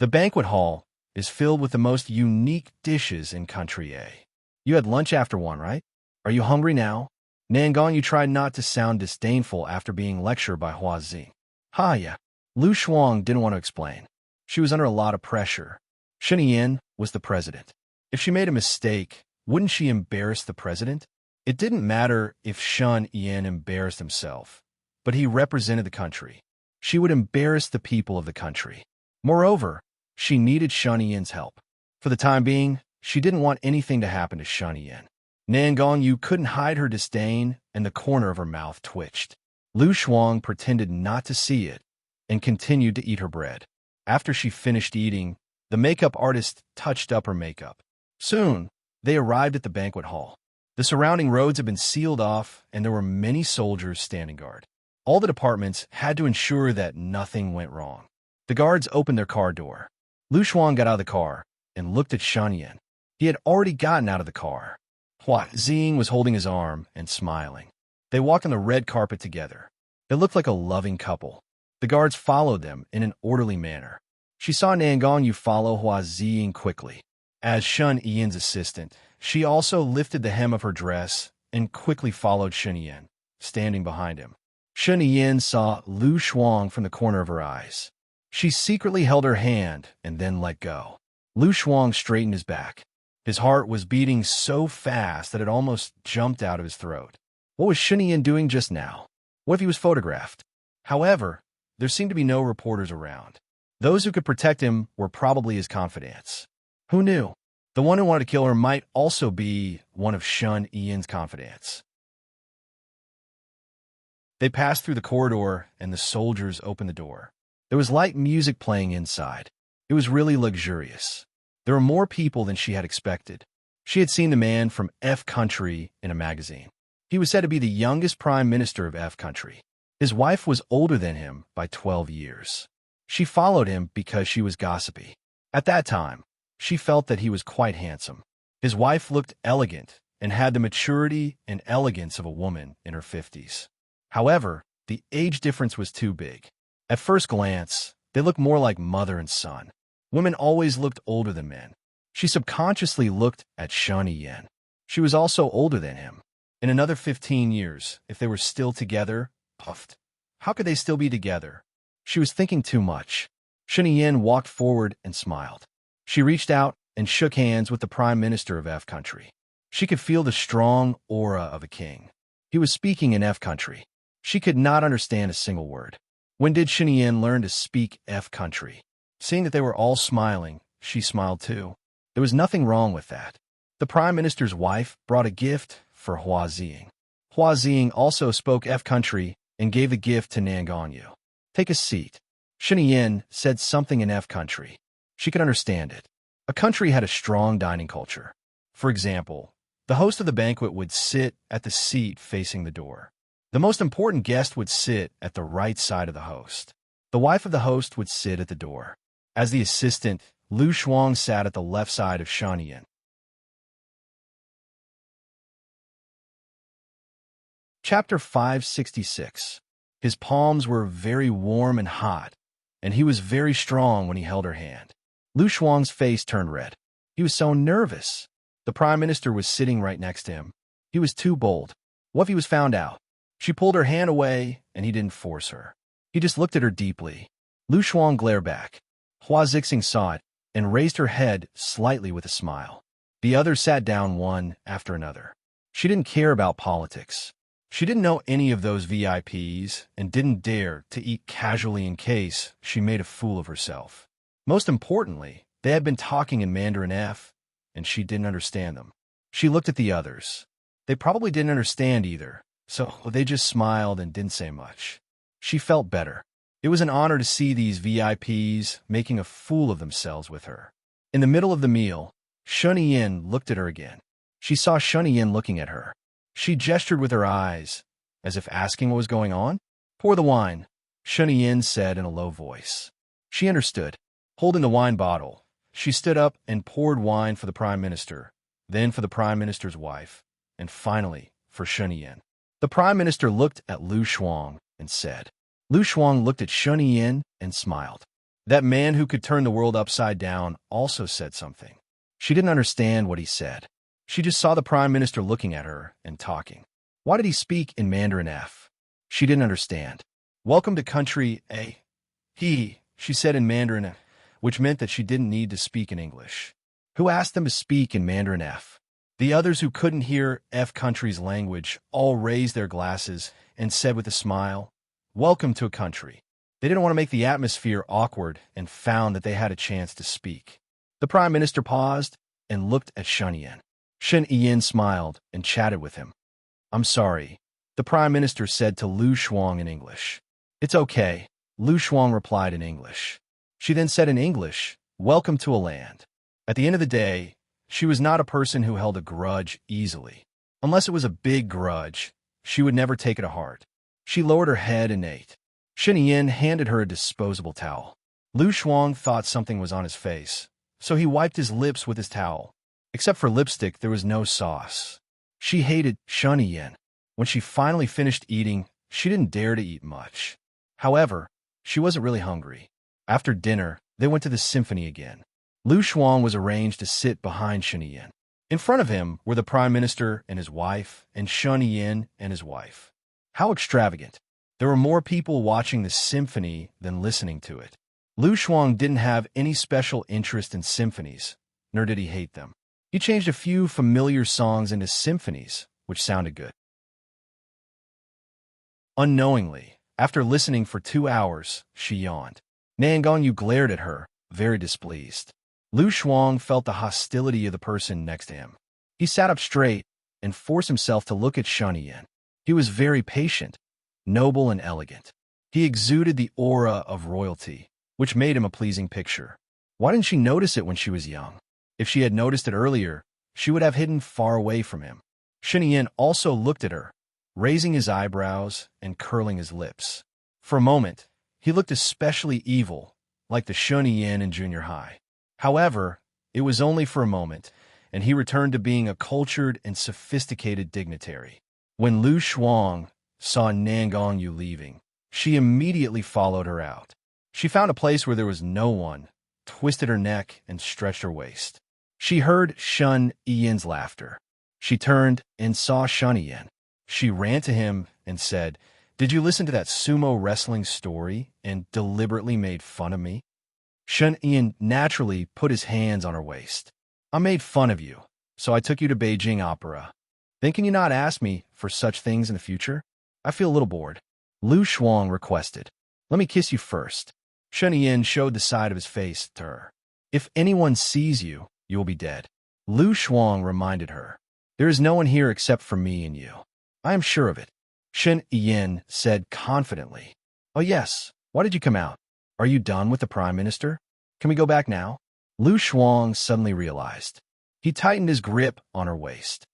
The banquet hall is filled with the most unique dishes in Country A. You had lunch after 1, right? Are you hungry now? Nan Gongyu tried not to sound disdainful after being lectured by Hua Zi. Yeah. Lu Shuang didn't want to explain. She was under a lot of pressure. Shen Yin was the president. If she made a mistake, wouldn't she embarrass the president? It didn't matter if Shen Yin embarrassed himself, but he represented the country. She would embarrass the people of the country. Moreover, she needed Shen Yin's help. For the time being, she didn't want anything to happen to Shen Yin. Nan Gongyu couldn't hide her disdain, and the corner of her mouth twitched. Lu Shuang pretended not to see it and continued to eat her bread. After she finished eating, the makeup artist touched up her makeup. Soon, they arrived at the banquet hall. The surrounding roads had been sealed off, and there were many soldiers standing guard. All the departments had to ensure that nothing went wrong. The guards opened their car door. Lu Shuang got out of the car and looked at Shen Yin. He had already gotten out of the car. Hua Ziying was holding his arm and smiling. They walked on the red carpet together. They looked like a loving couple. The guards followed them in an orderly manner. She saw Nan Gongyu follow Hua Ziying quickly. As Shen Yin's assistant, she also lifted the hem of her dress and quickly followed Shen Yin, standing behind him. Shen Yin saw Lu Shuang from the corner of her eyes. She secretly held her hand and then let go. Lu Shuang straightened his back. His heart was beating so fast that it almost jumped out of his throat. What was Shen Yin doing just now? What if he was photographed? However, there seemed to be no reporters around. Those who could protect him were probably his confidants. Who knew? The one who wanted to kill her might also be one of Shen Yin's confidants. They passed through the corridor, and the soldiers opened the door. There was light music playing inside. It was really luxurious. There were more people than she had expected. She had seen the man from F Country in a magazine. He was said to be the youngest prime minister of F Country. His wife was older than him by 12 years. She followed him because she was gossipy. At that time, she felt that he was quite handsome. His wife looked elegant, and had the maturity and elegance of a woman in her 50s. However, the age difference was too big. At first glance, they looked more like mother and son. Women always looked older than men. She subconsciously looked at Shun Yen. She was also older than him. In another 15 years, if they were still together, puffed. How could they still be together? She was thinking too much. Shun Yen walked forward and smiled. She reached out and shook hands with the Prime Minister of F Country. She could feel the strong aura of a king. He was speaking in F Country. She could not understand a single word. When did Shun Yen learn to speak F Country? Seeing that they were all smiling, she smiled too. There was nothing wrong with that. The Prime Minister's wife brought a gift for Hua Ziying. Hua Ziying also spoke F Country and gave the gift to Nangonyu. Take a seat. Shun Yen said something in F Country. She could understand it. A country had a strong dining culture. For example, the host of the banquet would sit at the seat facing the door. The most important guest would sit at the right side of the host. The wife of the host would sit at the door. As the assistant, Lu Shuang sat at the left side of Shun Yen. Chapter 566. His palms were very warm and hot, and he was very strong when he held her hand. Lu Shuang's face turned red. He was so nervous. The Prime Minister was sitting right next to him. He was too bold. What if he was found out? She pulled her hand away, and he didn't force her. He just looked at her deeply. Lu Shuang glared back. Hua Zixing saw it and raised her head slightly with a smile. The others sat down one after another. She didn't care about politics. She didn't know any of those VIPs and didn't dare to eat casually in case she made a fool of herself. Most importantly, they had been talking in Mandarin F, and she didn't understand them. She looked at the others. They probably didn't understand either, so they just smiled and didn't say much. She felt better. It was an honor to see these VIPs making a fool of themselves with her. In the middle of the meal, Shun Yen looked at her again. She saw Shun Yen looking at her. She gestured with her eyes, as if asking what was going on. Pour the wine, Shun Yen said in a low voice. She understood. Holding the wine bottle, she stood up and poured wine for the Prime Minister, then for the Prime Minister's wife, and finally for Shun Yen. The Prime Minister looked at Lu Shuang and said. Lu Shuang looked at Shun Yen and smiled. That man who could turn the world upside down also said something. She didn't understand what he said. She just saw the Prime Minister looking at her and talking. Why did he speak in Mandarin F? She didn't understand. Welcome to country A. She said in Mandarin F, which meant that she didn't need to speak in English. Who asked them to speak in Mandarin F? The others who couldn't hear F country's language all raised their glasses and said with a smile, Welcome to a country. They didn't want to make the atmosphere awkward and found that they had a chance to speak. The Prime Minister paused and looked at Shun Yen. Shun Yen smiled and chatted with him. I'm sorry, the Prime Minister said to Lu Shuang in English. It's okay, Lu Shuang replied in English. She then said in English, Welcome to a land. At the end of the day, she was not a person who held a grudge easily. Unless it was a big grudge, she would never take it to heart. She lowered her head and ate. Shun Yen handed her a disposable towel. Lu Shuang thought something was on his face, so he wiped his lips with his towel. Except for lipstick, there was no sauce. She hated Shun Yen. When she finally finished eating, she didn't dare to eat much. However, she wasn't really hungry. After dinner, they went to the symphony again. Lu Shuang was arranged to sit behind Shun Yen. In front of him were the Prime Minister and his wife, and Shun Yen and his wife. How extravagant. There were more people watching the symphony than listening to it. Lu Shuang didn't have any special interest in symphonies, nor did he hate them. He changed a few familiar songs into symphonies, which sounded good. Unknowingly, after listening for 2 hours, she yawned. Nangonyu glared at her, very displeased. Lu Shuang felt the hostility of the person next to him. He sat up straight and forced himself to look at Shun Yen. He was very patient, noble and elegant. He exuded the aura of royalty, which made him a pleasing picture. Why didn't she notice it when she was young? If she had noticed it earlier, she would have hidden far away from him. Shun Yen also looked at her, raising his eyebrows and curling his lips. For a moment, he looked especially evil, like the Shun Yen in junior high. However, it was only for a moment, and he returned to being a cultured and sophisticated dignitary. When Lu Shuang saw Nangong Yu leaving, she immediately followed her out. She found a place where there was no one, twisted her neck, and stretched her waist. She heard Shun Yin's laughter. She turned and saw Shun Yin. She ran to him and said, "Did you listen to that sumo wrestling story and deliberately made fun of me?" Shun Yin naturally put his hands on her waist. "I made fun of you, so I took you to Beijing Opera. Then can you not ask me for such things in the future? I feel a little bored." Lu Shuang requested, "Let me kiss you first." Shun Yin showed the side of his face to her. "If anyone sees you, you will be dead." Lu Shuang reminded her, "There is no one here except for me and you. I am sure of it." Shun Yin said confidently, "Oh yes, why did you come out? Are you done with the Prime Minister? Can we go back now?" Lu Shuang suddenly realized. He tightened his grip on her waist.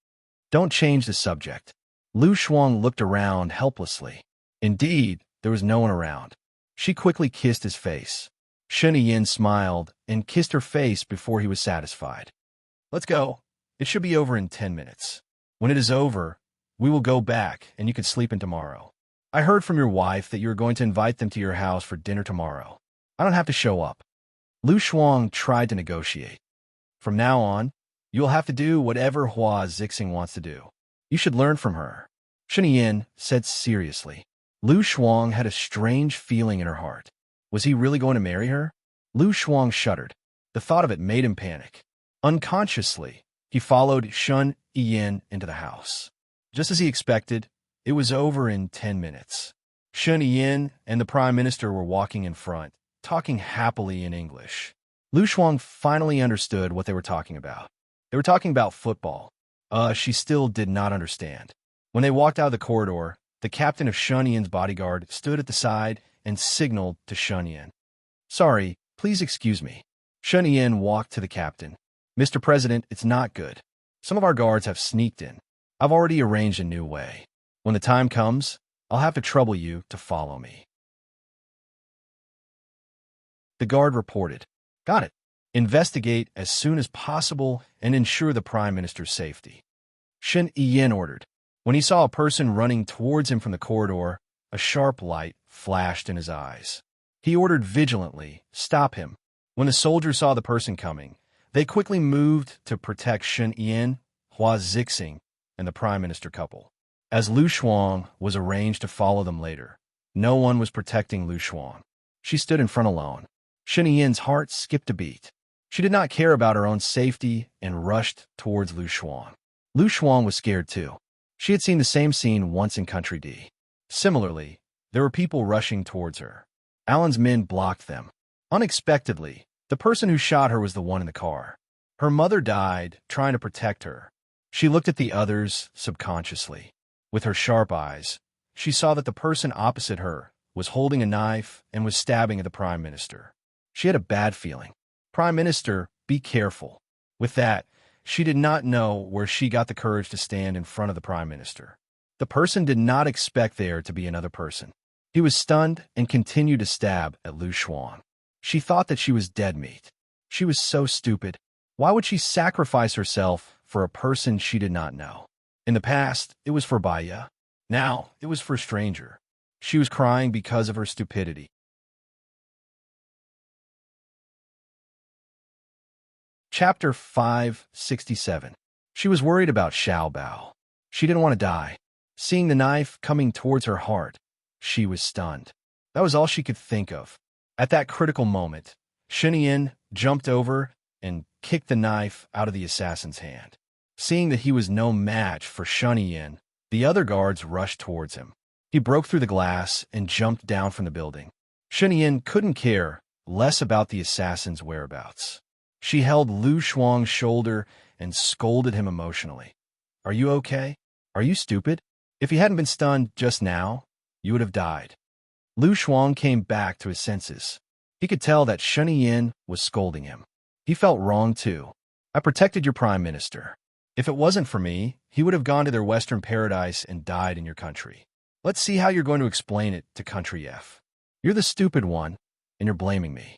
"Don't change the subject." Lu Shuang looked around helplessly. Indeed, there was no one around. She quickly kissed his face. Shun Yin smiled and kissed her face before he was satisfied. "Let's go. It should be over in 10 minutes. When it is over, we will go back and you can sleep in tomorrow. I heard from your wife that you are going to invite them to your house for dinner tomorrow. I don't have to show up." Lu Shuang tried to negotiate. "From now on, you will have to do whatever Hua Zixing wants to do. You should learn from her," Shun Yin said seriously. Lu Shuang had a strange feeling in her heart. Was he really going to marry her? Lu Shuang shuddered. The thought of it made him panic. Unconsciously, he followed Shun Yin into the house. Just as he expected, it was over in 10 minutes. Shun Yin and the Prime Minister were walking in front, talking happily in English. Lu Shuang finally understood what they were talking about. They were talking about football. She still did not understand. When they walked out of the corridor, the captain of Shun Yin's bodyguard stood at the side and signaled to Shun Yin. "Sorry, please excuse me." Shun Yin walked to the captain. "Mr. President, it's not good. Some of our guards have sneaked in. I've already arranged a new way. When the time comes, I'll have to trouble you to follow me." The guard reported, "Got it. Investigate as soon as possible and ensure the Prime Minister's safety." Shun Yin ordered. When he saw a person running towards him from the corridor, a sharp light flashed in his eyes. He ordered vigilantly, "Stop him." When the soldiers saw the person coming, they quickly moved to protect Shun Yin, Hua Zixing, and the Prime Minister couple. As Lu Shuang was arranged to follow them later, no one was protecting Lu Shuang. She stood in front alone. Shun Yin's heart skipped a beat. She did not care about her own safety and rushed towards Lu Shuang. Lu Shuang was scared too. She had seen the same scene once in Country D. Similarly, there were people rushing towards her. Alan's men blocked them. Unexpectedly, the person who shot her was the one in the car. Her mother died trying to protect her. She looked at the others subconsciously. With her sharp eyes, she saw that the person opposite her was holding a knife and was stabbing at the Prime Minister. She had a bad feeling. "Prime Minister, be careful." With that, she did not know where she got the courage to stand in front of the Prime Minister. The person did not expect there to be another person. He was stunned and continued to stab at Lu Shuang. She thought that she was dead meat. She was so stupid. Why would she sacrifice herself for a person she did not know? In the past, it was for Baya. Now, it was for a stranger. She was crying because of her stupidity. Chapter 567. She was worried about Xiao Bao. She didn't want to die. Seeing the knife coming towards her heart, she was stunned. That was all she could think of. At that critical moment, Shun Yin jumped over and kicked the knife out of the assassin's hand. Seeing that he was no match for Shun Yin, the other guards rushed towards him. He broke through the glass and jumped down from the building. Shun Yin couldn't care less about the assassin's whereabouts. She held Lu Shuang's shoulder and scolded him emotionally. "Are you okay? Are you stupid? If he hadn't been stunned just now, you would have died." Lu Shuang came back to his senses. He could tell that Shun Yin was scolding him. He felt wrong too. "I protected your Prime Minister. If it wasn't for me, he would have gone to their Western paradise and died in your country. Let's see how you're going to explain it to Country F. You're the stupid one, and you're blaming me."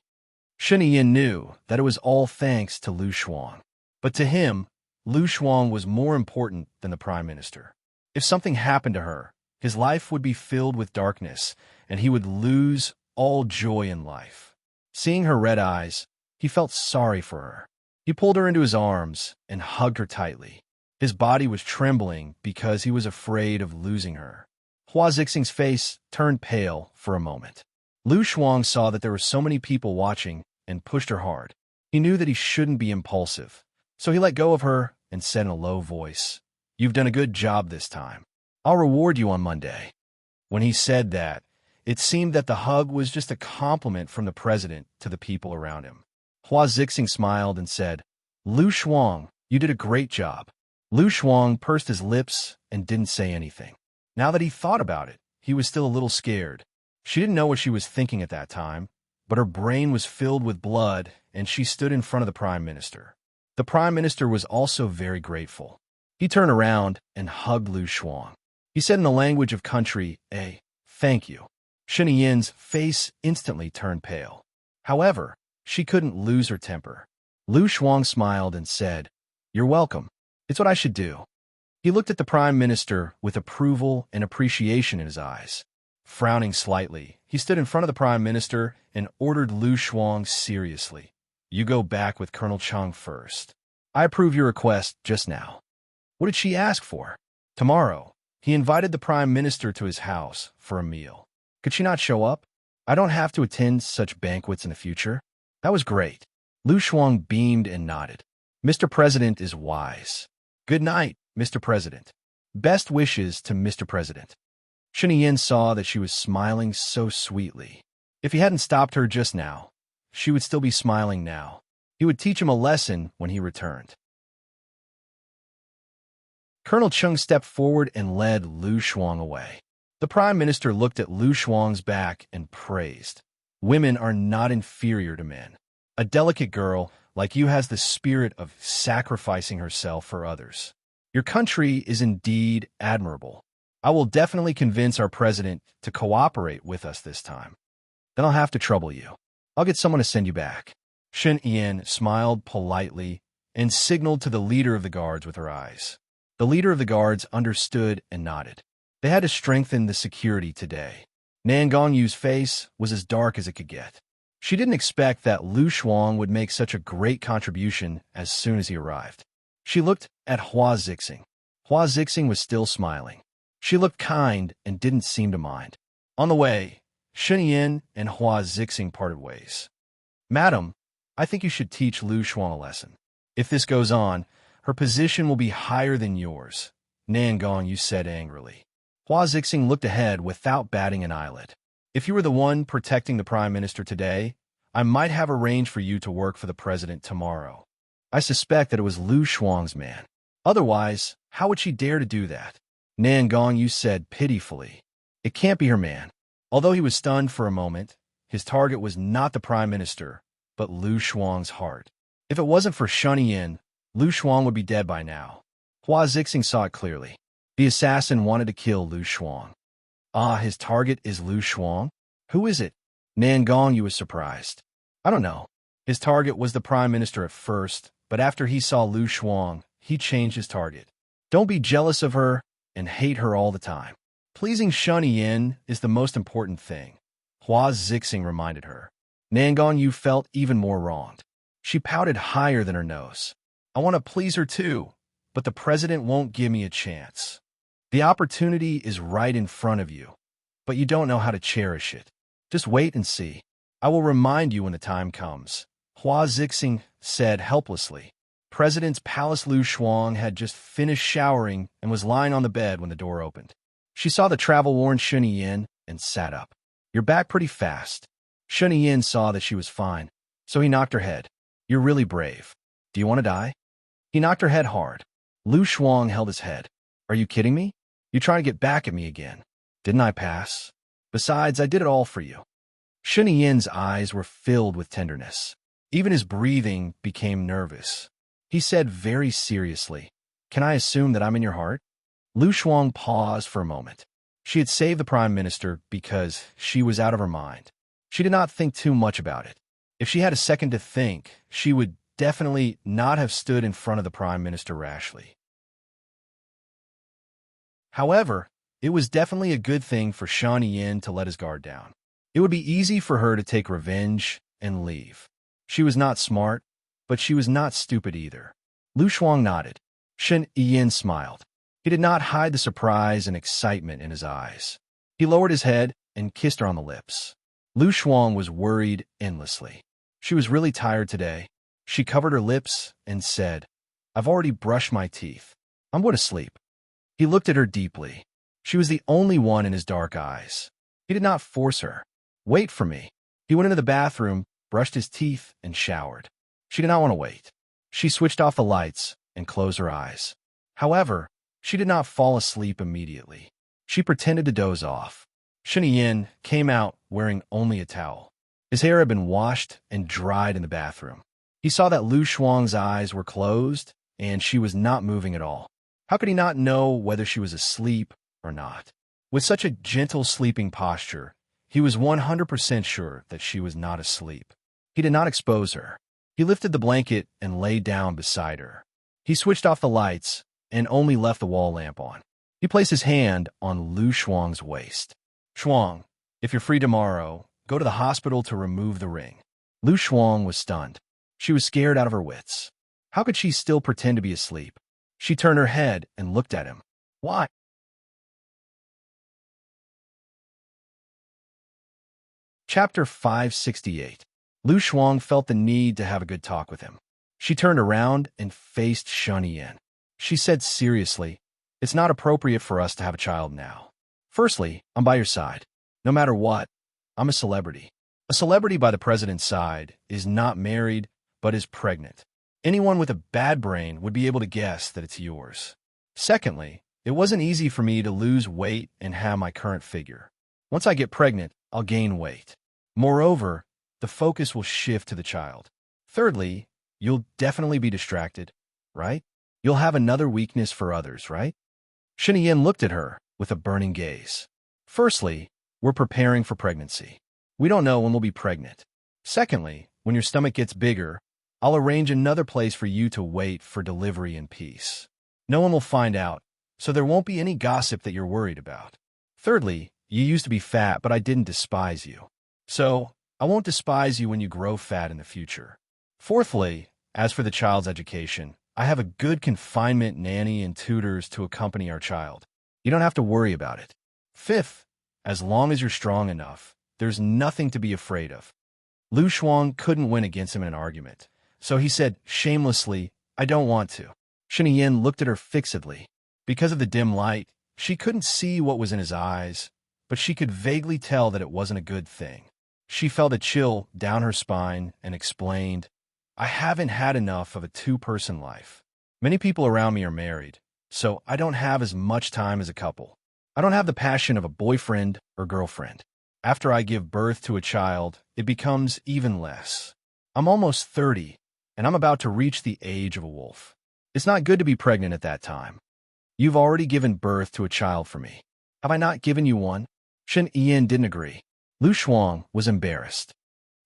Shun Yin knew that it was all thanks to Lu Shuang. But to him, Lu Shuang was more important than the prime minister. If something happened to her, his life would be filled with darkness, and he would lose all joy in life. Seeing her red eyes, he felt sorry for her. He pulled her into his arms and hugged her tightly. His body was trembling because he was afraid of losing her. Hua Zixing's face turned pale for a moment. Lu Shuang saw that there were so many people watching and pushed her hard. He knew that he shouldn't be impulsive, so he let go of her and said in a low voice, "You've done a good job this time. I'll reward you on Monday." When he said that, it seemed that the hug was just a compliment from the president to the people around him. Hua Zixing smiled and said, "Lu Shuang, you did a great job." Lu Shuang pursed his lips and didn't say anything. Now that he thought about it, he was still a little scared. She didn't know what she was thinking at that time, but her brain was filled with blood, and she stood in front of the prime minister. The prime minister was also very grateful. He turned around and hugged Lu Shuang. He said in the language of country, "Thank you." Shen Yin's face instantly turned pale. However, she couldn't lose her temper. Lu Shuang smiled and said, "You're welcome. It's what I should do." He looked at the prime minister with approval and appreciation in his eyes. Frowning slightly, he stood in front of the prime minister and ordered Lu Shuang seriously, "You go back with Colonel Chang first. I approve your request just now." What did she ask for? Tomorrow, he invited the prime minister to his house for a meal. Could she not show up? I don't have to attend such banquets in the future. That was great. Lu Shuang beamed and nodded. Mr. President is wise. Good night, Mr. President. Best wishes to Mr. President. Shen Yin saw that she was smiling so sweetly. If he hadn't stopped her just now, she would still be smiling now. He would teach him a lesson when he returned. Colonel Chung stepped forward and led Lu Shuang away. The prime minister looked at Lu Shuang's back and praised, "Women are not inferior to men. A delicate girl like you has the spirit of sacrificing herself for others. Your country is indeed admirable. I will definitely convince our president to cooperate with us this time. Then I'll have to trouble you. I'll get someone to send you back." Shen Yin smiled politely and signaled to the leader of the guards with her eyes. The leader of the guards understood and nodded. They had to strengthen the security today. Nan Gongyu's face was as dark as it could get. She didn't expect that Lu Shuang would make such a great contribution as soon as he arrived. She looked at Hua Zixing. Hua Zixing was still smiling. She looked kind and didn't seem to mind. On the way, Shen Yin and Hua Zixing parted ways. "Madam, I think you should teach Lu Shuang a lesson. If this goes on, her position will be higher than yours," Nan Gongyu said angrily. Hua Zixing looked ahead without batting an eyelid. "If you were the one protecting the prime minister today, I might have arranged for you to work for the president tomorrow. I suspect that it was Lu Shuang's man. Otherwise, how would she dare to do that?" Nan Gongyu said pitifully. "It can't be her man." Although he was stunned for a moment, his target was not the prime minister, but Lu Shuang's heart. If it wasn't for Shen Yin, Lu Shuang would be dead by now. Hua Zixing saw it clearly. The assassin wanted to kill Lu Shuang. His target is Lu Shuang? Who is it? Nan Gongyu was surprised. "I don't know. His target was the prime minister at first, but after he saw Lu Shuang, he changed his target. Don't be jealous of her and hate her all the time. Pleasing Shen Yin is the most important thing," Hua Zixing reminded her. Nan Gongyu felt even more wronged. She pouted higher than her nose. "I want to please her too, but the president won't give me a chance. The opportunity is right in front of you, but you don't know how to cherish it. Just wait and see. I will remind you when the time comes," Hua Zixing said helplessly. President's Palace Lu Shuang had just finished showering and was lying on the bed when the door opened. She saw the travel-worn Shen Yin and sat up. "You're back pretty fast." Shen Yin saw that she was fine, so he knocked her head. "You're really brave. Do you want to die?" He knocked her head hard. Lu Shuang held his head. "Are you kidding me? You're trying to get back at me again. Didn't I pass? Besides, I did it all for you." Shen Yin's eyes were filled with tenderness. Even his breathing became nervous. He said very seriously, "Can I assume that I'm in your heart?" Lu Shuang paused for a moment. She had saved the prime minister because she was out of her mind. She did not think too much about it. If she had a second to think, she would definitely not have stood in front of the Prime Minister rashly. However, it was definitely a good thing for Shan Yin to let his guard down. It would be easy for her to take revenge and leave. She was not smart, but she was not stupid either. Lu Shuang nodded. Shan Yin smiled. He did not hide the surprise and excitement in his eyes. He lowered his head and kissed her on the lips. Lu Shuang was worried endlessly. She was really tired today. She covered her lips and said, "I've already brushed my teeth. I'm going to sleep." He looked at her deeply. She was the only one in his dark eyes. He did not force her. "Wait for me." He went into the bathroom, brushed his teeth, and showered. She did not want to wait. She switched off the lights and closed her eyes. However, she did not fall asleep immediately. She pretended to doze off. Shan Yin came out wearing only a towel. His hair had been washed and dried in the bathroom. He saw that Lu Shuang's eyes were closed, and she was not moving at all. How could he not know whether she was asleep or not? With such a gentle sleeping posture, he was 100% sure that she was not asleep. He did not expose her. He lifted the blanket and lay down beside her. He switched off the lights and only left the wall lamp on. He placed his hand on Lu Shuang's waist. "Shuang, if you're free tomorrow, go to the hospital to remove the ring." Lu Shuang was stunned. She was scared out of her wits. How could she still pretend to be asleep? She turned her head and looked at him. "Why?" Chapter 568. Lu Shuang felt the need to have a good talk with him. She turned around and faced Shan Yin. She said seriously, "It's not appropriate for us to have a child now. Firstly, I'm by your side. No matter what, I'm a celebrity. A celebrity by the president's side is not married, but is pregnant. Anyone with a bad brain would be able to guess that it's yours. Secondly, it wasn't easy for me to lose weight and have my current figure. Once I get pregnant, I'll gain weight. Moreover, the focus will shift to the child. Thirdly, you'll definitely be distracted, right? You'll have another weakness for others, right?" Shan Yin looked at her with a burning gaze. "Firstly, we're preparing for pregnancy. We don't know when we'll be pregnant. Secondly, when your stomach gets bigger, I'll arrange another place for you to wait for delivery in peace. No one will find out, so there won't be any gossip that you're worried about. Thirdly, you used to be fat, but I didn't despise you. So, I won't despise you when you grow fat in the future. Fourthly, as for the child's education, I have a good confinement nanny and tutors to accompany our child. You don't have to worry about it. Fifth, as long as you're strong enough, there's nothing to be afraid of." Lu Shuang couldn't win against him in an argument, so he said shamelessly, "I don't want to." Shan Yin looked at her fixedly. Because of the dim light, she couldn't see what was in his eyes, but she could vaguely tell that it wasn't a good thing. She felt a chill down her spine and explained, "I haven't had enough of a two-person life. Many people around me are married, so I don't have as much time as a couple. I don't have the passion of a boyfriend or girlfriend. After I give birth to a child, it becomes even less. I'm almost 30, and I'm about to reach the age of a wolf. It's not good to be pregnant at that time. You've already given birth to a child for me. Have I not given you one?" Shan Yin didn't agree. Lu Shuang was embarrassed.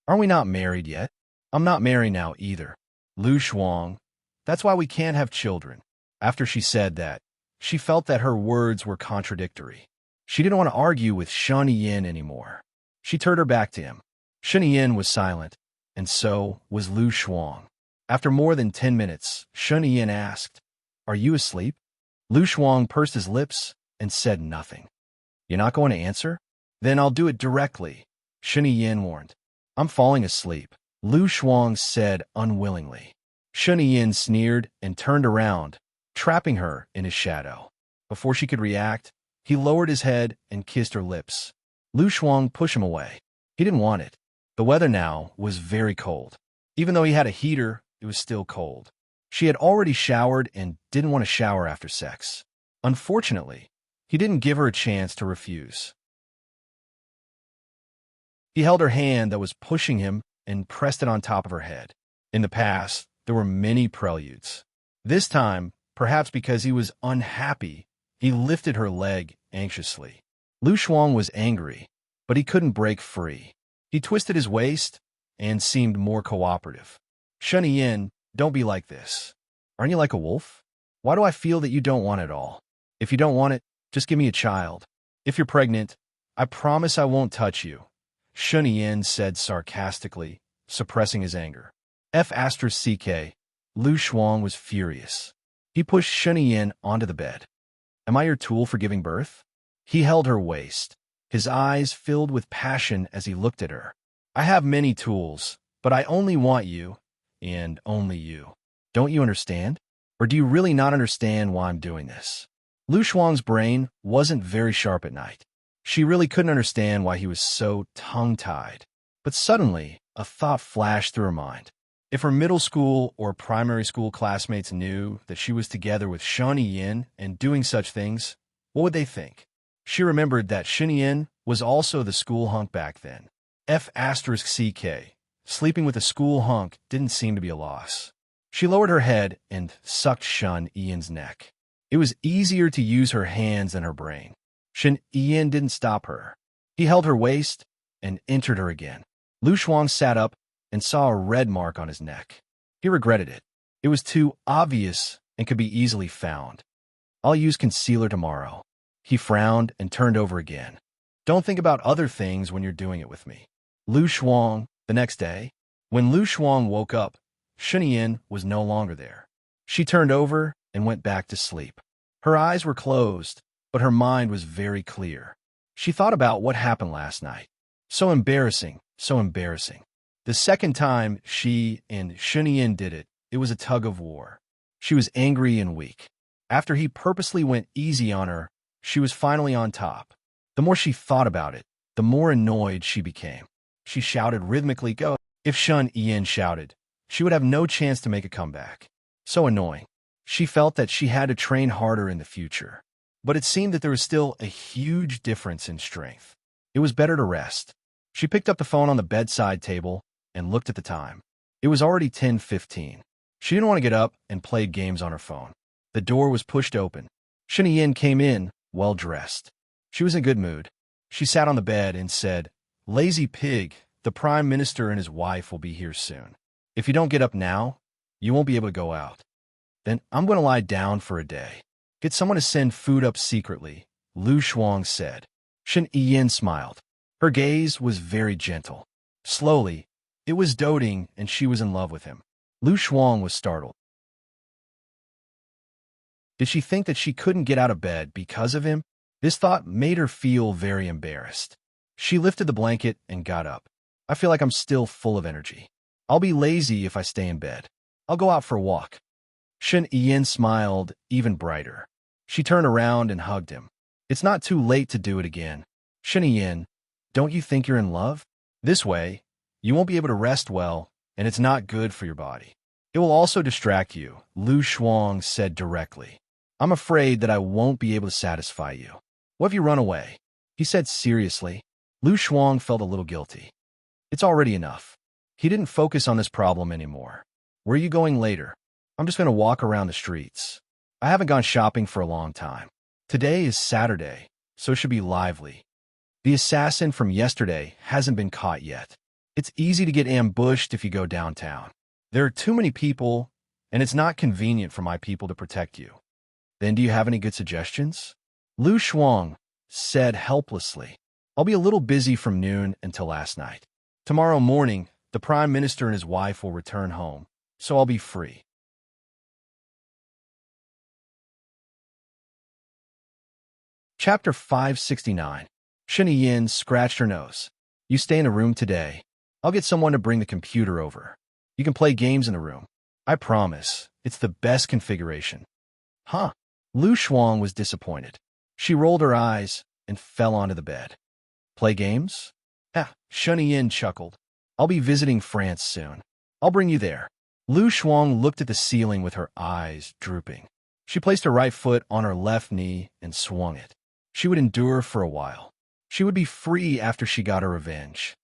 "Aren't we not married yet?" "I'm not married now either." "Lu Shuang, that's why we can't have children." After she said that, she felt that her words were contradictory. She didn't want to argue with Shan Yin anymore. She turned her back to him. Shan Yin was silent, and so was Lu Shuang. After more than 10 minutes, Shan Yin asked, "Are you asleep?" Lu Shuang pursed his lips and said nothing. "You're not going to answer? Then I'll do it directly," Shan Yin warned. "I'm falling asleep," Lu Shuang said unwillingly. Shan Yin sneered and turned around, trapping her in his shadow. Before she could react, he lowered his head and kissed her lips. Lu Shuang pushed him away. He didn't want it. The weather now was very cold. Even though he had a heater, it was still cold. She had already showered and didn't want to shower after sex. Unfortunately, he didn't give her a chance to refuse. He held her hand that was pushing him and pressed it on top of her head. In the past, there were many preludes. This time, perhaps because he was unhappy, he lifted her leg anxiously. Lu Shuang was angry, but he couldn't break free. He twisted his waist and seemed more cooperative. Shan Yin Don't be like this. Aren't you like a wolf? Why do I feel that you don't want it all? If you don't want it, just give me a child. If you're pregnant, I promise I won't touch you, Shun Yin said sarcastically, suppressing his anger. F***. Lu Shuang was furious. He pushed Shun Yin onto the bed. Am I your tool for giving birth? He held her waist, his eyes filled with passion as he looked at her. I have many tools, but I only want you, and only you. Don't you understand? Or do you really not understand why I'm doing this? Lu Shuang's brain wasn't very sharp at night. She really couldn't understand why he was so tongue-tied. But suddenly, a thought flashed through her mind. If her middle school or primary school classmates knew that she was together with Shun Yin and doing such things, what would they think? She remembered that Shun Yin was also the school hunk back then. F***. Sleeping with a school hunk didn't seem to be a loss. She lowered her head and sucked Shun Yin's neck. It was easier to use her hands than her brain. Shun Yin didn't stop her. He held her waist and entered her again. Lu Shuang sat up and saw a red mark on his neck. He regretted it. It was too obvious and could be easily found. I'll use concealer tomorrow. He frowned and turned over again. Don't think about other things when you're doing it with me. Lu Shuang, the next day, when Lu Shuang woke up, Shun Yin was no longer there. She turned over and went back to sleep. Her eyes were closed, but her mind was very clear. She thought about what happened last night. So embarrassing, so embarrassing. The second time she and Shun Yin did it, it was a tug of war. She was angry and weak. After he purposely went easy on her, she was finally on top. The more she thought about it, the more annoyed she became. She shouted rhythmically, "Go!" If Shun Yin shouted, she would have no chance to make a comeback. So annoying. She felt that she had to train harder in the future. But it seemed that there was still a huge difference in strength. It was better to rest. She picked up the phone on the bedside table and looked at the time. It was already 10:15. She didn't want to get up and play games on her phone. The door was pushed open. Shun Yin came in, well-dressed. She was in a good mood. She sat on the bed and said, "Lazy pig, the Prime Minister and his wife will be here soon. If you don't get up now, you won't be able to go out. Then I'm going to lie down for a day. Get someone to send food up secretly," Lu Shuang said. Shun Yin smiled. Her gaze was very gentle. Slowly, it was doting and she was in love with him. Lu Shuang was startled. Did she think that she couldn't get out of bed because of him? This thought made her feel very embarrassed. She lifted the blanket and got up. I feel like I'm still full of energy. I'll be lazy if I stay in bed. I'll go out for a walk. Shun Yin smiled even brighter. She turned around and hugged him. It's not too late to do it again. Shun Yin, don't you think you're in love? This way, you won't be able to rest well, and it's not good for your body. It will also distract you, Lu Shuang said directly. I'm afraid that I won't be able to satisfy you. What if you run away? He said seriously. Lu Shuang felt a little guilty. It's already enough. He didn't focus on this problem anymore. Where are you going later? I'm just going to walk around the streets. I haven't gone shopping for a long time. Today is Saturday, so it should be lively. The assassin from yesterday hasn't been caught yet. It's easy to get ambushed if you go downtown. There are too many people, and it's not convenient for my people to protect you. Then do you have any good suggestions? Lu Shuang said helplessly. I'll be a little busy from noon until last night. Tomorrow morning, the Prime Minister and his wife will return home, so I'll be free. Chapter 569. Shun Yin scratched her nose. You stay in the room today. I'll get someone to bring the computer over. You can play games in the room. I promise, it's the best configuration. Huh? Lu Shuang was disappointed. She rolled her eyes and fell onto the bed. Play games? Shun Yin chuckled. I'll be visiting France soon. I'll bring you there. Lu Shuang looked at the ceiling with her eyes drooping. She placed her right foot on her left knee and swung it. She would endure for a while. She would be free after she got her revenge.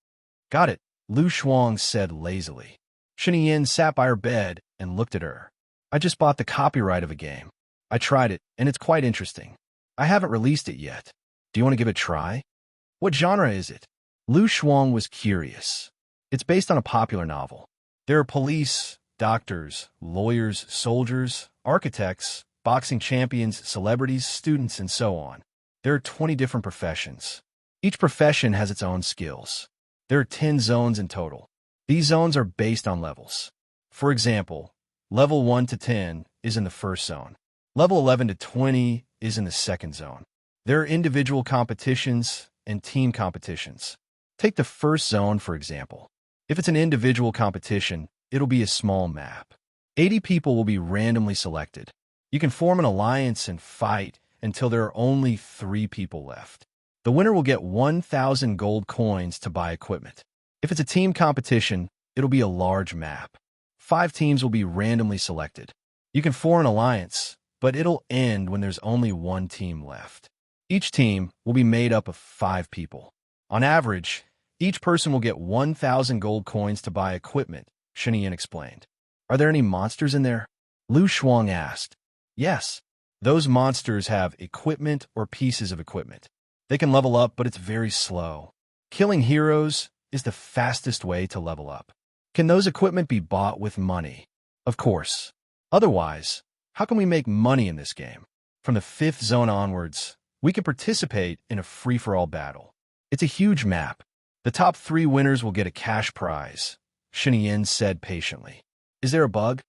Got it, Lu Shuang said lazily. Shun Yin sat by her bed and looked at her. I just bought the copyright of a game. I tried it, and it's quite interesting. I haven't released it yet. Do you want to give it a try? What genre is it? Lu Shuang was curious. It's based on a popular novel. There are police, doctors, lawyers, soldiers, architects, boxing champions, celebrities, students, and so on. There are 20 different professions. Each profession has its own skills. There are 10 zones in total. These zones are based on levels. For example, level 1 to 10 is in the first zone. Level 11 to 20 is in the second zone. There are individual competitions and team competitions. Take the first zone, for example. If it's an individual competition, it'll be a small map. 80 people will be randomly selected. You can form an alliance and fight until there are only 3 people left. The winner will get 1,000 gold coins to buy equipment. If it's a team competition, it'll be a large map. 5 teams will be randomly selected. You can form an alliance, but it'll end when there's only 1 team left. Each team will be made up of 5 people. On average, each person will get 1,000 gold coins to buy equipment, Shenyan explained. Are there any monsters in there? Lu Shuang asked. Yes. Those monsters have equipment or pieces of equipment. They can level up, but it's very slow. Killing heroes is the fastest way to level up. Can those equipment be bought with money? Of course. Otherwise, how can we make money in this game? From the 5th zone onwards, we can participate in a free-for-all battle. It's a huge map. The top 3 winners will get a cash prize, Shenyan said patiently. Is there a bug?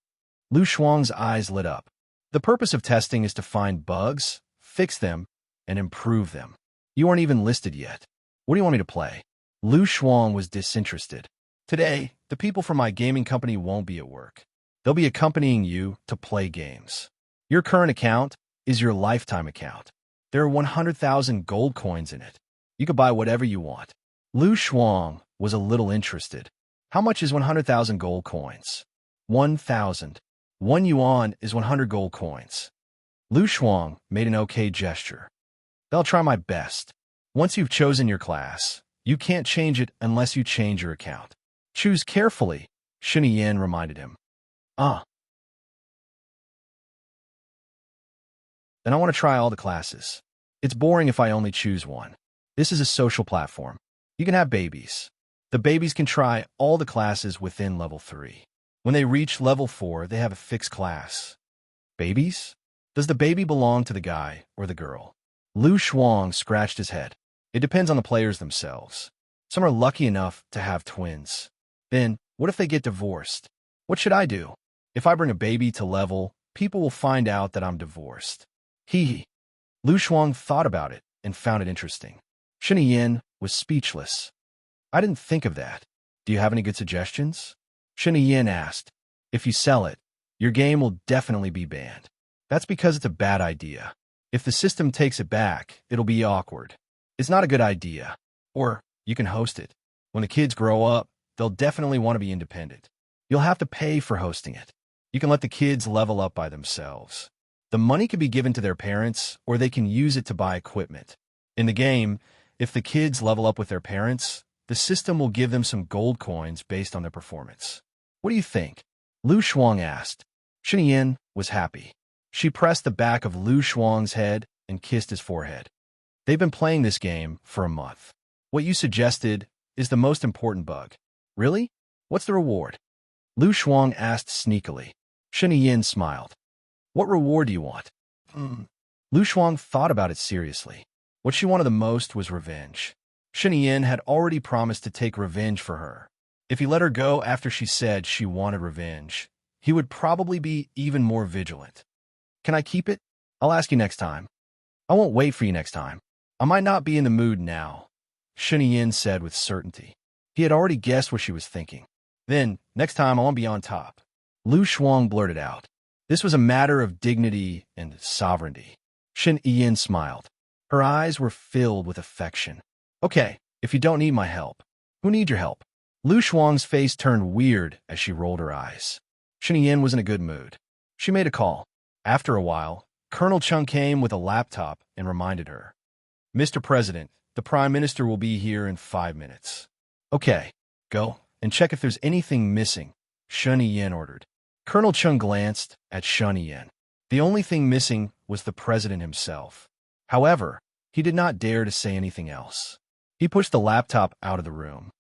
Lu Shuang's eyes lit up. The purpose of testing is to find bugs, fix them, and improve them. You aren't even listed yet. What do you want me to play? Lu Shuang was disinterested. Today, the people from my gaming company won't be at work. They'll be accompanying you to play games. Your current account is your lifetime account. There are 100,000 gold coins in it. You could buy whatever you want. Lu Shuang was a little interested. How much is 100,000 gold coins? 1,000. 1 yuan is 100 gold coins. Lu Shuang made an okay gesture. I'll try my best. Once you've chosen your class, you can't change it unless you change your account. Choose carefully, Shenyan reminded him. Then I want to try all the classes. It's boring if I only choose one. This is a social platform. You can have babies. The babies can try all the classes within level 3. When they reach level 4, they have a fixed class. Babies? Does the baby belong to the guy or the girl? Lu Shuang scratched his head. It depends on the players themselves. Some are lucky enough to have twins. Then, what if they get divorced? What should I do? If I bring a baby to level, people will find out that I'm divorced. Hee. Lu Shuang thought about it and found it interesting. Shenyan was speechless. I didn't think of that. Do you have any good suggestions? Shenyan asked. If you sell it, your game will definitely be banned. That's because it's a bad idea. If the system takes it back, it'll be awkward. It's not a good idea. Or you can host it. When the kids grow up, they'll definitely want to be independent. You'll have to pay for hosting it. You can let the kids level up by themselves. The money can be given to their parents, or they can use it to buy equipment. In the game, if the kids level up with their parents, the system will give them some gold coins based on their performance. What do you think? Lu Shuang asked. Shenyan was happy. She pressed the back of Lu Shuang's head and kissed his forehead. They've been playing this game for a month. What you suggested is the most important bug. Really? What's the reward? Lu Shuang asked sneakily. Shenyan smiled. What reward do you want? Lu Shuang thought about it seriously. What she wanted the most was revenge. Shenyan had already promised to take revenge for her. If he let her go after she said she wanted revenge, he would probably be even more vigilant. Can I keep it? I'll ask you next time. I won't wait for you next time. I might not be in the mood now, Shenyan said with certainty. He had already guessed what she was thinking. Then, next time I won't be on top. Lu Shuang blurted out. This was a matter of dignity and sovereignty. Shenyan smiled. Her eyes were filled with affection. Okay, if you don't need my help. Who needs your help? Lu Shuang's face turned weird as she rolled her eyes. Shenyan was in a good mood. She made a call. After a while, Colonel Chung came with a laptop and reminded her. Mr. President, the Prime Minister will be here in 5 minutes. Okay, go and check if there's anything missing, Shenyan ordered. Colonel Chung glanced at Shenyan. The only thing missing was the president himself. However, he did not dare to say anything else. He pushed the laptop out of the room.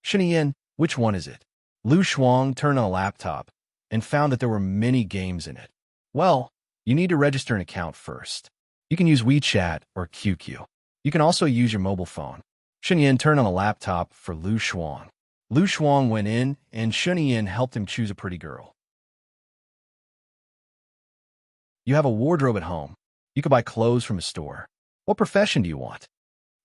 Shenyan, which one is it? Lu Shuang turned on the laptop and found that there were many games in it. Well, you need to register an account first. You can use WeChat or QQ. You can also use your mobile phone. Shun Yin turned on the laptop for Lu Shuang. Lu Shuang went in, and Shun Yin helped him choose a pretty girl. You have a wardrobe at home. You could buy clothes from a store. What profession do you want?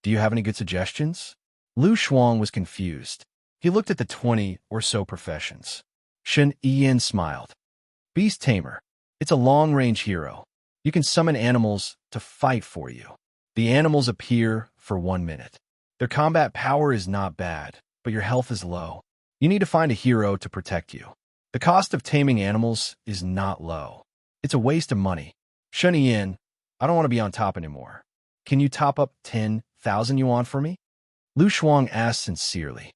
Do you have any good suggestions? Lu Shuang was confused. He looked at the 20 or so professions. Shun Yin smiled. Beast Tamer. It's a long-range hero. You can summon animals to fight for you. The animals appear for 1 minute. Their combat power is not bad, but your health is low. You need to find a hero to protect you. The cost of taming animals is not low. It's a waste of money. Shun Yin, I don't want to be on top anymore. Can you top up 10,000 yuan for me? Lu Shuang asked sincerely.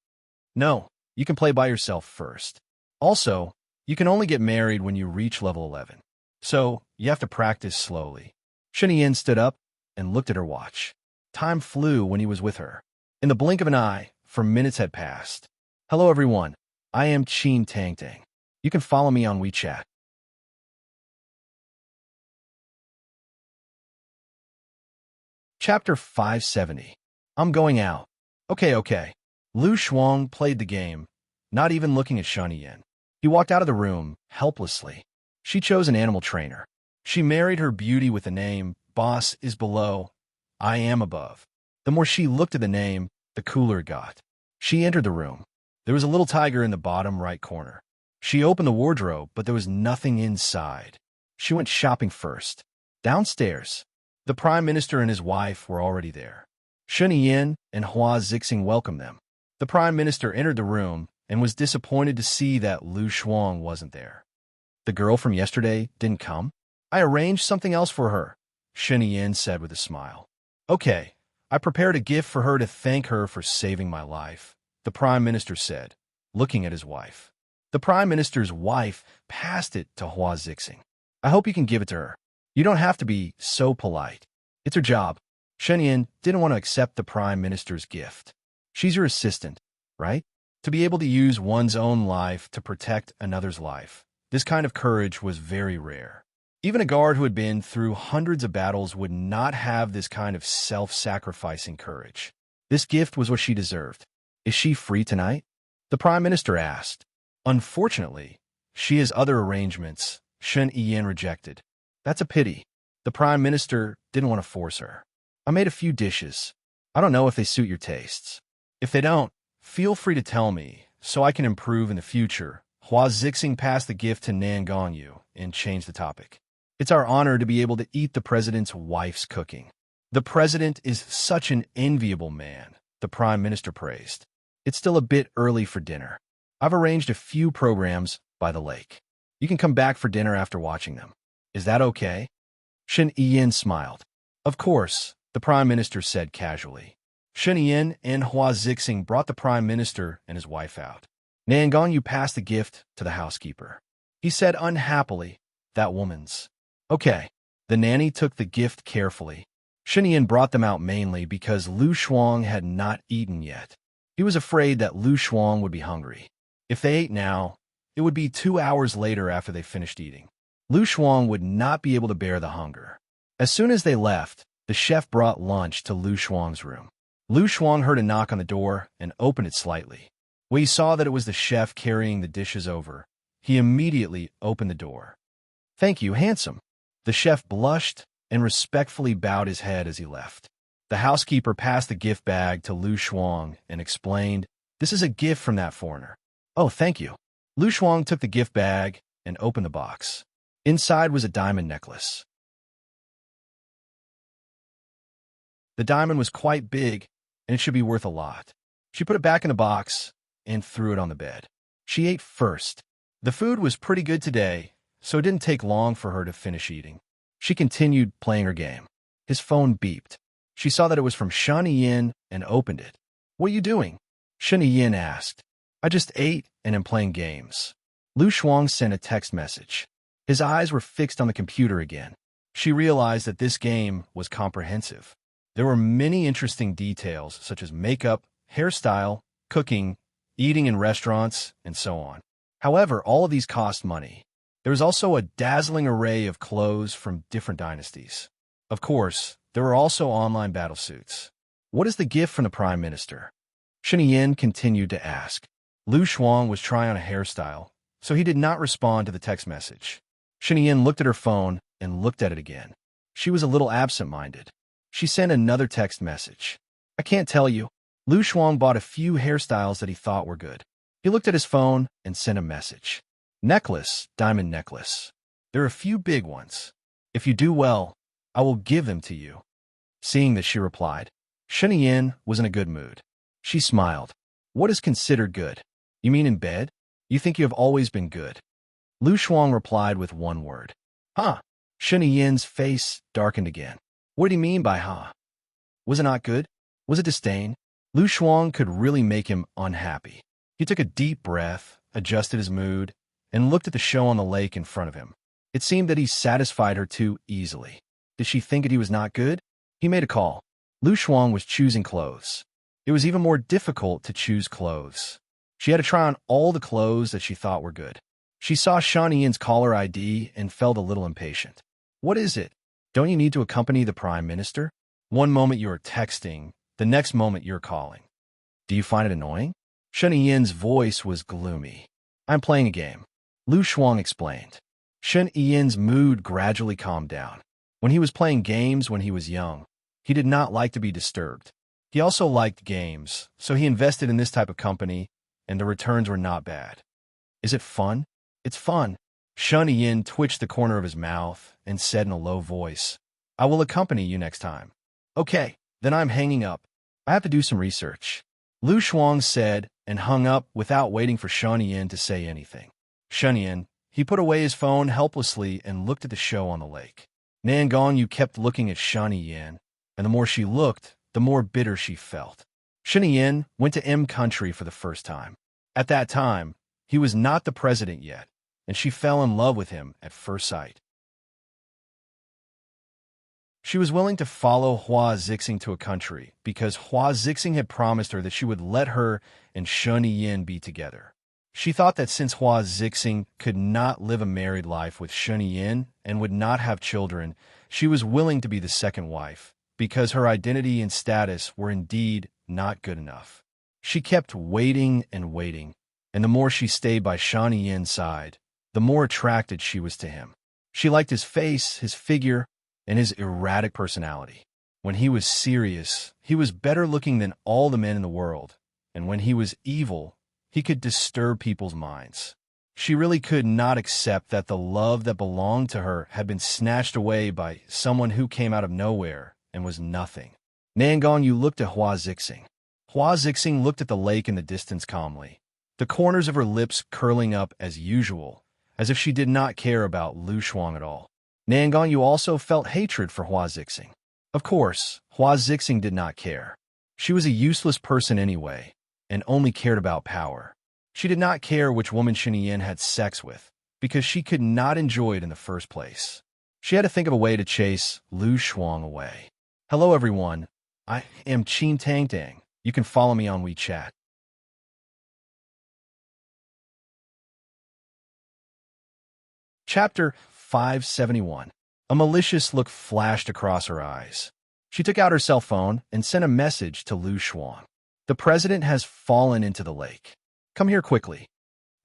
No, you can play by yourself first. Also, you can only get married when you reach level 11. So, you have to practice slowly. Shun Yin stood up and looked at her watch. Time flew when he was with her. In the blink of an eye, for minutes had passed. Hello everyone, I am Qin Tangtang. You can follow me on WeChat. Chapter 570. I'm going out. Okay. Lu Shuang played the game, not even looking at Shun Yin. He walked out of the room, helplessly. She chose an animal trainer. She married her beauty with the name, Boss is below, I am above. The more she looked at the name, the cooler it got. She entered the room. There was a little tiger in the bottom right corner. She opened the wardrobe, but there was nothing inside. She went shopping first. Downstairs, the Prime Minister and his wife were already there. Shun Yin and Hua Zixing welcomed them. The Prime Minister entered the room and was disappointed to see that Lu Shuang wasn't there. The girl from yesterday didn't come? I arranged something else for her, Shun Yin said with a smile. Okay, I prepared a gift for her to thank her for saving my life, the Prime Minister said, looking at his wife. The Prime Minister's wife passed it to Hua Zixing. I hope you can give it to her. You don't have to be so polite. It's her job. Shun Yin didn't want to accept the Prime Minister's gift. She's your assistant, right? To be able to use one's own life to protect another's life. This kind of courage was very rare. Even a guard who had been through hundreds of battles would not have this kind of self-sacrificing courage. This gift was what she deserved. Is she free tonight? The Prime Minister asked. Unfortunately, she has other arrangements, Shun Yin rejected. That's a pity. The Prime Minister didn't want to force her. I made a few dishes. I don't know if they suit your tastes. If they don't, feel free to tell me, so I can improve in the future. Hua Zixing passed the gift to Nan Gongyu and changed the topic. It's our honor to be able to eat the president's wife's cooking. The president is such an enviable man, the Prime Minister praised. It's still a bit early for dinner. I've arranged a few programs by the lake. You can come back for dinner after watching them. Is that okay? Shun Yin smiled. Of course, the Prime Minister said casually. Shun Yin and Hua Zixing brought the Prime Minister and his wife out. Nan Gongyu passed the gift to the housekeeper. He said unhappily, that woman's. Okay. The nanny took the gift carefully. Shun Yin brought them out mainly because Lu Shuang had not eaten yet. He was afraid that Lu Shuang would be hungry. If they ate now, it would be 2 hours later after they finished eating. Lu Shuang would not be able to bear the hunger. As soon as they left, the chef brought lunch to Lu Shuang's room. Lu Shuang heard a knock on the door and opened it slightly. When he saw that it was the chef carrying the dishes over, he immediately opened the door. Thank you, handsome. The chef blushed and respectfully bowed his head as he left. The housekeeper passed the gift bag to Lu Shuang and explained, this is a gift from that foreigner. Oh, thank you. Lu Shuang took the gift bag and opened the box. Inside was a diamond necklace. The diamond was quite big, and it should be worth a lot. She put it back in the box and threw it on the bed. She ate first. The food was pretty good today, so it didn't take long for her to finish eating. She continued playing her game. His phone beeped. She saw that it was from Shun Yin and opened it. What are you doing? Shun Yin asked. I just ate and am playing games. Lu Shuang sent a text message. His eyes were fixed on the computer again. She realized that this game was comprehensive. There were many interesting details, such as makeup, hairstyle, cooking, eating in restaurants, and so on. However, all of these cost money. There was also a dazzling array of clothes from different dynasties. Of course, there were also online battlesuits. What is the gift from the Prime Minister? Shen Yin continued to ask. Lu Shuang was trying on a hairstyle, so he did not respond to the text message. Shen Yin looked at her phone and looked at it again. She was a little absent-minded. She sent another text message. I can't tell you. Lu Shuang bought a few hairstyles that he thought were good. He looked at his phone and sent a message. Necklace, diamond necklace. There are a few big ones. If you do well, I will give them to you. Seeing that she replied, Shen Yin was in a good mood. She smiled. What is considered good? You mean in bed? You think you have always been good? Lu Shuang replied with one word. Huh. Shen Yin's face darkened again. What did he mean by huh? Was it not good? Was it disdain? Lu Shuang could really make him unhappy. He took a deep breath, adjusted his mood, and looked at the show on the lake in front of him. It seemed that he satisfied her too easily. Did she think that he was not good? He made a call. Lu Shuang was choosing clothes. It was even more difficult to choose clothes. She had to try on all the clothes that she thought were good. She saw Shen Yin's caller ID and felt a little impatient. What is it? Don't you need to accompany the Prime Minister? One moment you are texting, the next moment you're calling. Do you find it annoying? Shen Yin's voice was gloomy. I'm playing a game. Lu Shuang explained. Shen Yin's mood gradually calmed down. When he was playing games when he was young, he did not like to be disturbed. He also liked games, so he invested in this type of company, and the returns were not bad. Is it fun? It's fun. Shen Yin twitched the corner of his mouth and said in a low voice, I will accompany you next time. Okay, then I'm hanging up. I have to do some research. Lu Shuang said and hung up without waiting for Shen Yin to say anything. Shen Yin, he put away his phone helplessly and looked at the show on the lake. Nangang Yu kept looking at Shen Yin, and the more she looked, the more bitter she felt. Shen Yin went to M country for the first time. At that time, he was not the president yet, and she fell in love with him at first sight. She was willing to follow Hua Zixing to a country because Hua Zixing had promised her that she would let her and Shen Yin be together. She thought that since Hua Zixing could not live a married life with Shen Yin and would not have children, she was willing to be the second wife, because her identity and status were indeed not good enough. She kept waiting and waiting, and the more she stayed by Shen Yin's side, the more attracted she was to him. She liked his face, his figure, and his erratic personality. When he was serious, he was better looking than all the men in the world, and when he was evil, he could disturb people's minds. She really could not accept that the love that belonged to her had been snatched away by someone who came out of nowhere and was nothing. Nangang Yu looked at Hua Zixing. Hua Zixing looked at the lake in the distance calmly, the corners of her lips curling up as usual, as if she did not care about Lu Shuang at all. Nangang Yu also felt hatred for Hua Zixing. Of course, Hua Zixing did not care. She was a useless person anyway, and only cared about power. She did not care which woman Shen Yin had sex with, because she could not enjoy it in the first place. She had to think of a way to chase Lu Shuang away. Hello everyone, I am Qin Tang Tang. You can follow me on WeChat. Chapter 571. A malicious look flashed across her eyes. She took out her cell phone and sent a message to Lu Shuang. The president has fallen into the lake. Come here quickly.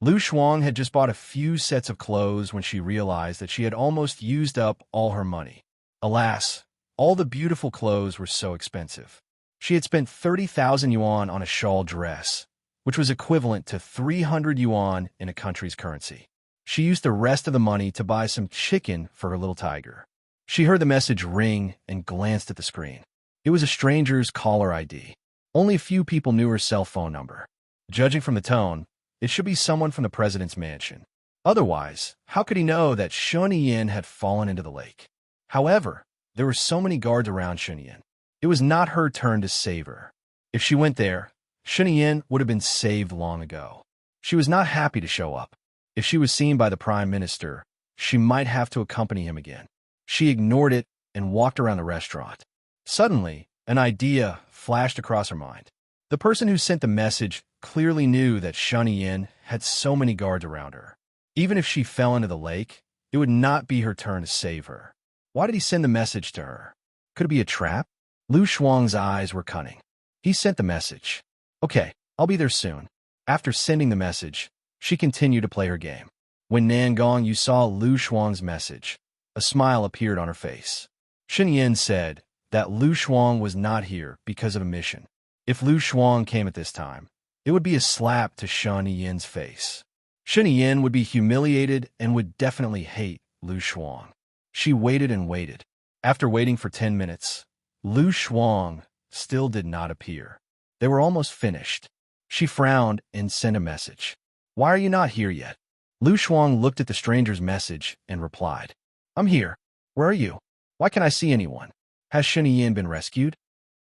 Lu Shuang had just bought a few sets of clothes when she realized that she had almost used up all her money. Alas, all the beautiful clothes were so expensive. She had spent 30,000 yuan on a shawl dress, which was equivalent to 300 yuan in a country's currency. She used the rest of the money to buy some chicken for her little tiger. She heard the message ring and glanced at the screen. It was a stranger's caller ID. Only a few people knew her cell phone number. Judging from the tone, it should be someone from the president's mansion. Otherwise, how could he know that Shen Yin had fallen into the lake? However, there were so many guards around Shen Yin. It was not her turn to save her. If she went there, Shen Yin would have been saved long ago. She was not happy to show up. If she was seen by the Prime Minister, she might have to accompany him again. She ignored it and walked around the restaurant. Suddenly, an idea flashed across her mind. The person who sent the message clearly knew that Shun Yin had so many guards around her. Even if she fell into the lake, it would not be her turn to save her. Why did he send the message to her? Could it be a trap? Lu Shuang's eyes were cunning. He sent the message. Okay, I'll be there soon. After sending the message, she continued to play her game. When Nan Gongyu saw Lu Shuang's message, a smile appeared on her face. Shen Yin said that Lu Shuang was not here because of a mission. If Lu Shuang came at this time, it would be a slap to Shen Yin's face. Shen Yin would be humiliated and would definitely hate Lu Shuang. She waited and waited. After waiting for 10 minutes, Lu Shuang still did not appear. They were almost finished. She frowned and sent a message. Why are you not here yet? Lu Shuang looked at the stranger's message and replied, I'm here. Where are you? Why can't I see anyone? Has Shen Yin been rescued?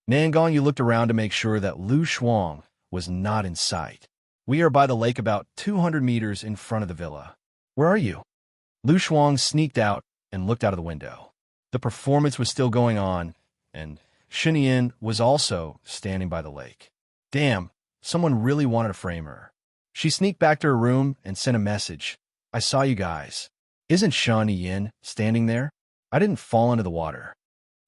Nan Gongyu looked around to make sure that Lu Shuang was not in sight. We are by the lake about 200 meters in front of the villa. Where are you? Lu Shuang sneaked out and looked out of the window. The performance was still going on, and Shen Yin was also standing by the lake. Damn, someone really wanted to frame her. She sneaked back to her room and sent a message. I saw you guys. Isn't Shen Yin standing there? I didn't fall into the water.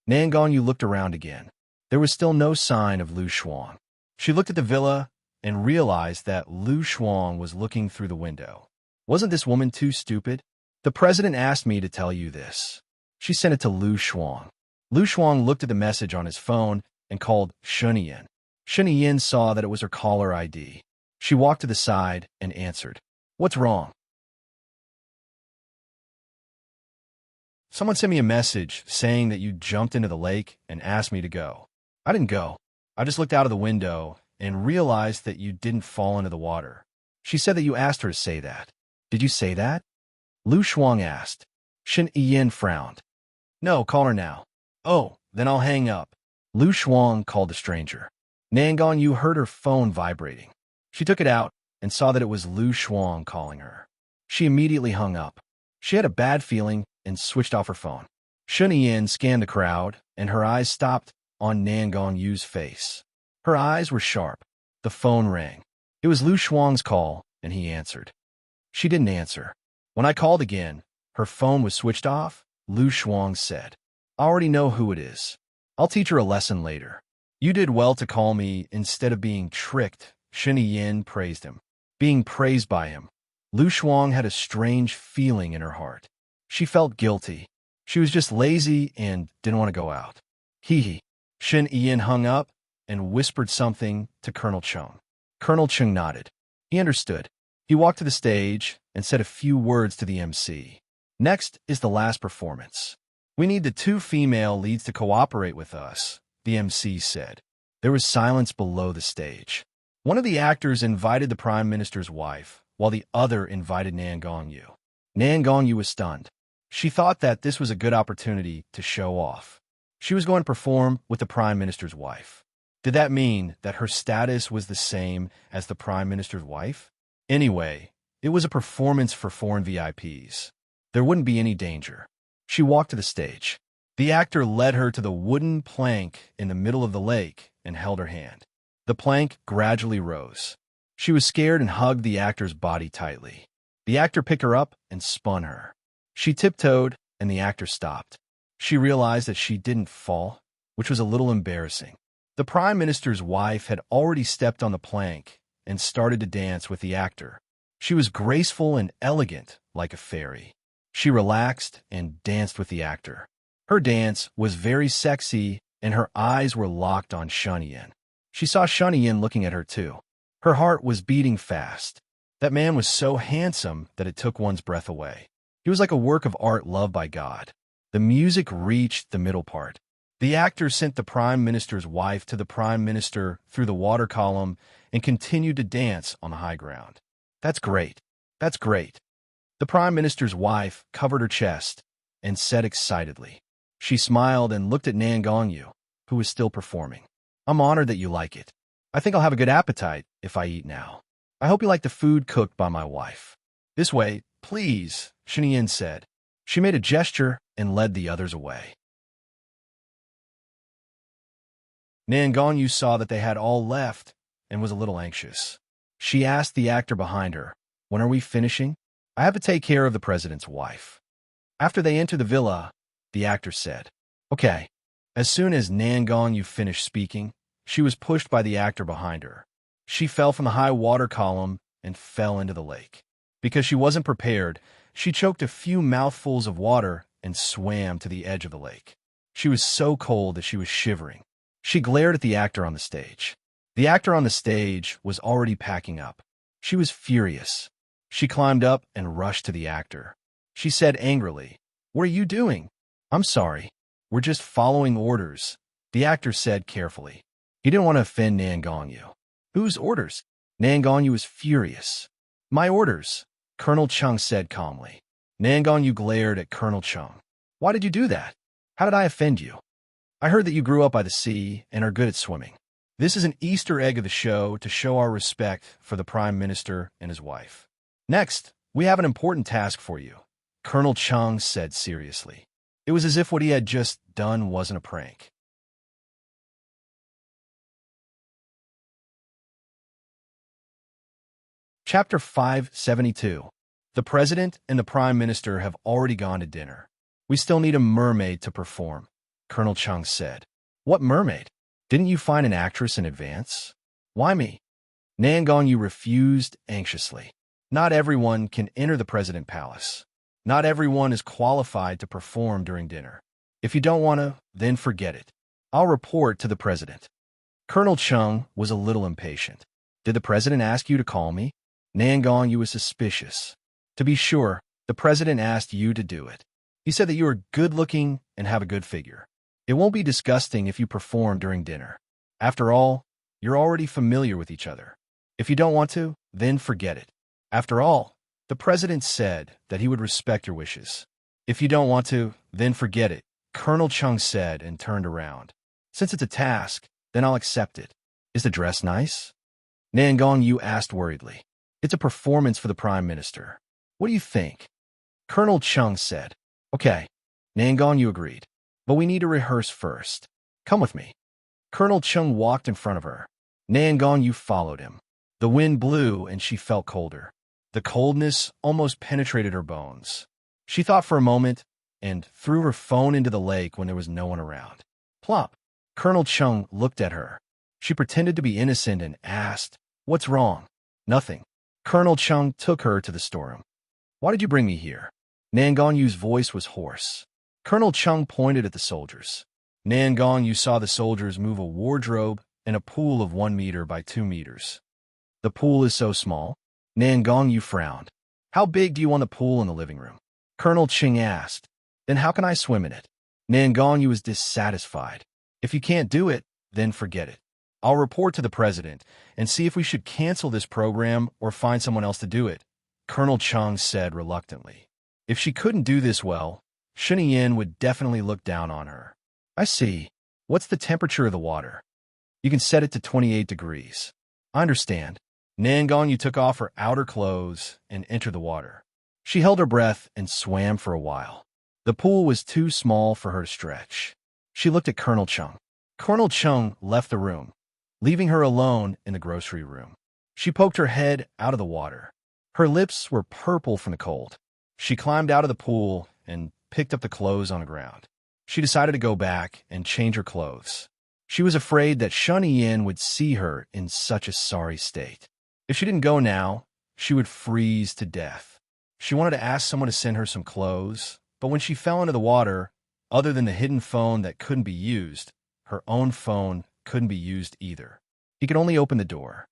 Nan Gongyu looked around again. There was still no sign of Lu Shuang. She looked at the villa and realized that Lu Shuang was looking through the window. Wasn't this woman too stupid? The president asked me to tell you this. She sent it to Lu Shuang. Lu Shuang looked at the message on his phone and called Shen Yin. Shen Yin saw that it was her caller ID. She walked to the side and answered, What's wrong? Someone sent me a message saying that you jumped into the lake and asked me to go. I didn't go. I just looked out of the window and realized that you didn't fall into the water. She said that you asked her to say that. Did you say that? Lu Shuang asked. Shen Yin frowned. No, call her now. Oh, then I'll hang up. Lu Shuang called the stranger. Nan Gongyu heard her phone vibrating. She took it out and saw that it was Lu Shuang calling her. She immediately hung up. She had a bad feeling and switched off her phone. Shen Yin scanned the crowd, and her eyes stopped on Nan Gongyu's face. Her eyes were sharp. The phone rang. It was Lu Shuang's call, and he answered. She didn't answer. When I called again, her phone was switched off. Lu Shuang said, I already know who it is. I'll teach her a lesson later. You did well to call me instead of being tricked. Shen Yin praised him. Being praised by him. Lu Shuang had a strange feeling in her heart. She felt guilty. She was just lazy and didn't want to go out. Hee hee. Shen Yin hung up and whispered something to Colonel Chung. Colonel Chung nodded. He understood. He walked to the stage and said a few words to the MC. Next is the last performance. We need the 2 female leads to cooperate with us, the MC said. There was silence below the stage. One of the actors invited the Prime Minister's wife, while the other invited Nan Gongyu. Nan Gongyu was stunned. She thought that this was a good opportunity to show off. She was going to perform with the Prime Minister's wife. Did that mean that her status was the same as the Prime Minister's wife? Anyway, it was a performance for foreign VIPs. There wouldn't be any danger. She walked to the stage. The actor led her to the wooden plank in the middle of the lake and held her hand. The plank gradually rose. She was scared and hugged the actor's body tightly. The actor picked her up and spun her. She tiptoed, and the actor stopped. She realized that she didn't fall, which was a little embarrassing. The Prime Minister's wife had already stepped on the plank and started to dance with the actor. She was graceful and elegant, like a fairy. She relaxed and danced with the actor. Her dance was very sexy, and her eyes were locked on Shen Yin. She saw Shen Yin looking at her too. Her heart was beating fast. That man was so handsome that it took one's breath away. He was like a work of art loved by God. The music reached the middle part. The actor sent the Prime Minister's wife to the Prime Minister through the water column and continued to dance on the high ground. That's great. That's great. The Prime Minister's wife covered her chest and said excitedly. She smiled and looked at Nan Gongyu, who was still performing. I'm honored that you like it. I think I'll have a good appetite if I eat now. I hope you like the food cooked by my wife. This way, please, Shen Yin said. She made a gesture and led the others away. Nan Gongyu saw that they had all left and was a little anxious. She asked the actor behind her, "When are we finishing?" "I have to take care of the president's wife." After they entered the villa, the actor said, "Okay." As soon as Nangonyu finished speaking, she was pushed by the actor behind her. She fell from the high water column and fell into the lake. Because she wasn't prepared, she choked a few mouthfuls of water and swam to the edge of the lake. She was so cold that she was shivering. She glared at the actor on the stage. The actor on the stage was already packing up. She was furious. She climbed up and rushed to the actor. She said angrily, "What are you doing?" "I'm sorry. We're just following orders," the actor said carefully. He didn't want to offend Nangonyu. "Whose orders?" Nangonyu was furious. "My orders," Colonel Chung said calmly. Nangonyu glared at Colonel Chung. "Why did you do that? How did I offend you?" "I heard that you grew up by the sea and are good at swimming. This is an Easter egg of the show to show our respect for the Prime Minister and his wife. Next, we have an important task for you," Colonel Chung said seriously. It was as if what he had just done wasn't a prank. Chapter 572. The President and the Prime Minister have already gone to dinner. "We still need a mermaid to perform," Colonel Chung said. "What mermaid? Didn't you find an actress in advance?" "Why me?" Nangonyu refused anxiously. "Not everyone can enter the President Palace. Not everyone is qualified to perform during dinner. If you don't want to, then forget it. I'll report to the President." Colonel Chung was a little impatient. "Did the President ask you to call me?" Nangonyu was suspicious. "To be sure, the President asked you to do it. He said that you are good-looking and have a good figure. It won't be disgusting if you perform during dinner. After all, you're already familiar with each other. If you don't want to, then forget it. After all, the President said that he would respect your wishes. If you don't want to, then forget it," Colonel Chung said and turned around. "Since it's a task, then I'll accept it. Is the dress nice?" Nangonyu asked worriedly. "It's a performance for the Prime Minister. What do you think?" Colonel Chung said. "Okay." Nangonyu agreed. "But we need to rehearse first. Come with me." Colonel Chung walked in front of her. Nangonyu followed him. The wind blew and she felt colder. The coldness almost penetrated her bones. She thought for a moment and threw her phone into the lake when there was no one around. Plop! Colonel Chung looked at her. She pretended to be innocent and asked, "What's wrong?" "Nothing." Colonel Chung took her to the storeroom. "Why did you bring me here?" Nangonyu's voice was hoarse. Colonel Chung pointed at the soldiers. Nangonyu saw the soldiers move a wardrobe and a pool of 1 meter by 2 meters. "The pool is so small?" Nangonyu frowned. "How big do you want the pool in the living room?" Colonel Chung asked. "Then how can I swim in it?" Nangonyu was dissatisfied. "If you can't do it, then forget it. I'll report to the President and see if we should cancel this program or find someone else to do it," Colonel Chung said reluctantly. If she couldn't do this well, Shunyin would definitely look down on her. "I see. What's the temperature of the water?" "You can set it to 28 degrees. "I understand." Nangonyu took off her outer clothes and entered the water. She held her breath and swam for a while. The pool was too small for her to stretch. She looked at Colonel Chung. Colonel Chung left the room, leaving her alone in the grocery room. She poked her head out of the water. Her lips were purple from the cold. She climbed out of the pool and picked up the clothes on the ground. She decided to go back and change her clothes. She was afraid that Shunyin would see her in such a sorry state. If she didn't go now, she would freeze to death. She wanted to ask someone to send her some clothes, but when she fell into the water, other than the hidden phone that couldn't be used, her own phone couldn't be used either. He could only open the door.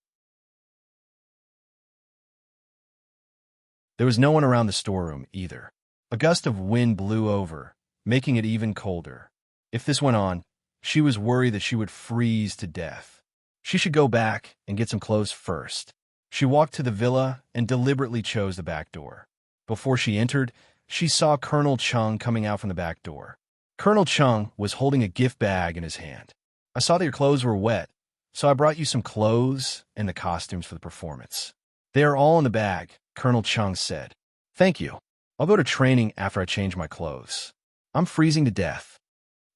There was no one around the storeroom either. A gust of wind blew over, making it even colder. If this went on, she was worried that she would freeze to death. She should go back and get some clothes first. She walked to the villa and deliberately chose the back door. Before she entered, she saw Colonel Chung coming out from the back door. Colonel Chung was holding a gift bag in his hand. "I saw that your clothes were wet, so I brought you some clothes and the costumes for the performance. They are all in the bag," Colonel Chung said. "Thank you. I'll go to training after I change my clothes. I'm freezing to death."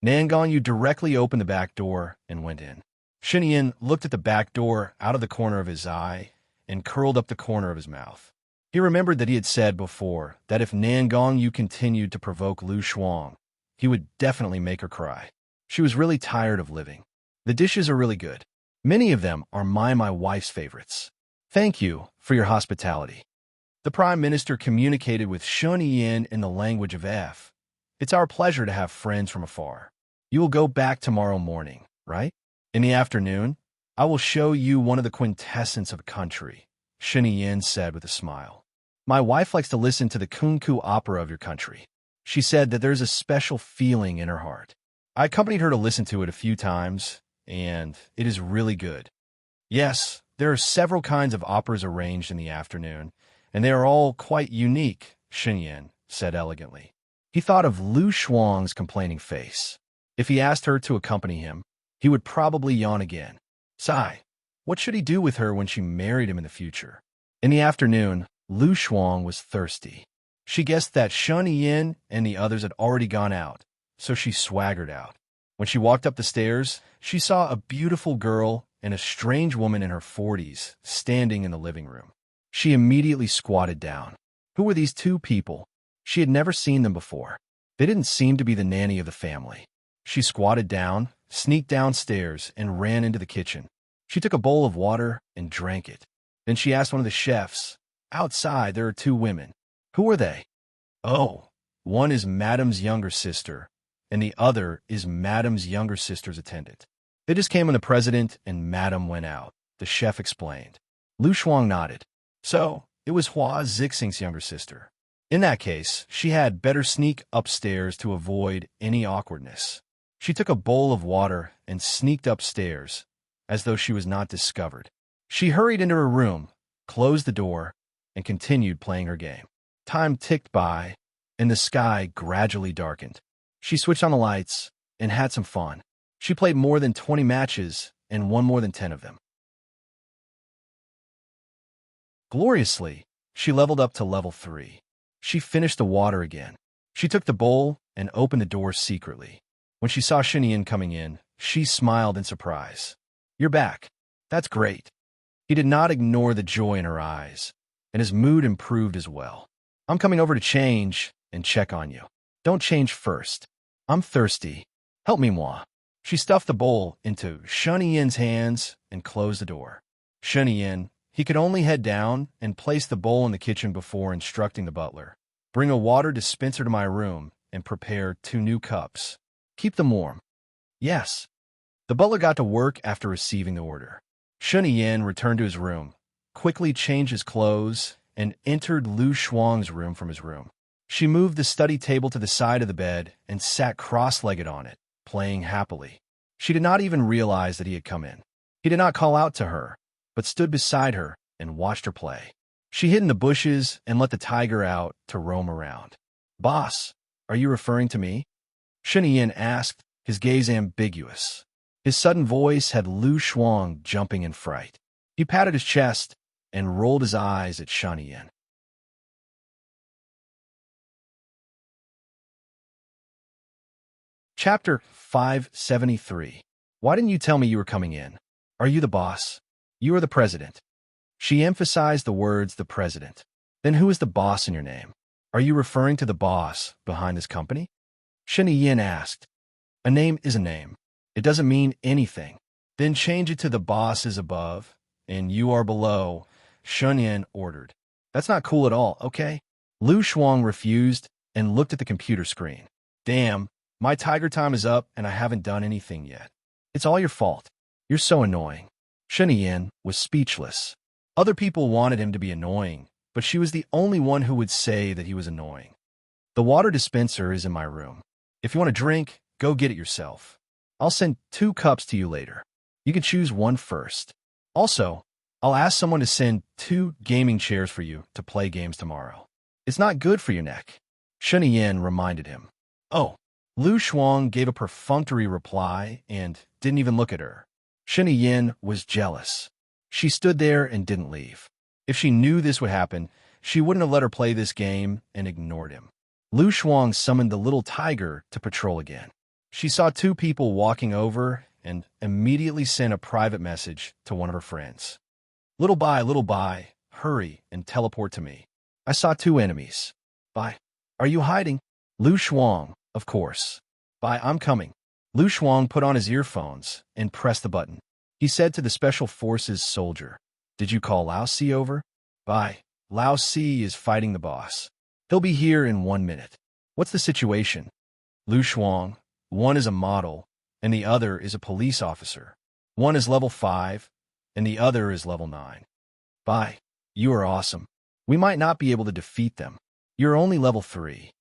Nangonyu directly opened the back door and went in. Xinyan looked at the back door out of the corner of his eye and curled up the corner of his mouth. He remembered that he had said before that if Nangong Yu continued to provoke Lu Shuang, he would definitely make her cry. She was really tired of living. The dishes are really good. Many of them are my wife's favorites. Thank you for your hospitality. The Prime Minister communicated with Shun Yin in the language of F. It's our pleasure to have friends from afar. You will go back tomorrow morning, right? In the afternoon, I will show you one of the quintessence of a country, Shun Yin said with a smile. My wife likes to listen to the kunku opera of your country. She said that there's a special feeling in her heart. I accompanied her to listen to it a few times, and it is really good. Yes, there are several kinds of operas arranged in the afternoon, and they are all quite unique, Xinyan said elegantly. He thought of Lu Shuang's complaining face. If he asked her to accompany him, he would probably yawn again. Sigh. What should he do with her when she married him in the future? In the afternoon, Lu Shuang was thirsty. She guessed that Shun Yin and the others had already gone out, so she swaggered out. When she walked up the stairs, she saw a beautiful girl and a strange woman in her 40s standing in the living room. She immediately squatted down. Who were these two people? She had never seen them before. They didn't seem to be the nanny of the family. She squatted down, sneaked downstairs, and ran into the kitchen. She took a bowl of water and drank it. Then she asked one of the chefs, outside there are two women. Who are they? Oh, one is Madame's younger sister, and the other is Madame's younger sister's attendant. They just came when the president and Madame went out, the chef explained. Lu Shuang nodded. So, it was Hua Zixing's younger sister. In that case, she had better sneak upstairs to avoid any awkwardness. She took a bowl of water and sneaked upstairs, as though she was not discovered. She hurried into her room, closed the door, and continued playing her game. Time ticked by, and the sky gradually darkened. She switched on the lights and had some fun. She played more than 20 matches and won more than 10 of them. Gloriously, she leveled up to level 3. She finished the water again. She took the bowl and opened the door secretly. When she saw Xinyan coming in, she smiled in surprise. You're back. That's great. He did not ignore the joy in her eyes, and his mood improved as well. I'm coming over to change and check on you. Don't change first. I'm thirsty. Help me, moi. She stuffed the bowl into Xinyan's hands and closed the door. Xinyan, he could only head down and place the bowl in the kitchen before instructing the butler. Bring a water dispenser to my room and prepare 2 new cups. Keep them warm. Yes. The butler got to work after receiving the order. Xinyan returned to his room, quickly changed his clothes, and entered Lu Shuang's room from his room. She moved the study table to the side of the bed and sat cross-legged on it, playing happily. She did not even realize that he had come in. He did not call out to her, but stood beside her and watched her play. She hid in the bushes and let the tiger out to roam around. Boss, are you referring to me? Xinyan asked, his gaze ambiguous. His sudden voice had Lu Shuang jumping in fright. He patted his chest and rolled his eyes at Xinyan. Chapter 573. Why didn't you tell me you were coming in? Are you the boss? You are the president. She emphasized the words the president. Then who is the boss in your name? Are you referring to the boss behind this company? Xinyan asked. A name is a name. It doesn't mean anything. Then change it to the boss is above, and you are below, Xinyan ordered. That's not cool at all, okay? Lu Shuang refused and looked at the computer screen. Damn, my tiger time is up and I haven't done anything yet. It's all your fault. You're so annoying. Xinyan was speechless. Other people wanted him to be annoying, but she was the only one who would say that he was annoying. The water dispenser is in my room. If you want a drink, go get it yourself. I'll send 2 cups to you later. You can choose one first. Also, I'll ask someone to send 2 gaming chairs for you to play games tomorrow. It's not good for your neck. Xinyan reminded him. Oh, Lu Shuang gave a perfunctory reply and didn't even look at her. Xinyan was jealous. She stood there and didn't leave. If she knew this would happen, she wouldn't have let her play this game and ignored him. Lu Shuang summoned the little tiger to patrol again. She saw 2 people walking over and immediately sent a private message to one of her friends. Little Bai, hurry and teleport to me. I saw 2 enemies. Bai, are you hiding? Lu Shuang, of course. Bai, I'm coming. Lu Shuang put on his earphones and pressed the button. He said to the Special Forces soldier, "Did you call Lao Si over?" "Bai, Lao Si is fighting the boss. He'll be here in 1 minute." "What's the situation?" "Lu Shuang, one is a model, and the other is a police officer. One is level 5, and the other is level 9. "Bai, you are awesome. We might not be able to defeat them. You're only level 3.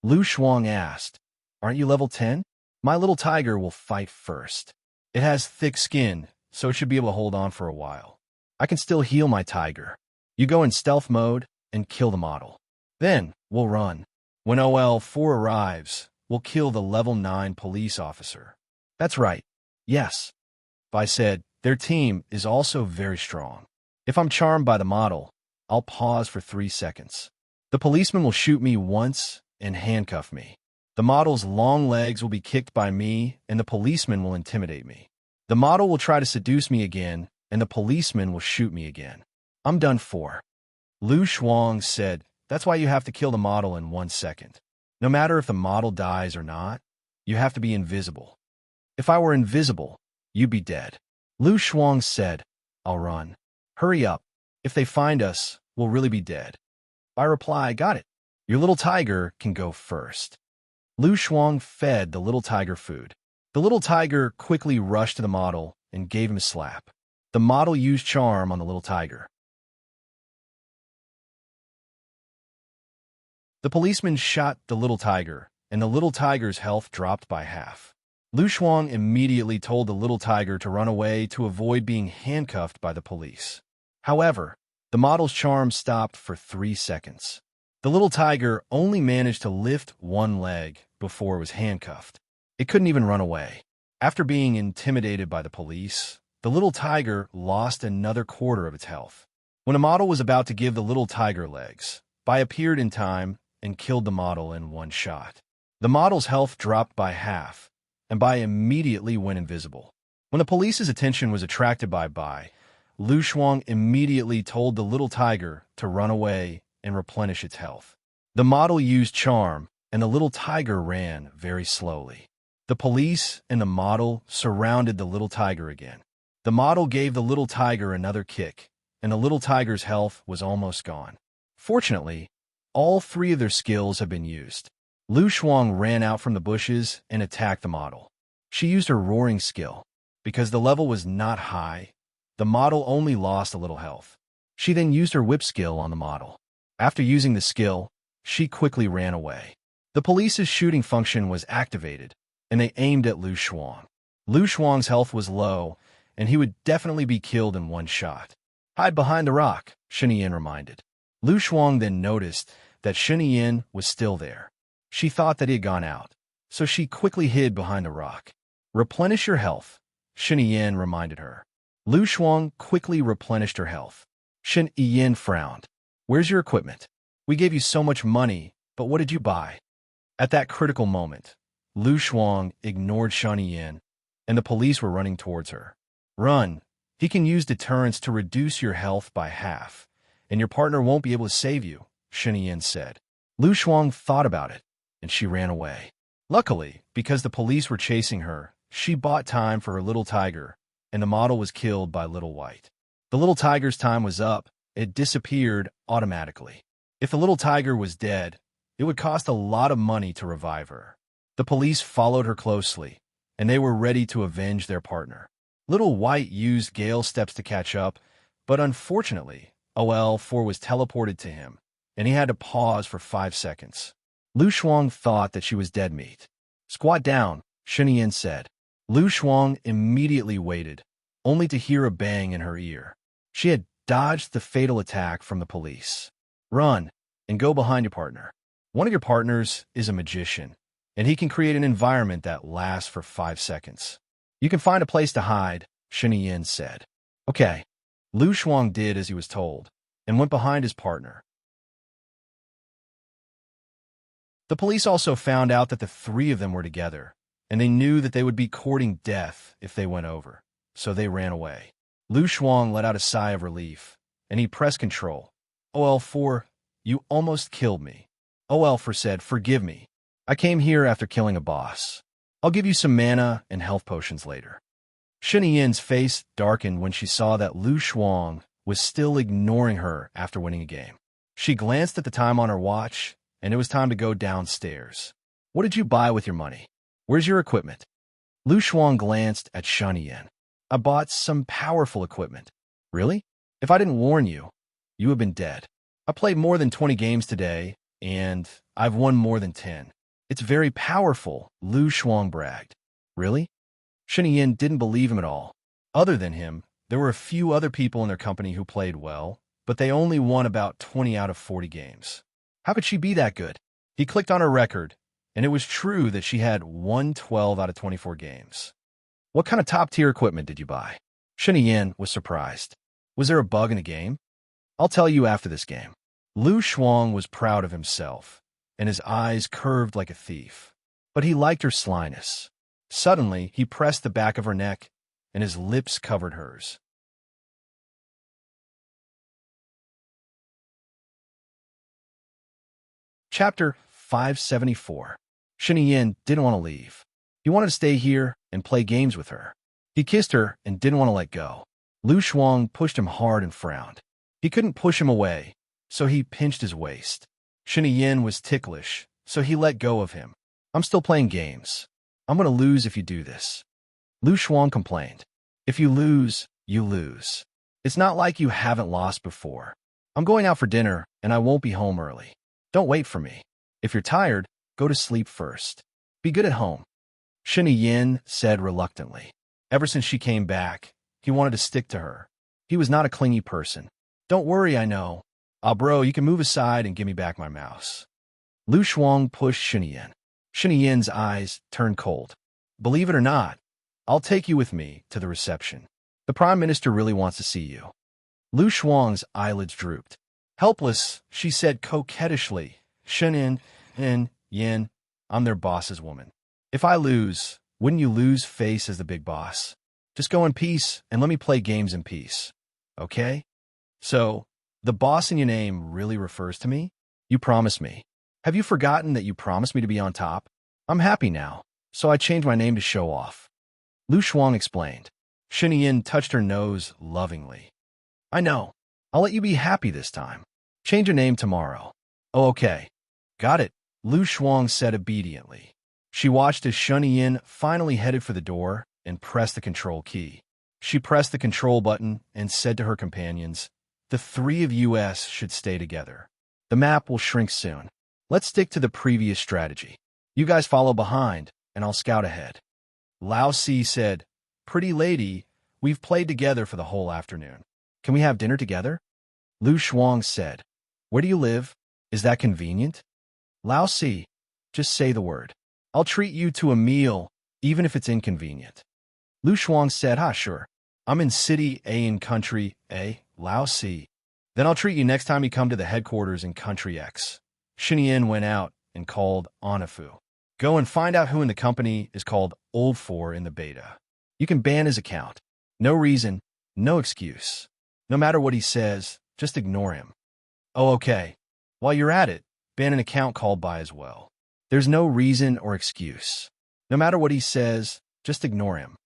Lu Shuang asked, "Aren't you level 10? My little tiger will fight first. It has thick skin, so it should be able to hold on for a while. I can still heal my tiger. You go in stealth mode and kill the model. Then we'll run. When OL4 arrives, we'll kill the level 9 police officer." "That's right. Yes." Bai said, "Their team is also very strong. If I'm charmed by the model, I'll pause for 3 seconds. The policeman will shoot me once and handcuff me. The model's long legs will be kicked by me, and the policeman will intimidate me. The model will try to seduce me again, and the policeman will shoot me again. I'm done for." Lu Shuang said, "That's why you have to kill the model in 1 second. No matter if the model dies or not, you have to be invisible. If I were invisible, you'd be dead." Lu Shuang said, "I'll run. Hurry up. If they find us, we'll really be dead." I reply, "Got it. Your little tiger can go first." Lu Shuang fed the little tiger food. The little tiger quickly rushed to the model and gave him a slap. The model used charm on the little tiger. The policeman shot the little tiger, and the little tiger's health dropped by half. Lu Shuang immediately told the little tiger to run away to avoid being handcuffed by the police. However, the model's charm stopped for 3 seconds. The little tiger only managed to lift 1 leg before it was handcuffed. It couldn't even run away. After being intimidated by the police, the little tiger lost another quarter of its health. When a model was about to give the little tiger legs, Bai appeared in time and killed the model in 1 shot. The model's health dropped by half, and Bai immediately went invisible. When the police's attention was attracted by Bai, Lu Shuang immediately told the little tiger to run away and replenish its health. The model used charm, and the little tiger ran very slowly. The police and the model surrounded the little tiger again. The model gave the little tiger another kick, and the little tiger's health was almost gone. Fortunately, all 3 of their skills have been used. Lu Shuang ran out from the bushes and attacked the model. She used her roaring skill. Because the level was not high, the model only lost a little health. She then used her whip skill on the model. After using the skill, she quickly ran away. The police's shooting function was activated, and they aimed at Lu Shuang. Lu Shuang's health was low, and he would definitely be killed in 1 shot. "Hide behind the rock," Shinian reminded. Lu Shuang then noticed that Shinian was still there. She thought that he had gone out, so she quickly hid behind a rock. "Replenish your health," Shinian reminded her. Lu Shuang quickly replenished her health. Shinian frowned. "Where's your equipment? We gave you so much money, but what did you buy?" At that critical moment, Lu Shuang ignored Shinian, and the police were running towards her. "Run. He can use deterrence to reduce your health by half, and your partner won't be able to save you," Shinian said. Lu Shuang thought about it, and she ran away. Luckily, because the police were chasing her, she bought time for her little tiger, and the model was killed by Little White. The little tiger's time was up. It disappeared automatically. If the little tiger was dead, it would cost a lot of money to revive her. The police followed her closely, and they were ready to avenge their partner. Little White used Gale steps to catch up, but unfortunately, OL4 was teleported to him, and he had to pause for 5 seconds. Lu Shuang thought that she was dead meat. "Squat down," Shinian said. Lu Shuang immediately waited, only to hear a bang in her ear. She had dodged the fatal attack from the police. "Run, and go behind your partner. One of your partners is a magician, and he can create an environment that lasts for 5 seconds. You can find a place to hide," Shinian said. "Okay." Lu Shuang did as he was told, and went behind his partner. The police also found out that the 3 of them were together, and they knew that they would be courting death if they went over, so they ran away. Lu Shuang let out a sigh of relief, and he pressed control. OL4, you almost killed me. OL4 said, forgive me. I came here after killing a boss. I'll give you some mana and health potions later. Shunyan's face darkened when she saw that Lu Shuang was still ignoring her after winning a game. She glanced at the time on her watch, and it was time to go downstairs. What did you buy with your money? Where's your equipment? Lu Shuang glanced at Shunyan. I bought some powerful equipment. Really? If I didn't warn you, you would have been dead. I played more than 20 games today, and I've won more than 10. It's very powerful, Lu Shuang bragged. Really? Shunyan didn't believe him at all. Other than him, there were a few other people in their company who played well, but they only won about 20 out of 40 games. How could she be that good? He clicked on her record, and it was true that she had won 12 out of 24 games. What kind of top-tier equipment did you buy? Shunyan was surprised. Was there a bug in the game? I'll tell you after this game. Lu Shuang was proud of himself, and his eyes curved like a thief. But he liked her slyness. Suddenly, he pressed the back of her neck, and his lips covered hers. Chapter 574. Shunyan didn't want to leave. He wanted to stay here and play games with her. He kissed her and didn't want to let go. Lu Shuang pushed him hard and frowned. He couldn't push him away, so he pinched his waist. Shunyan was ticklish, so he let go of him. I'm still playing games. I'm going to lose if you do this. Lu Shuang complained. If you lose, you lose. It's not like you haven't lost before. I'm going out for dinner, and I won't be home early. Don't wait for me. If you're tired, go to sleep first. Be good at home. Shunyan said reluctantly. Ever since she came back, he wanted to stick to her. He was not a clingy person. Don't worry, I know. Bro, you can move aside and give me back my mouse. Lu Shuang pushed Shunyan. Shunyan's eyes turned cold. Believe it or not, I'll take you with me to the reception. The Prime Minister really wants to see you. Lu Shuang's eyelids drooped. Helpless, she said coquettishly, Shunyan, Yin, I'm their boss's woman. If I lose, wouldn't you lose face as the big boss? Just go in peace and let me play games in peace. Okay? So, the boss in your name really refers to me? You promised me. Have you forgotten that you promised me to be on top? I'm happy now, so I changed my name to show off. Lu Shuang explained. Shunyan touched her nose lovingly. I know. I'll let you be happy this time. Change your name tomorrow. Oh, okay. Got it, Lu Shuang said obediently. She watched as Shunyan finally headed for the door and pressed the control key. She pressed the control button and said to her companions, the three of us should stay together. The map will shrink soon. Let's stick to the previous strategy. You guys follow behind, and I'll scout ahead. Lao Si said, Pretty lady, we've played together for the whole afternoon. Can we have dinner together? Lu Shuang said, Where do you live? Is that convenient? Lao Si, just say the word. I'll treat you to a meal, even if it's inconvenient. Lu Shuang said, sure. I'm in City A in Country A, Lao Si. Then I'll treat you next time you come to the headquarters in Country X. Shunyan went out and called Anafu. Go and find out who in the company is called Old 4 in the beta. You can ban his account. No reason, no excuse. No matter what he says, just ignore him. Oh, okay. While you're at it, ban an account called by as well. There's no reason or excuse. No matter what he says, just ignore him.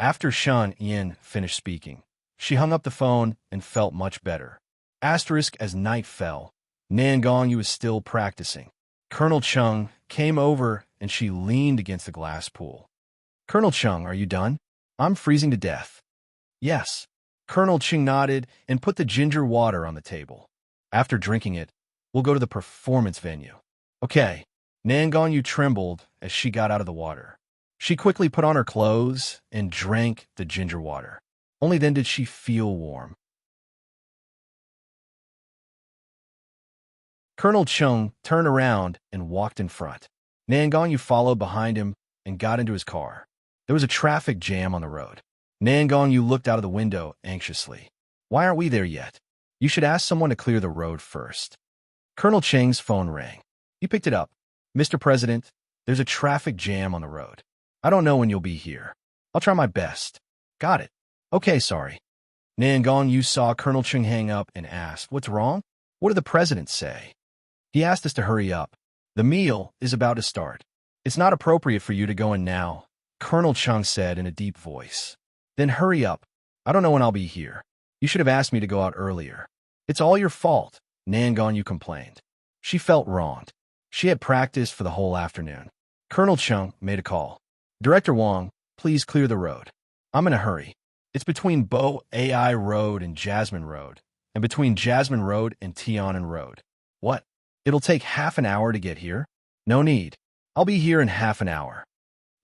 After Shunyan finished speaking, she hung up the phone and felt much better. Asterisk as night fell, Nangongyu was still practicing. Colonel Chung came over and she leaned against the glass pool. Colonel Chung, are you done? I'm freezing to death. Yes. Colonel Chung nodded and put the ginger water on the table. After drinking it, we'll go to the performance venue. Okay. Nangongyu trembled as she got out of the water. She quickly put on her clothes and drank the ginger water. Only then did she feel warm. Colonel Chung turned around and walked in front. Nangongyu followed behind him and got into his car. There was a traffic jam on the road. Nangongyu looked out of the window anxiously. Why aren't we there yet? You should ask someone to clear the road first. Colonel Cheng's phone rang. He picked it up. Mr. President, there's a traffic jam on the road. I don't know when you'll be here. I'll try my best. Got it. Okay, sorry. Nangong saw Colonel Chung hang up and asked, What's wrong? What did the president say? He asked us to hurry up. The meal is about to start. It's not appropriate for you to go in now, Colonel Chung said in a deep voice. Then hurry up. I don't know when I'll be here. You should have asked me to go out earlier. It's all your fault, Nangong complained. She felt wronged. She had practiced for the whole afternoon. Colonel Chung made a call. Director Wong, please clear the road. I'm in a hurry. It's between Bo Ai Road and Jasmine Road, and between Jasmine Road and Tianan Road. What? It'll take half an hour to get here? No need. I'll be here in half an hour.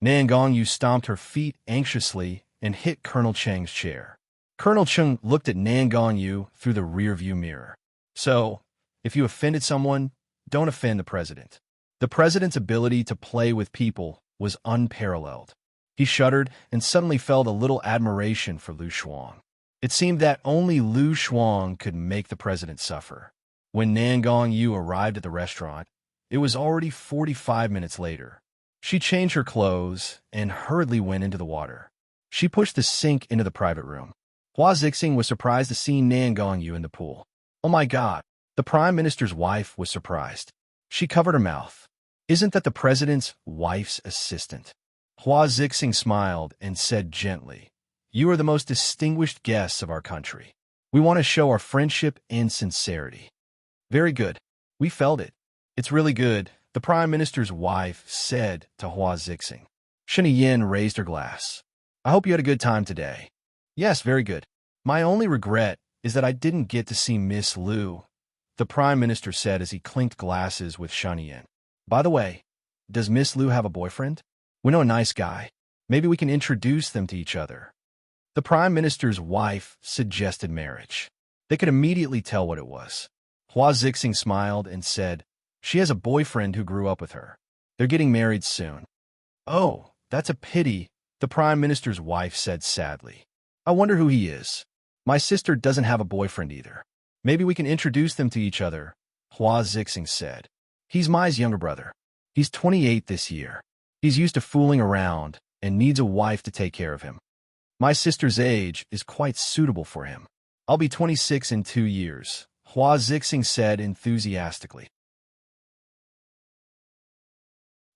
Nangong stomped her feet anxiously and hit Colonel Chang's chair. Colonel Chung looked at Nangong through the rearview mirror. So, if you offended someone, don't offend the president. The president's ability to play with people was unparalleled. He shuddered and suddenly felt a little admiration for Lu Shuang. It seemed that only Lu Shuang could make the president suffer. When Nangong arrived at the restaurant, it was already 45 minutes later. She changed her clothes and hurriedly went into the water. She pushed the sink into the private room. Hua Zixing was surprised to see Nangong in the pool. Oh my God! The Prime Minister's wife was surprised. She covered her mouth. Isn't that the president's wife's assistant? Hua Zixing smiled and said gently, You are the most distinguished guests of our country. We want to show our friendship and sincerity. Very good. We felt it. It's really good, the Prime Minister's wife said to Hua Zixing. Shen Yin raised her glass. I hope you had a good time today. Yes, very good. My only regret is that I didn't get to see Miss Lu, the Prime Minister said as he clinked glasses with Shen Yin. By the way, does Miss Lu have a boyfriend? We know a nice guy. Maybe we can introduce them to each other. The Prime Minister's wife suggested marriage. They could immediately tell what it was. Hua Zixing smiled and said, She has a boyfriend who grew up with her. They're getting married soon. Oh, that's a pity, the Prime Minister's wife said sadly. I wonder who he is. My sister doesn't have a boyfriend either. Maybe we can introduce them to each other, Hua Zixing said. He's Mai's younger brother. He's 28 this year. He's used to fooling around and needs a wife to take care of him. My sister's age is quite suitable for him. I'll be 26 in 2 years, Hua Zixing said enthusiastically.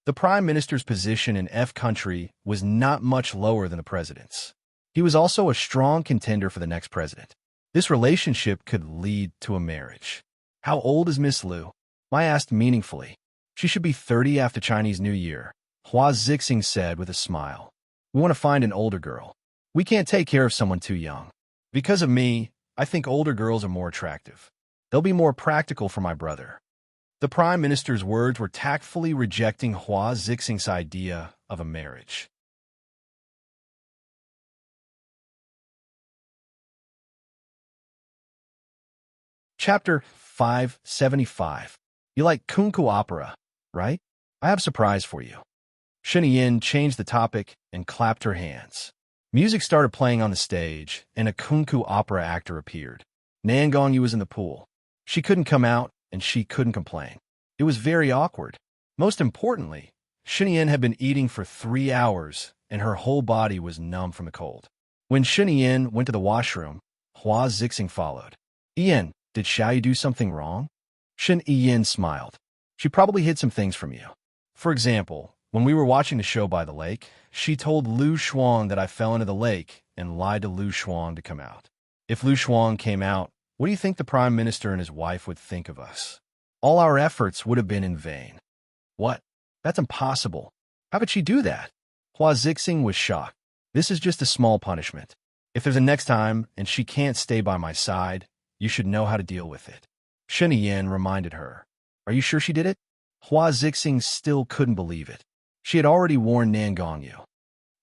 The Prime Minister's position in F country was not much lower than the president's. He was also a strong contender for the next president. This relationship could lead to a marriage. How old is Miss Lu? Mai asked meaningfully. She should be 30 after Chinese New Year, Hua Zixing said with a smile. We want to find an older girl. We can't take care of someone too young. Because of me, I think older girls are more attractive. They'll be more practical for my brother. The Prime Minister's words were tactfully rejecting Hua Zixing's idea of a marriage. Chapter 575. You like kunku opera, right? I have a surprise for you. Shen Yin changed the topic and clapped her hands. Music started playing on the stage, and a kunku opera actor appeared. Nangong was in the pool. She couldn't come out, and she couldn't complain. It was very awkward. Most importantly, Shen Yin had been eating for 3 hours, and her whole body was numb from the cold. When Shen Yin went to the washroom, Hua Zixing followed. Yin, did Xiaoyu do something wrong? Shen Yin smiled. She probably hid some things from you. For example, when we were watching the show by the lake, she told Lu Shuang that I fell into the lake and lied to Lu Shuang to come out. If Lu Shuang came out, what do you think the Prime Minister and his wife would think of us? All our efforts would have been in vain. What? That's impossible. How could she do that? Hua Zixing was shocked. This is just a small punishment. If there's a next time and she can't stay by my side, you should know how to deal with it. Shen Yin reminded her. Are you sure she did it? Hua Zixing still couldn't believe it. She had already warned Nangong.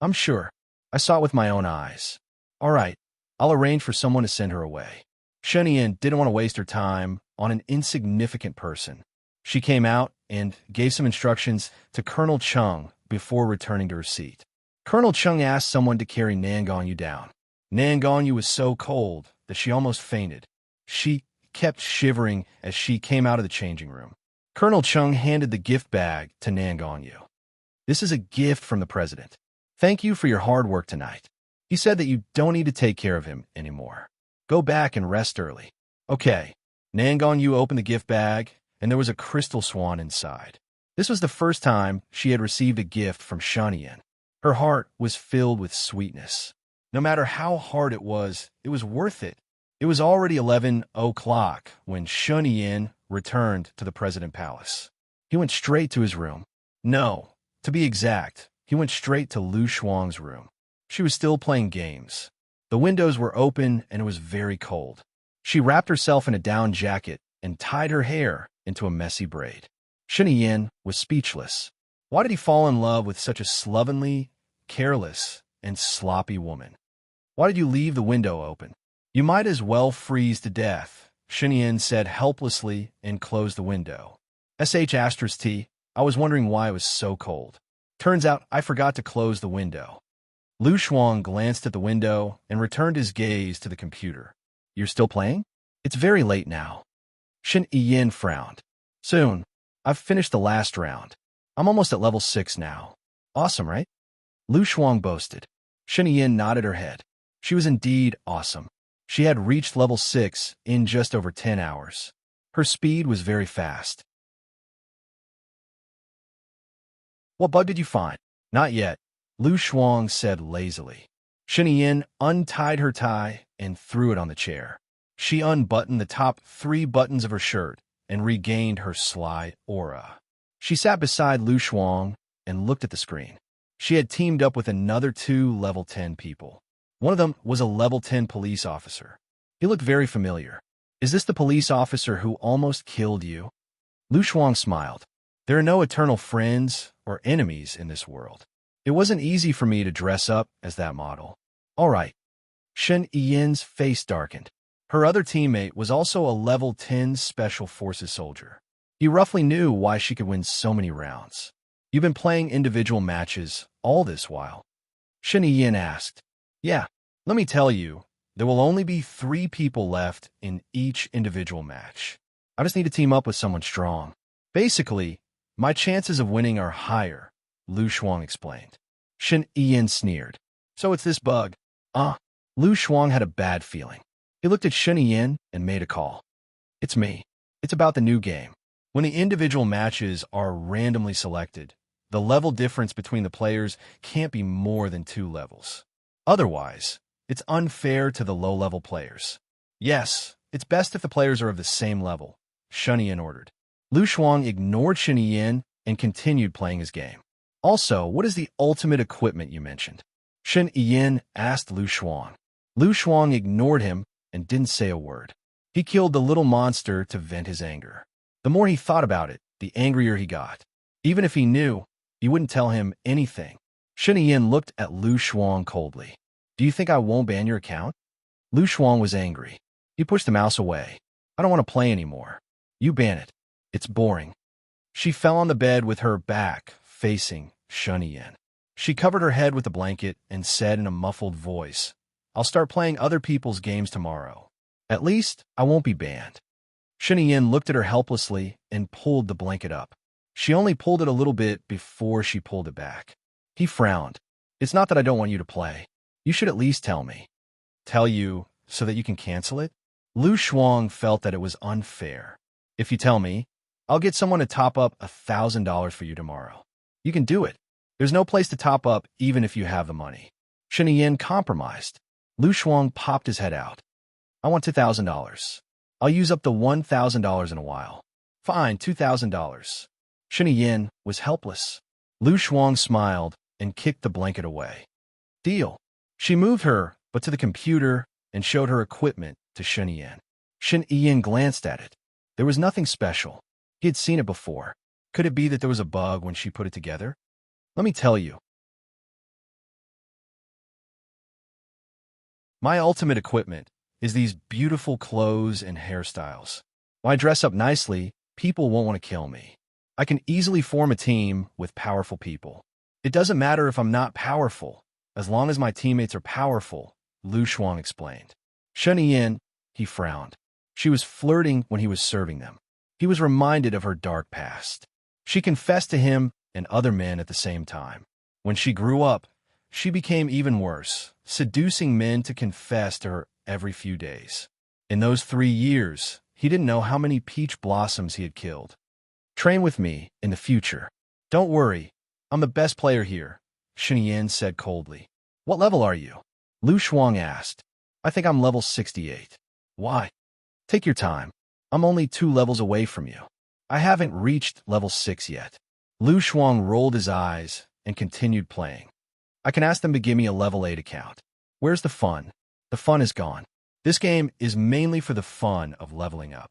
I'm sure. I saw it with my own eyes. All right, I'll arrange for someone to send her away. Shen Yin didn't want to waste her time on an insignificant person. She came out and gave some instructions to Colonel Chung before returning to her seat. Colonel Chung asked someone to carry Nangong down. Nangong was so cold that she almost fainted. She kept shivering as she came out of the changing room. Colonel Chung handed the gift bag to Nangong. This is a gift from the president. Thank you for your hard work tonight. He said that you don't need to take care of him anymore. Go back and rest early. Okay. Nangon Yu opened the gift bag, and there was a crystal swan inside. This was the first time she had received a gift from Shunyan. Her heart was filled with sweetness. No matter how hard it was worth it. It was already 11 o'clock when Shunyan returned to the President Palace. He went straight to his room. No, to be exact, he went straight to Lu Shuang's room. She was still playing games. The windows were open and it was very cold. She wrapped herself in a down jacket and tied her hair into a messy braid. Shunyan was speechless. Why did he fall in love with such a slovenly, careless, and sloppy woman? Why did you leave the window open? You might as well freeze to death, Shunyan said helplessly and closed the window. T, I was wondering why it was so cold. Turns out I forgot to close the window. Lu Shuang glanced at the window and returned his gaze to the computer. You're still playing? It's very late now. Shunyan frowned. Soon. I've finished the last round. I'm almost at level 6 now. Awesome, right? Lu Shuang boasted. Shunyan nodded her head. She was indeed awesome. She had reached level 6 in just over 10 hours. Her speed was very fast. What bug did you find? Not yet, Lu Shuang said lazily. Shunyan untied her tie and threw it on the chair. She unbuttoned the top 3 buttons of her shirt and regained her sly aura. She sat beside Lu Shuang and looked at the screen. She had teamed up with another 2 level 10 people. One of them was a level 10 police officer. He looked very familiar. Is this the police officer who almost killed you? Lu Shuang smiled. There are no eternal friends or enemies in this world. It wasn't easy for me to dress up as that model. All right. Shunyan's face darkened. Her other teammate was also a level 10 Special Forces soldier. He roughly knew why she could win so many rounds. You've been playing individual matches all this while? Shunyan asked. Yeah, let me tell you, there will only be 3 people left in each individual match. I just need to team up with someone strong. Basically, my chances of winning are higher, Lu Shuang explained. Shunyan sneered. So it's this bug. Lu Shuang had a bad feeling. He looked at Shunyan and made a call. It's me. It's about the new game. When the individual matches are randomly selected, the level difference between the players can't be more than 2 levels. Otherwise, it's unfair to the low-level players. Yes, it's best if the players are of the same level, Shunyan ordered. Lu Shuang ignored Shunyan and continued playing his game. Also, what is the ultimate equipment you mentioned? Shunyan asked Lu Shuang. Lu Shuang ignored him and didn't say a word. He killed the little monster to vent his anger. The more he thought about it, the angrier he got. Even if he knew, he wouldn't tell him anything. Shunyan looked at Lu Shuang coldly. Do you think I won't ban your account? Lu Shuang was angry. He pushed the mouse away. I don't want to play anymore. You ban it. It's boring. She fell on the bed with her back facing Shunyan. She covered her head with a blanket and said in a muffled voice, I'll start playing other people's games tomorrow. At least, I won't be banned. Shunyan looked at her helplessly and pulled the blanket up. She only pulled it a little bit before she pulled it back. He frowned. It's not that I don't want you to play. You should at least tell me. Tell you so that you can cancel it? Lu Shuang felt that it was unfair. If you tell me, I'll get someone to top up $1,000 for you tomorrow. You can do it. There's no place to top up even if you have the money. Shunyan compromised. Lu Shuang popped his head out. I want $2,000. I'll use up the $1,000 in a while. Fine, $2,000. Shunyan was helpless. Lu Shuang smiled and kicked the blanket away. Deal. She moved her, but to the computer, and showed her equipment to Shunyan. Shunyan glanced at it. There was nothing special. He had seen it before. Could it be that there was a bug when she put it together? Let me tell you. My ultimate equipment is these beautiful clothes and hairstyles. When I dress up nicely, people won't want to kill me. I can easily form a team with powerful people. It doesn't matter if I'm not powerful, as long as my teammates are powerful, Lu Shuang explained. Shunyan, he frowned. She was flirting when he was serving them. He was reminded of her dark past. She confessed to him and other men at the same time. When she grew up, She became even worse, seducing men to confess to her every few days. In those 3 years, he didn't know how many peach blossoms he had killed. Train with me in the future. Don't worry, I'm the best player here, Shen said coldly. What level are you? Lu Shuang asked. I think I'm level 68. Why? Take your time. I'm only 2 levels away from you. I haven't reached level 6 yet. Lu Shuang rolled his eyes and continued playing. I can ask them to give me a level 8 account. Where's the fun? The fun is gone. This game is mainly for the fun of leveling up.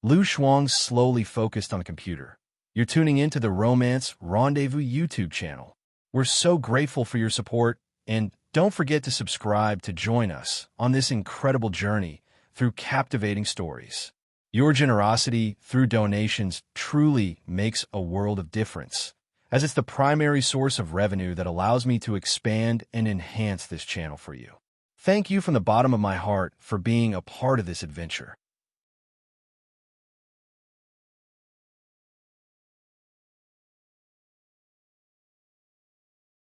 Lu Shuang slowly focused on the computer. You're tuning into the Romance Rendezvous YouTube channel. We're so grateful for your support, and don't forget to subscribe to join us on this incredible journey through captivating stories. Your generosity through donations truly makes a world of difference, as it's the primary source of revenue that allows me to expand and enhance this channel for you. Thank you from the bottom of my heart for being a part of this adventure.